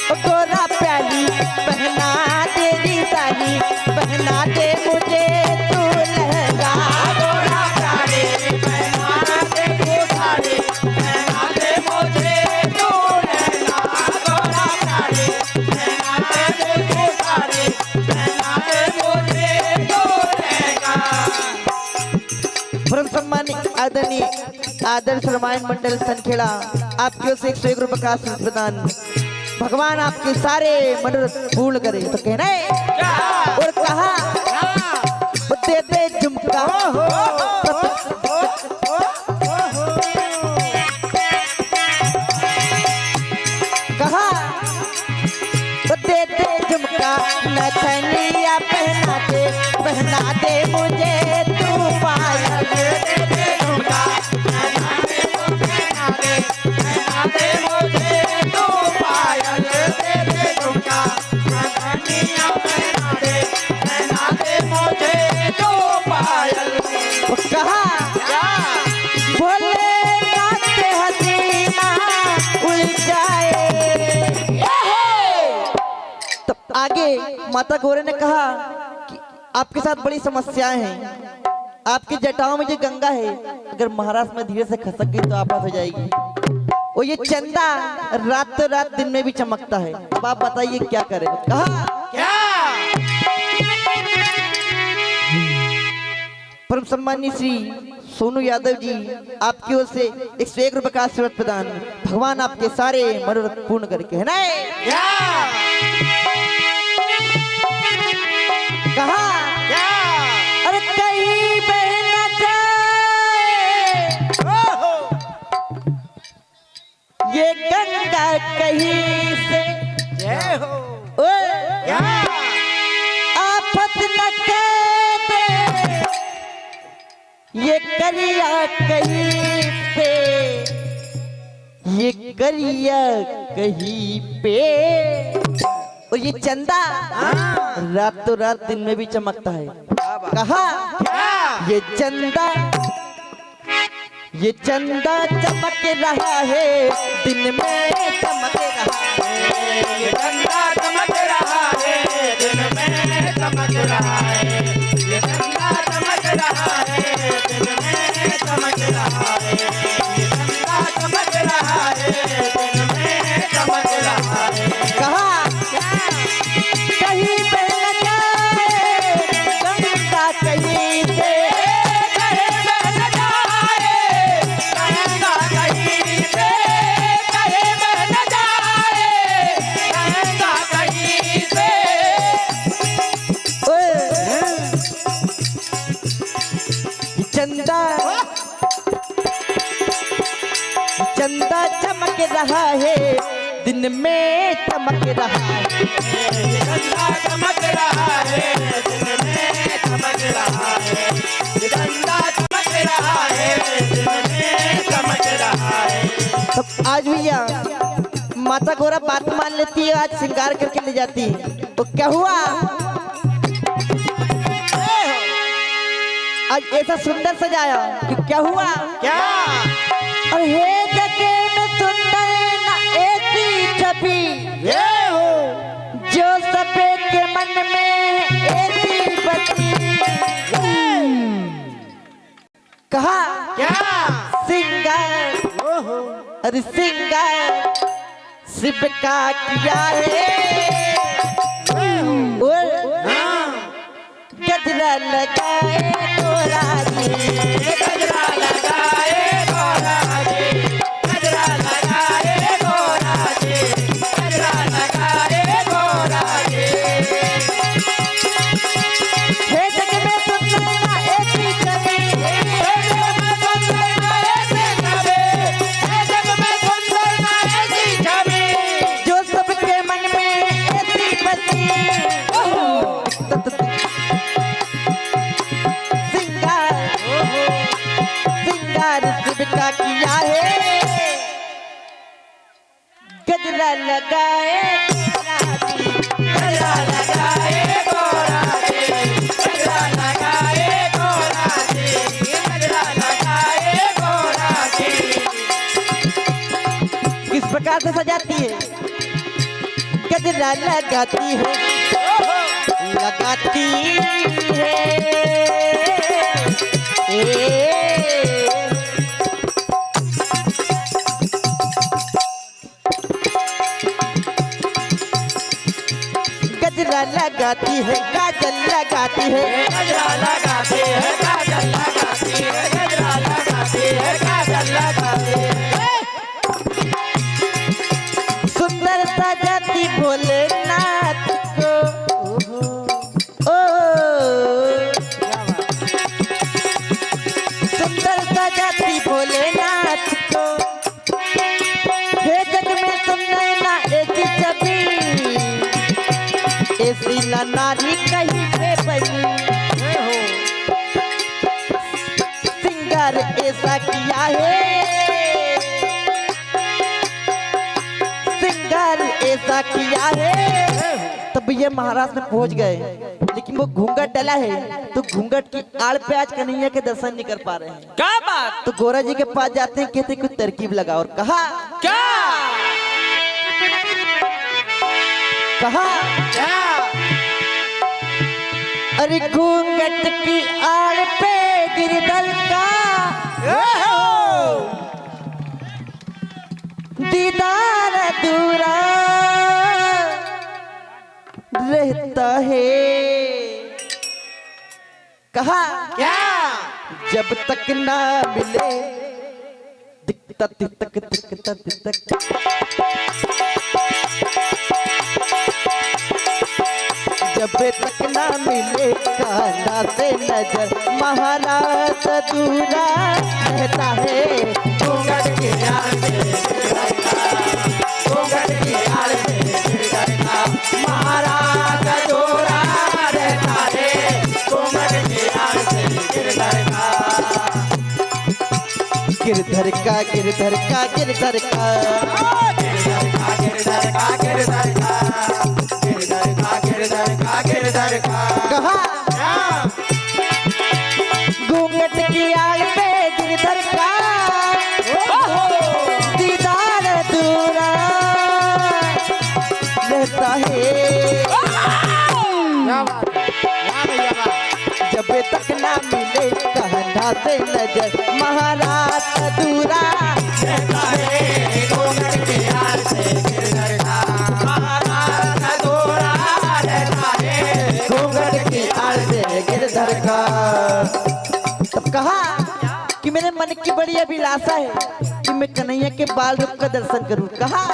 ओ गोरा प्याली पहना दे दी साली, पहना दे मुझे तू लहंगा। गोरा प्याली पहना दे तू साड़ी, पहना दे मुझे तू लहंगा। गोरा प्याली पहना दे तू साड़ी, पहना दे मुझे तू लहंगा। परम सम्मानी आदरणीय आदर्श रामायण मंडल सनखेड़ा, आपकी ओर से 101 रुपए का आशीर्वाद प्रदान। भगवान आपके सारे मनोरथ पूर्ण करे। तो कहना है और कहा वो दे दे झुमका कहा तो दे दे झुमका नथनिया पहना दे मुझे तू पायल। दे दे झुमका पहना दे मुझे तू पायल। दे दे झुमका नथनिया पहना दे मुझे तू पायल। कहा भोले नाथ हसीना उलझाए। तब आगे माता गौरी ने कहा कि आपके साथ बड़ी समस्याएं हैं। आपकी जटाओं में जो गंगा है अगर महाराष्ट्र में धीरे से खसक गई तो आफत हो जाएगी। और ये चंदा रातों रात दिन में भी चमकता है। अब आप बताइए क्या करें। कहा क्या परम सम्मानीय श्री सोनू यादव जी आपकी ओर से 101 रुपए का आशीर्वाद प्रदान। भगवान आपके सारे मनोरथ पूर्ण करके है ना। क्या कहा क्या अरे कहीं बह न जाए ये गंगा कहीं से। जय हो। ओए क्या आफत न कर दे ये करिया कहीं पे। ये करिया कहीं पे। और ये चंदा रातों रात दिन में भी चमकता है। कहा ये चंदा चमक रहा है दिन में चमक रहा है। ये चंदा चमक रहा है दिन में चमक रहा है। ये चंदा चमक रहा है दिन में चमक रहा है। ये चंदा चमक रहा है दिन में चमक रहा है। कहा कहीं बह न जाए गंगा कहीं से। कहीं बह न जाए गंगा कहीं से। कहीं बह न जाए गंगा कहीं से। ओए चंदा चमक रहा है दिन में चमक रहा है। ये चंदा चमक रहा है दिन में चमक रहा है। ये चंदा चमक रहा है दिन में चमक रहा है। तब आज भैया माता गौरा बात मान लेती है। आज श्रृंगार करके ले जाती है। तो क्या हुआ आज ऐसा सुंदर सजाया कि क्या हुआ। क्या और हे जगह में सुंदर ना ऐसी छवि ये हो। जो सबे के मन में ऐसी बसी। कहा क्या सिंगार अरे सिंगार शिव का किया है। और गजरा लगाए गोरा जी। गजरा लगाए गोरा जी। गजरा लगाए गोरा जी। गजरा लगाए गोरा जी। हे जग में सुंदर ना ऐसी छवि। हे जग में सुंदर ना ऐसी छवि। हे जग में सुंदर ना ऐसी छवि। जो सबके मन में ऐसी बसी। सिंगार शिव का किया है। गजरा लगाए गजरा लगाए गोरा जी। गजरा लगाए गोरा जी। गजरा लगाए गोरा जी। किस प्रकार से सजाती है। गजरा लगाती है लगाती है। गजरा लगाती है काजल लगाती है। गजरा लगाती है काजल लगाती है। गजरा लगाती है काजल लगाती है। सुंदर सजाती भोलेनाथ को। ओ सुंदर सजाती भोलेनाथ को। हे जग में सुंदर ना ऐसी ना नारी कहीं पे बनी, सिंगार ऐसा किया है, सिंगार ऐसा किया है। तब ये महाराज में पहुंच गए, लेकिन वो घूंघट डला है तो घूंघट की आड़ पे आज कन्हैया के दर्शन नहीं कर पा रहे हैं। क्या बात? तो गोरा जी के पास जाते हैं, कहते कुछ तरकीब लगा, और कहा क्या? कहा क्या? अरे घूंघट की आड़ पे गिरधर का दीदार अधूरा रहता है। कहा क्या? जब तक ना मिले दिखता दिखता दिखता दिखता, जब तक ना मिले काना से नजर महाराज अधूरा रहता है। घूंघट की आड़ में घूंघट की आड़ में महाराज अधूरा रहता है। घूंघट की आड़ से गिरधर का गिरधर का गिरधर का गिरधर का गिरधर का गिरधर का गिरधर का गिरधर का गिरधर का कहा क्या? घूंघट की आड़ पे गिरधर का दीदार अधूरा रहता है। क्या बात है, वाह भैया वाह। जब तक ना मिले कहना से नजर महाराज अधूरा रहता है। घूंघट की आड़ से गिरधर का महाराज अधूरा रहता है। घूंघट की आड़ से गिरधर का। तब कहा कि मेरे मन की बड़ी अभिलाषा है कि मैं कन्हैया के बाल रूप का दर्शन करूं। कहा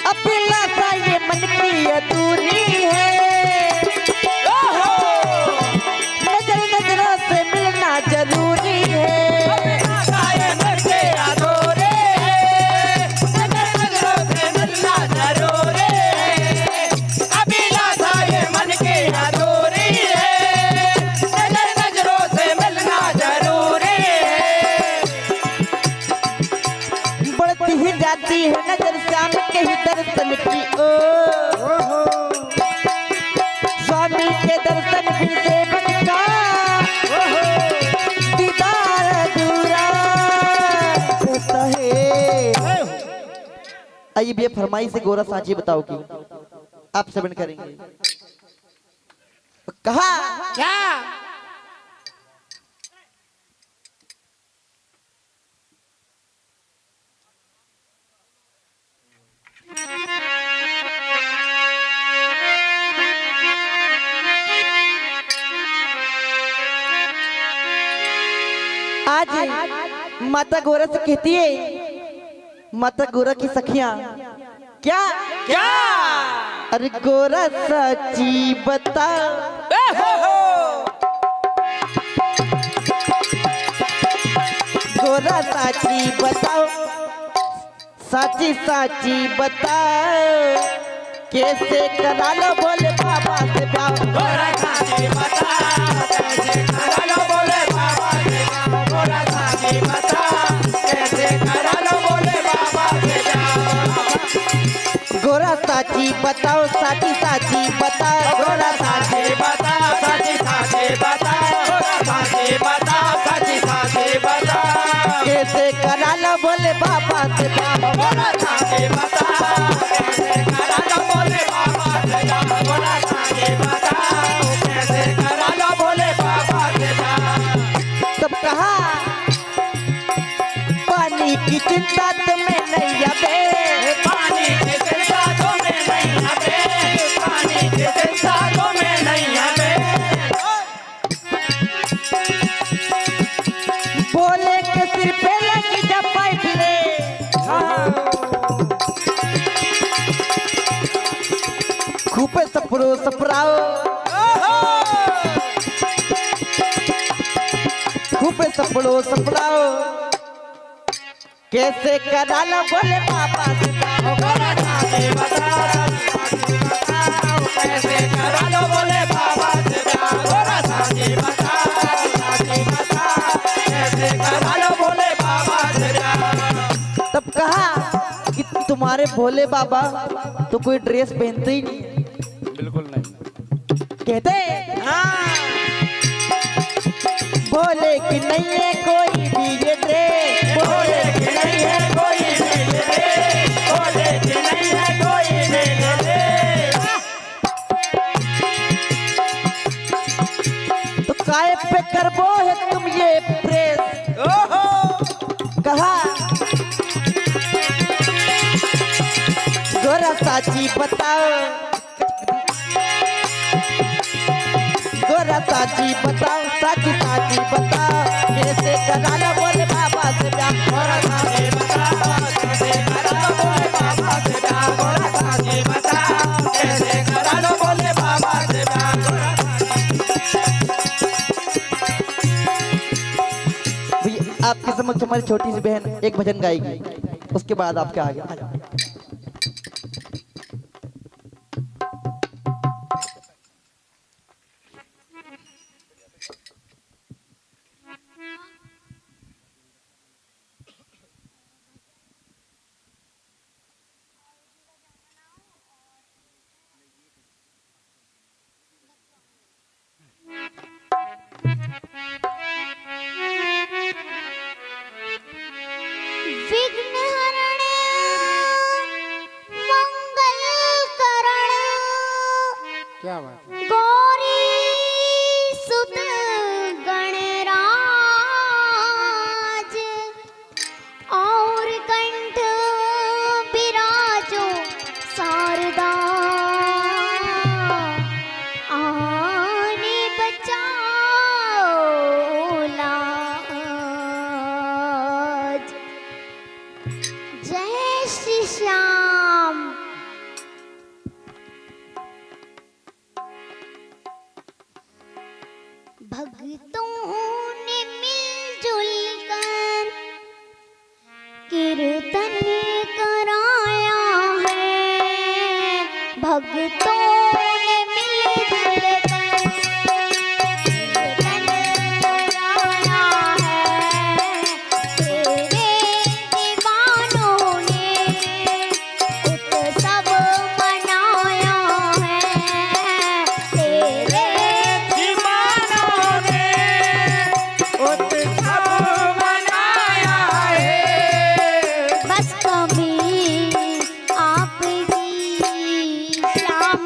अभिलाषा ये मन की अधूरी है, नजर नजरों से मिलना जरूरी है। बढ़ती ही जाती है नजर श्याम के ही दर्शन की ओर, स्वामी के दर्शन फिर से भटका दीदार अधूरा रहता है। आइए भैया फरमाई से गोरा सांची बताओ कि आप श्रवण करेंगे। कहा क्या? आज माता गोरा से कहती है, माता गोरा की सखियां क्या क्या? अरे गोरा सच्ची बता, गोरा साची बताओ, साची साची बताओ, कैसे करा लो बोले बाबा से प्यार। गोरा साची बता कैसे करा लो बोले बाबा से प्यार। गोरा साची बता कैसे करा लो बोले बाबा से प्यार। गोरा साची बताओ, साची साची बताओ, गोरा साची बता साची साची बता। गोरा साची बता साची साची बता। कैसे करा लो बोले बाबा से प्यार। गोरा साची बता कैसे करा लो बोले बाबा से प्यार। गोरा साची बता कैसे करा लो बोले बाबा से प्यार। तब कहा पानी की चिंता तुम्हें नहीं आवे, पानी की चिंता तुम्हें नहीं आवे। पानी की चिंता तुम्हें नहीं आवे। बोले के सिर पे लगी जब पाइप ले, खूबे सपरो सपराओ, खूबे सपड़ो सपड़ाओ, कैसे करा लो बोले बाबा से ओ गोरा साथी बताओ कैसे करा लो बोले बाबा से प्यार गोरा साथी बताओ कैसे करा लो बोले बाबा से प्यार। तब कहा कि तुम्हारे भोले बाबा तो कोई ड्रेस पहनते ही नहीं। बिल्कुल नहीं। कहते भोले की नहीं है कोई भी ये ड्रेस, बोले कि नहीं है कोई भी रे बोले कि नहीं है कोई भी रे। तो काय पे करबो है तुम ये प्रेस। कहा गोरा साची बताओ, गोरा साची बताओ, साची साची बताओ कैसे करा लो बोले बाबा से प्यार गोरा साथी बताओ कैसे करा लो बोले बाबा से प्यार गोरा साथी बताओ कैसे करा लो बोले बाबा से प्यार गोरा भैया आपके समक्ष हमारी छोटी सी बहन एक भजन गाएगी, उसके बाद आपके आगे आ जाओ। विघ्नहरण मंगल करण क्या बात है? गौरी सुत गणराज और कंठ विराजो शारदा आने बचाओ लाज। जय श्री श्याम। भक्तों ने मिलजुल कर कीर्तन कराया है, भक्तों ने मिलजुल कर कीर्तन कराया है। तेरे दीवानों ने उत्सव मनाया है, तेरे दीवानों ने उत्सव मनाया है। बस कभी आपकी शाम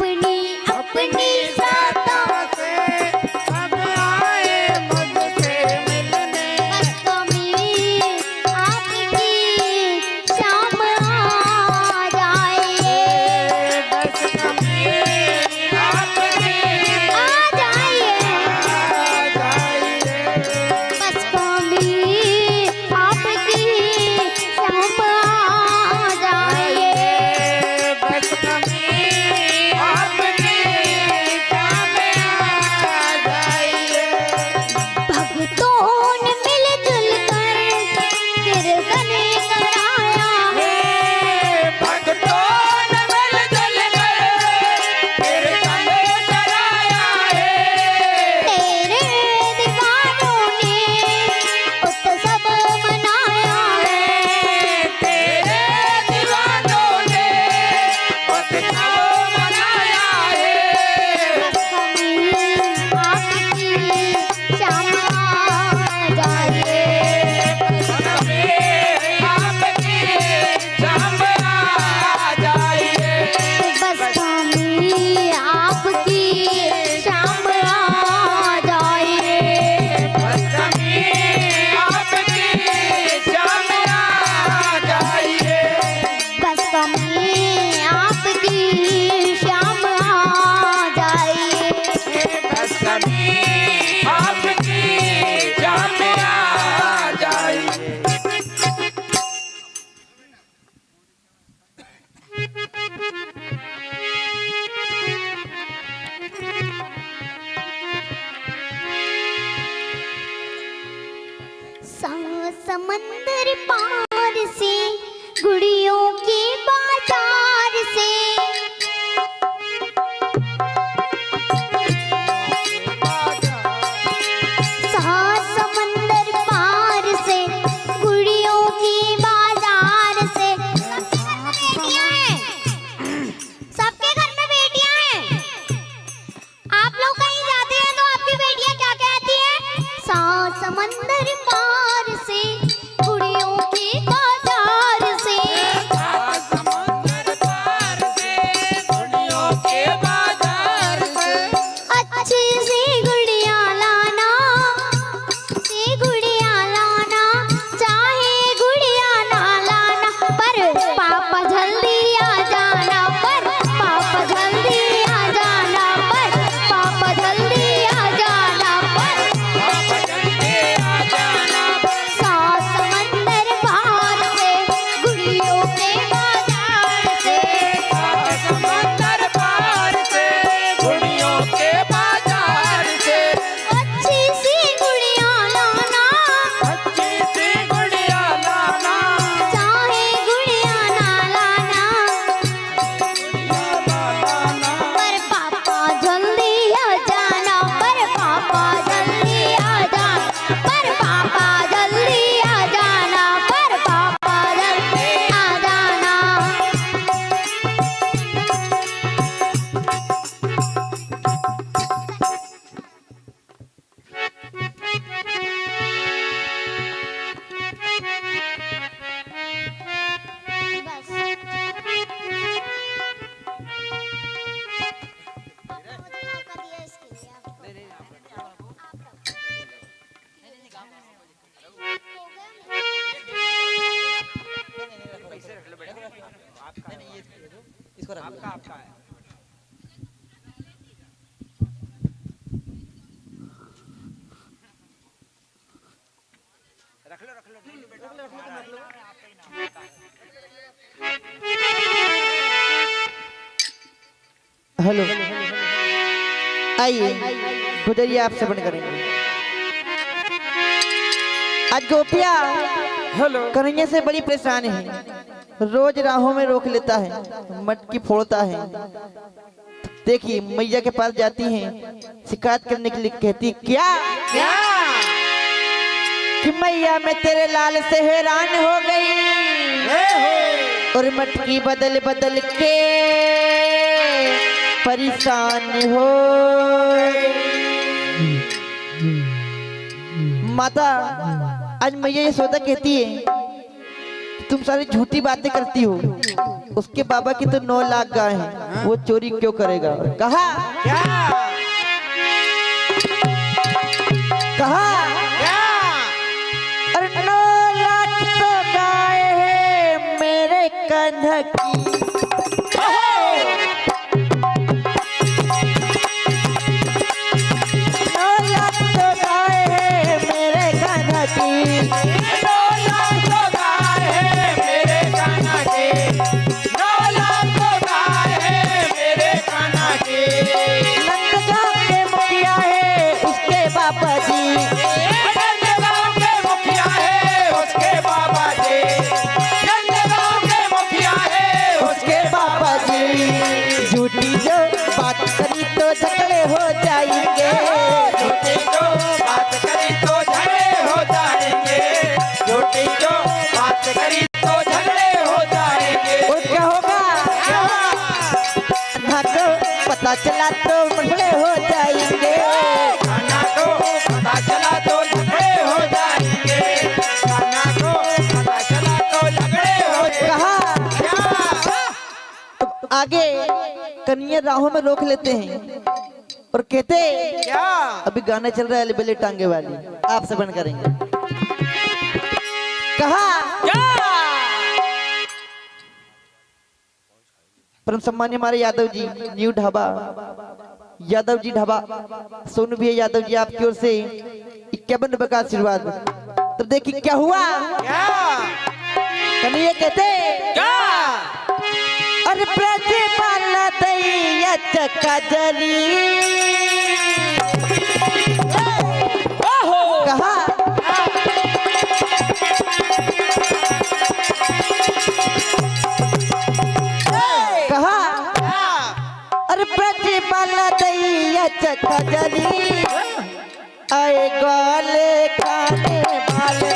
अपनी अपनी सातों से अब आए मुझसे मिलने बसों में आपकी शाम आ जाइए बस कभी आपकी आ जाइए आ जाइए बसों में आपकी शाम आ जाइए बस कभी आपकी शाम आ जाइए भक्तों ने मिलजुल कर कीर्तन कराया है भक्तों ने मिलजुल कर कीर्तन कराया है तेरे दीवानों ने उत्सव मनाया है तेरे दीवानों ने उत्सव मनाया है बसों में आपकी शाम आ जाइए कभी आपकी शाम आ जाइए बसों में आपकी शाम आ जाइए बस कभी आपकी शाम आ जाइए बसों में आपकी शाम आ जाइए बस कभी आपकी शाम आ जाइए समंदर पार से गुड़ियों के बाजार से समंदर पार से गुड़ियों की बाजार से सबके घर में बेटियां हैं आप लोग कहीं जाते हैं तो आपकी बेटियां क्या कहती हैं समंदर पार से गुड़ियों की बाजार से समंदर पार से दुनिया के बाजार से अच्छी सी गुड़िया लाना चाहे गुड़िया ना लाना पर पापा जल्दी आ जाना पर पापा जल्दी आ जाना पर पापा जल्दी आ जाना पर आप जल्दी आ जाना समंदर पार से गुड़ियों के बाजार से समंदर पार से दुनिया के बाजार से अच्छी सी गुड़िया लाना अच्छी सी गुड़िया लाना चाहे गुड़िया ना लाना पर पापा जल्दी आ जाना पर पापा जल्दी आ जाना पर पापा जल्दी आ जाना पर पापा जल्दी आ जाना पैसे रख लो बेटा आपका इसको रख आपका आपका है रख लो नहीं बेटा आपका ही नाम आता है हेलो आइए गुजरिए आपसे बंद करेंगे आज गोपिया हेलो कन्हैया से बड़ी परेशान है रोज राहों में रोक लेता है मटकी फोड़ता है देखिए मैया के पास जाती हैं शिकायत करने के लिए कहती क्या क्या कि मैया मैं तेरे लाल से हैरान हो गई और मटकी बदल बदल के परेशान हो माता आज मैया ये सौदा कहती है कि तुम सारी झूठी बातें करती हो उसके बाबा की तो 9 लाख गाय हैं वो चोरी क्यों करेगा। और कहा क्या कहा क्या अरे 9 लाख तो गाय है मेरे कंधा की। 9 लाख तो गाय है मेरे कंधा की। 9 लाख तो गाय है मेरे कान्हा के 9 लाख तो गाय है मेरे कान्हा के नंदगांव के मुखिया है उसके बाबा जी। नंदगांव के मुखिया है उसके बाबा जी नंदगांव के मुखिया है उसके बाबा जी झूठी जो बात करी तो झगड़े हो जाएंगे। झूठी जो बात करी तो झगड़े हो जाएंगे झूठी जो बात करी तो झगड़े हो जाएंगे और क्या होगा ना तो पता चला तो झगड़े हो जाएंगे। खाना को पता चला तो झगड़े हो जाएंगे खाना को पता चला तो झगड़े हो कहा क्या आगे कन्या राहों में रोक लेते हैं और कहते क्या अभी गाना चल रहा है अलबेले टांगे वाली आपसे बंद करेंगे। कहा परम सम्मान्य हमारे यादव जी न्यू ढाबा यादव जी ढाबा सोनू भैया यादव जी आपकी ओर से 51 रुपए का आशीर्वाद। तब देखिए क्या हुआ क्या कन्हैया कहते क्या अरे प्रतिपाल दैया चक्का जरी। कहा कहा अरे प्रतिपाल दैया चक्का जरी आए गाले खाने वाले।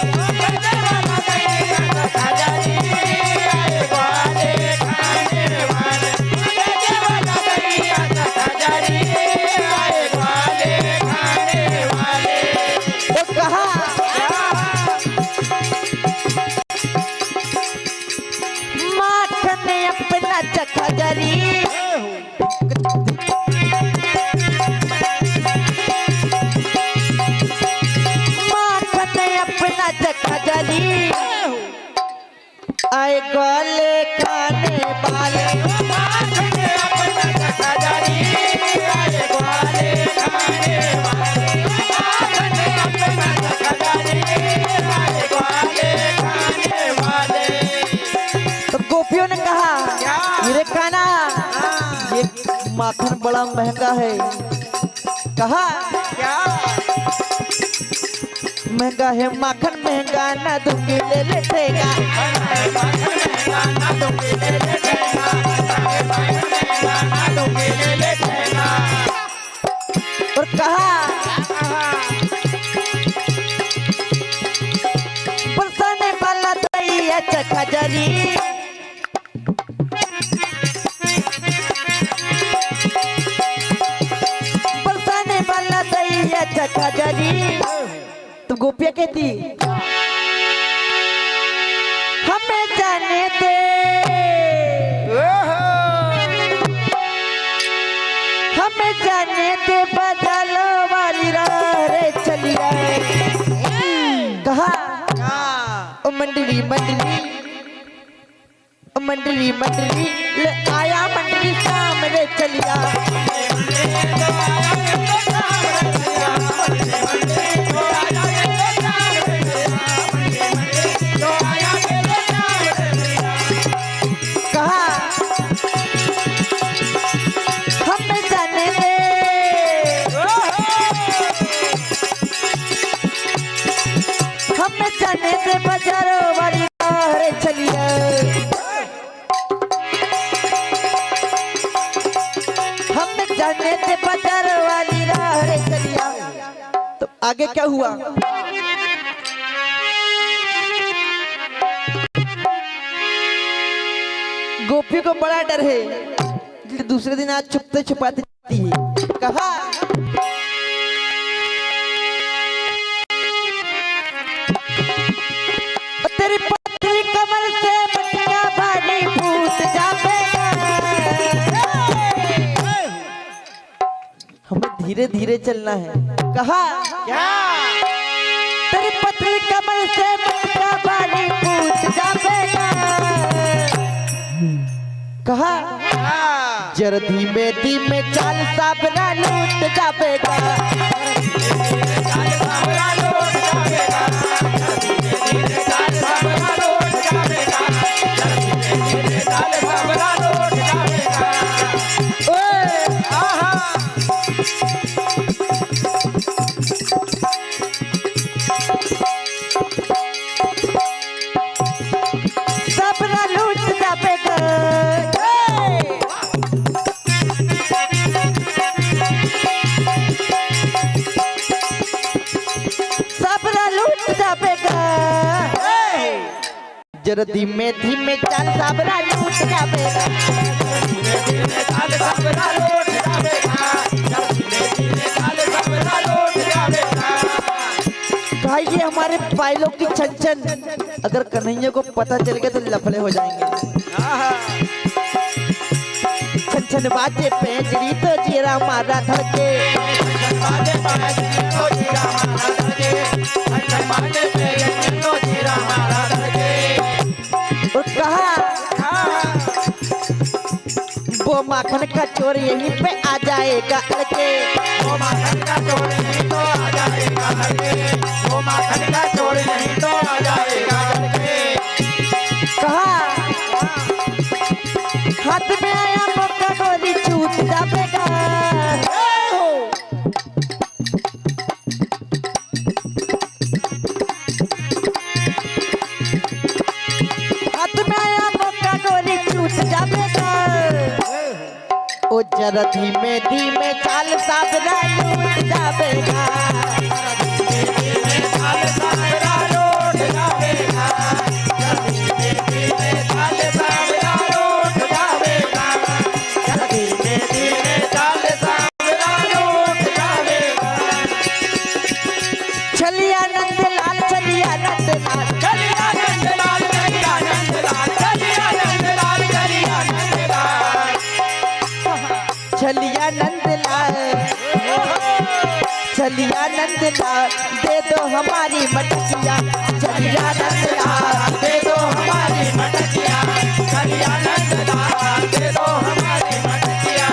तो कहा माखन अपना चखा जरी। माखन अपना चखा जरी आए गाले खाने वाले। तो गोपियों ने कहा मेरे काना ये माखन बड़ा महंगा है। कहा महंगा है माखन महंगा ना दूंगी ले लेटेगा। और कहा बरसाने वाला दैया चखा जरी। बरसाने वाला दैया चखा जरी। तो गोपिया कहती हमें जाने दे हमें जाने दे बजालो वाली राह रे चलिया। कहा ओ मंडली मंडली ओ मंडली मंडली ले आया मंडली सामने चलिया। कहा हमें जाने दे हमें जाने दे बाजारों वाली राह रे चलिए। हमें जाने दे बाजारों वाली राह रे चलिए। तो आगे क्या हुआ गोपी को बड़ा डर है इसलिए दूसरे दिन आज छुपते छुपाते जाती है। कहा तेरी पतली कमर से मटका भारी भूत जावेगा। धीरे धीरे चलना है। कहा क्या तेरी पतली कमर से मटका पानी पूछ जाएगा। कहा जरा धीमे धीमे चाल साबरा लूट जाएगा। साबरा लूट जाएगा। साबरा लूट जाएगा। जरा धीमे धीमे चाल साबरा लूट जाएगा। भाई ये हमारे पायलों की छन छन अगर कन्हैया को पता चल गया तो लफड़े हो जाएंगे। छन छन बाजे पेंजरी तो जीरा मारा धड़के। और कहा वो माखन का चोर यहीं पे आ जाएगा लड़के। वो माखन का चोर नहीं तो आ जाएगा लड़के। वो माखन का चोर नहीं तो आ जाएगा लड़के। कहा हाथ में आया मौका गोली छूट जाएगा। हाथ में आया मौका गोली छूट जाएगा। ओ जरा धीमे धीमे चाल साबरा लूट जाएगा। चलिया नंदलाल चलिया नंदलाल चलिया नंदलाल चलिया नंदलाल चलिया नंदलाल चलिया नंदलाल। चलिया नंदलाल चलिया नंदलाल दे दो हमारी मटकिया। चलिया नंदलाल दे दो हमारी मटकिया। चलिया नंदलाल दे दो हमारी मटकिया।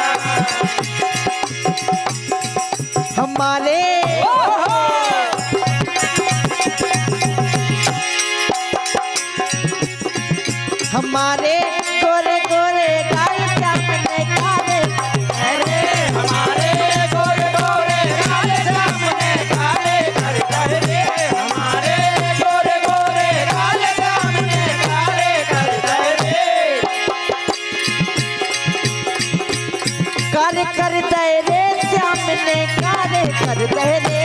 हमारे हमारे गोरे गोरे गाल सामने काले। अरे हमारे गोरे गोरे गाल सामने काले कर कर दे। हमारे गोरे गोरे गाल सामने काले कर कर दे। काले कर दे रे सामने काले कर दे रे।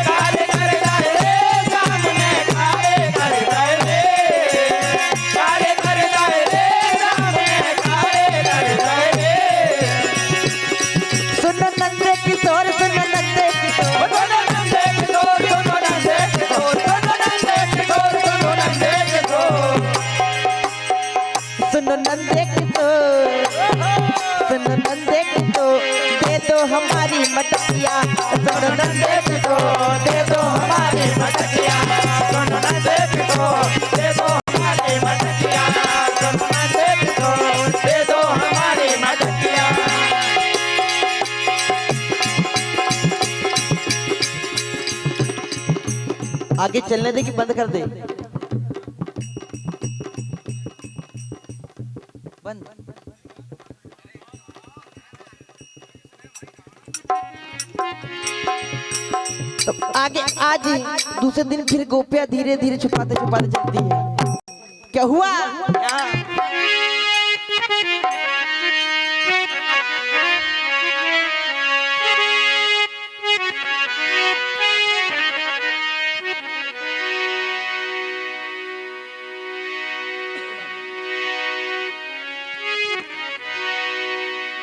काले कर दे सामने काले कर दे। काले कर दे सामने काले कर दे। सुनो नंदे किशोर सुनो नंदे किशोर। सुनो नंदे किशोर सुनो नंदे किशोर सुनो नंदे किशोर सुनो नंदे किशोर। सुनो नंदे किशोर सुनो नंदे किशोर दे दो हमारी मटकिया। सुनो नंदे किशोर दे दो हमारी मटकिया। सुनो नंदे किशोर दे दो हमारी मटकिया। सुनो नंदे किशोर दे दो हमारी मटकिया। आगे चलने दे कि बंद कर दे। बंद। तो आगे आज दूसरे दिन फिर गोपियां धीरे धीरे छुपाते छुपाते चलती है। क्या हुआ?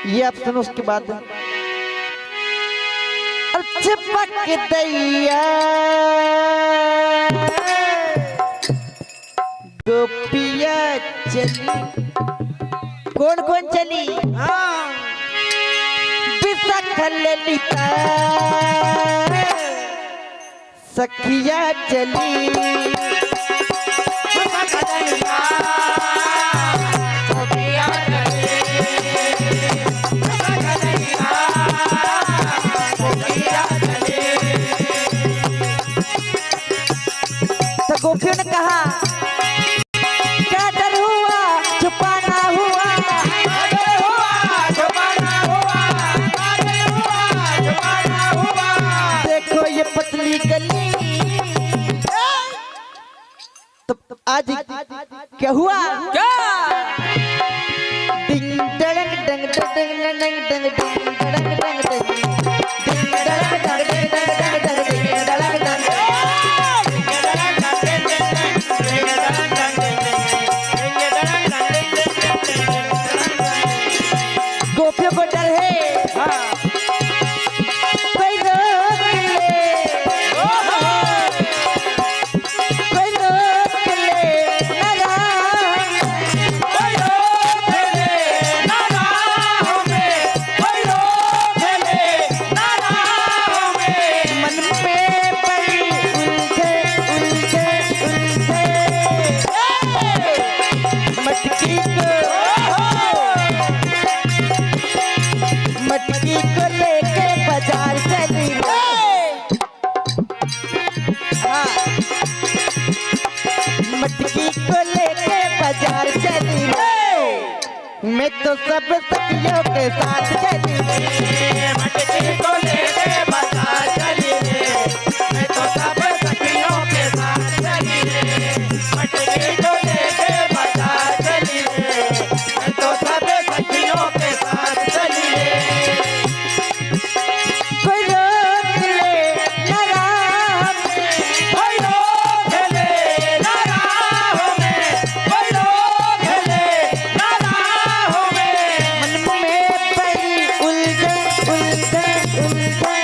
ये आप सुनो उसके बाद चिपक दैया गोपिया चली। कौन कौन चली? बिसक खललिता सखिया चली तो गोपियों ने कहा क्या डर हुआ छुपाना हुआ देखो ये पतली गली तो आज क्या हुआ डिंग डंग डंग डंग डंग डंग डंग डंग डंग डंग डिंग डंग डंग डंग डंग डंग डिंग डंग डंग गोपियों को डर है कोई रोक ले कोई रोक ले मन में पड़ी उलझे उलझे उलझे मटकी को लेके बाजार चली हाँ। मटकी को लेके बाजार चली मैं तो सब सखियों के साथ चली मटकी को लेके बाजार चली मैं तो सब सखियों के साथ चली मटकी को लेके बाजार चली मैं तो सब सखियों के साथ चली कोई रोक ले ना राह में कोई रोक ले ना राह में कोई रोक ले ना राह में मन में पड़ी उलझे उलझे उलझे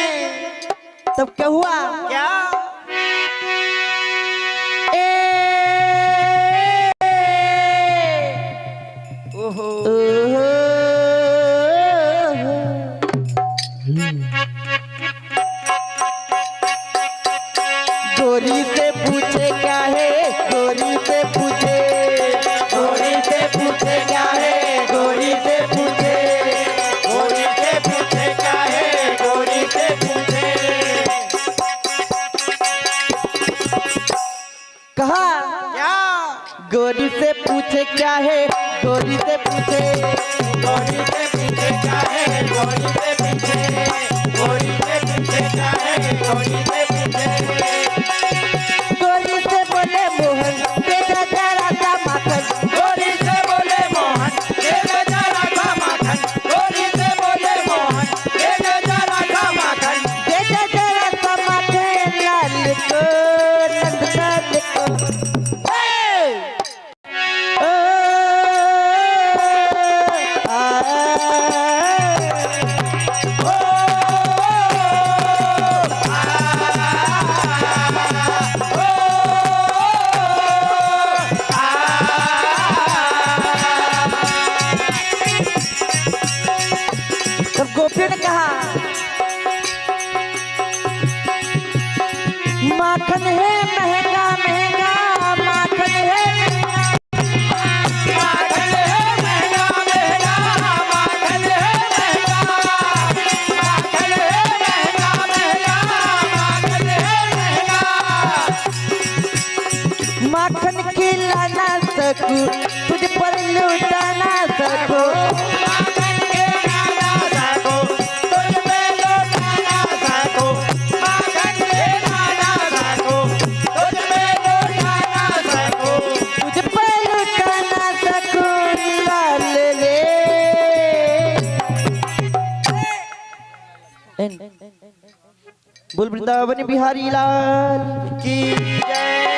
तब क्या हुआ क्या ओहो गोरी से पूछे क्या है गोरी से पूछे गोरी से पूछे क्या है गोरी से पूछे गोरी से पूछे क्या है गोरी से पूछे कहा क्या गोरी से पूछे क्या है गोरी से पूछे गोरी से पूछे क्या है गोरी से पूछे गोरी से पूछे क्या है गोरी से पूछे गोरी से बोले मोहन बेटा जरा सा माखन गोरी से बोले मोहन ये जरा का माखन गोरी से बोले मोहन ये जरा का माखन बेटा जरा सा माखन लाल को नंदलाल को ओ तब गोपियों ने कहा माखन है महंगा महंगा माखन है माखन है महंगा महंगा माखन है महंगा माखन है महंगा महंगा माखन है महंगा माखन खिला ना सकूं तुझ पर लूटा ना सकूं माखन के नाना सको तुझ पे लौटा ना सको माखन के नाना सको तुझ पे लौटा ना सको तुझ पर लूटा ना सकूं लाल ले बोल वृंदावन बिहारी लाल की जय।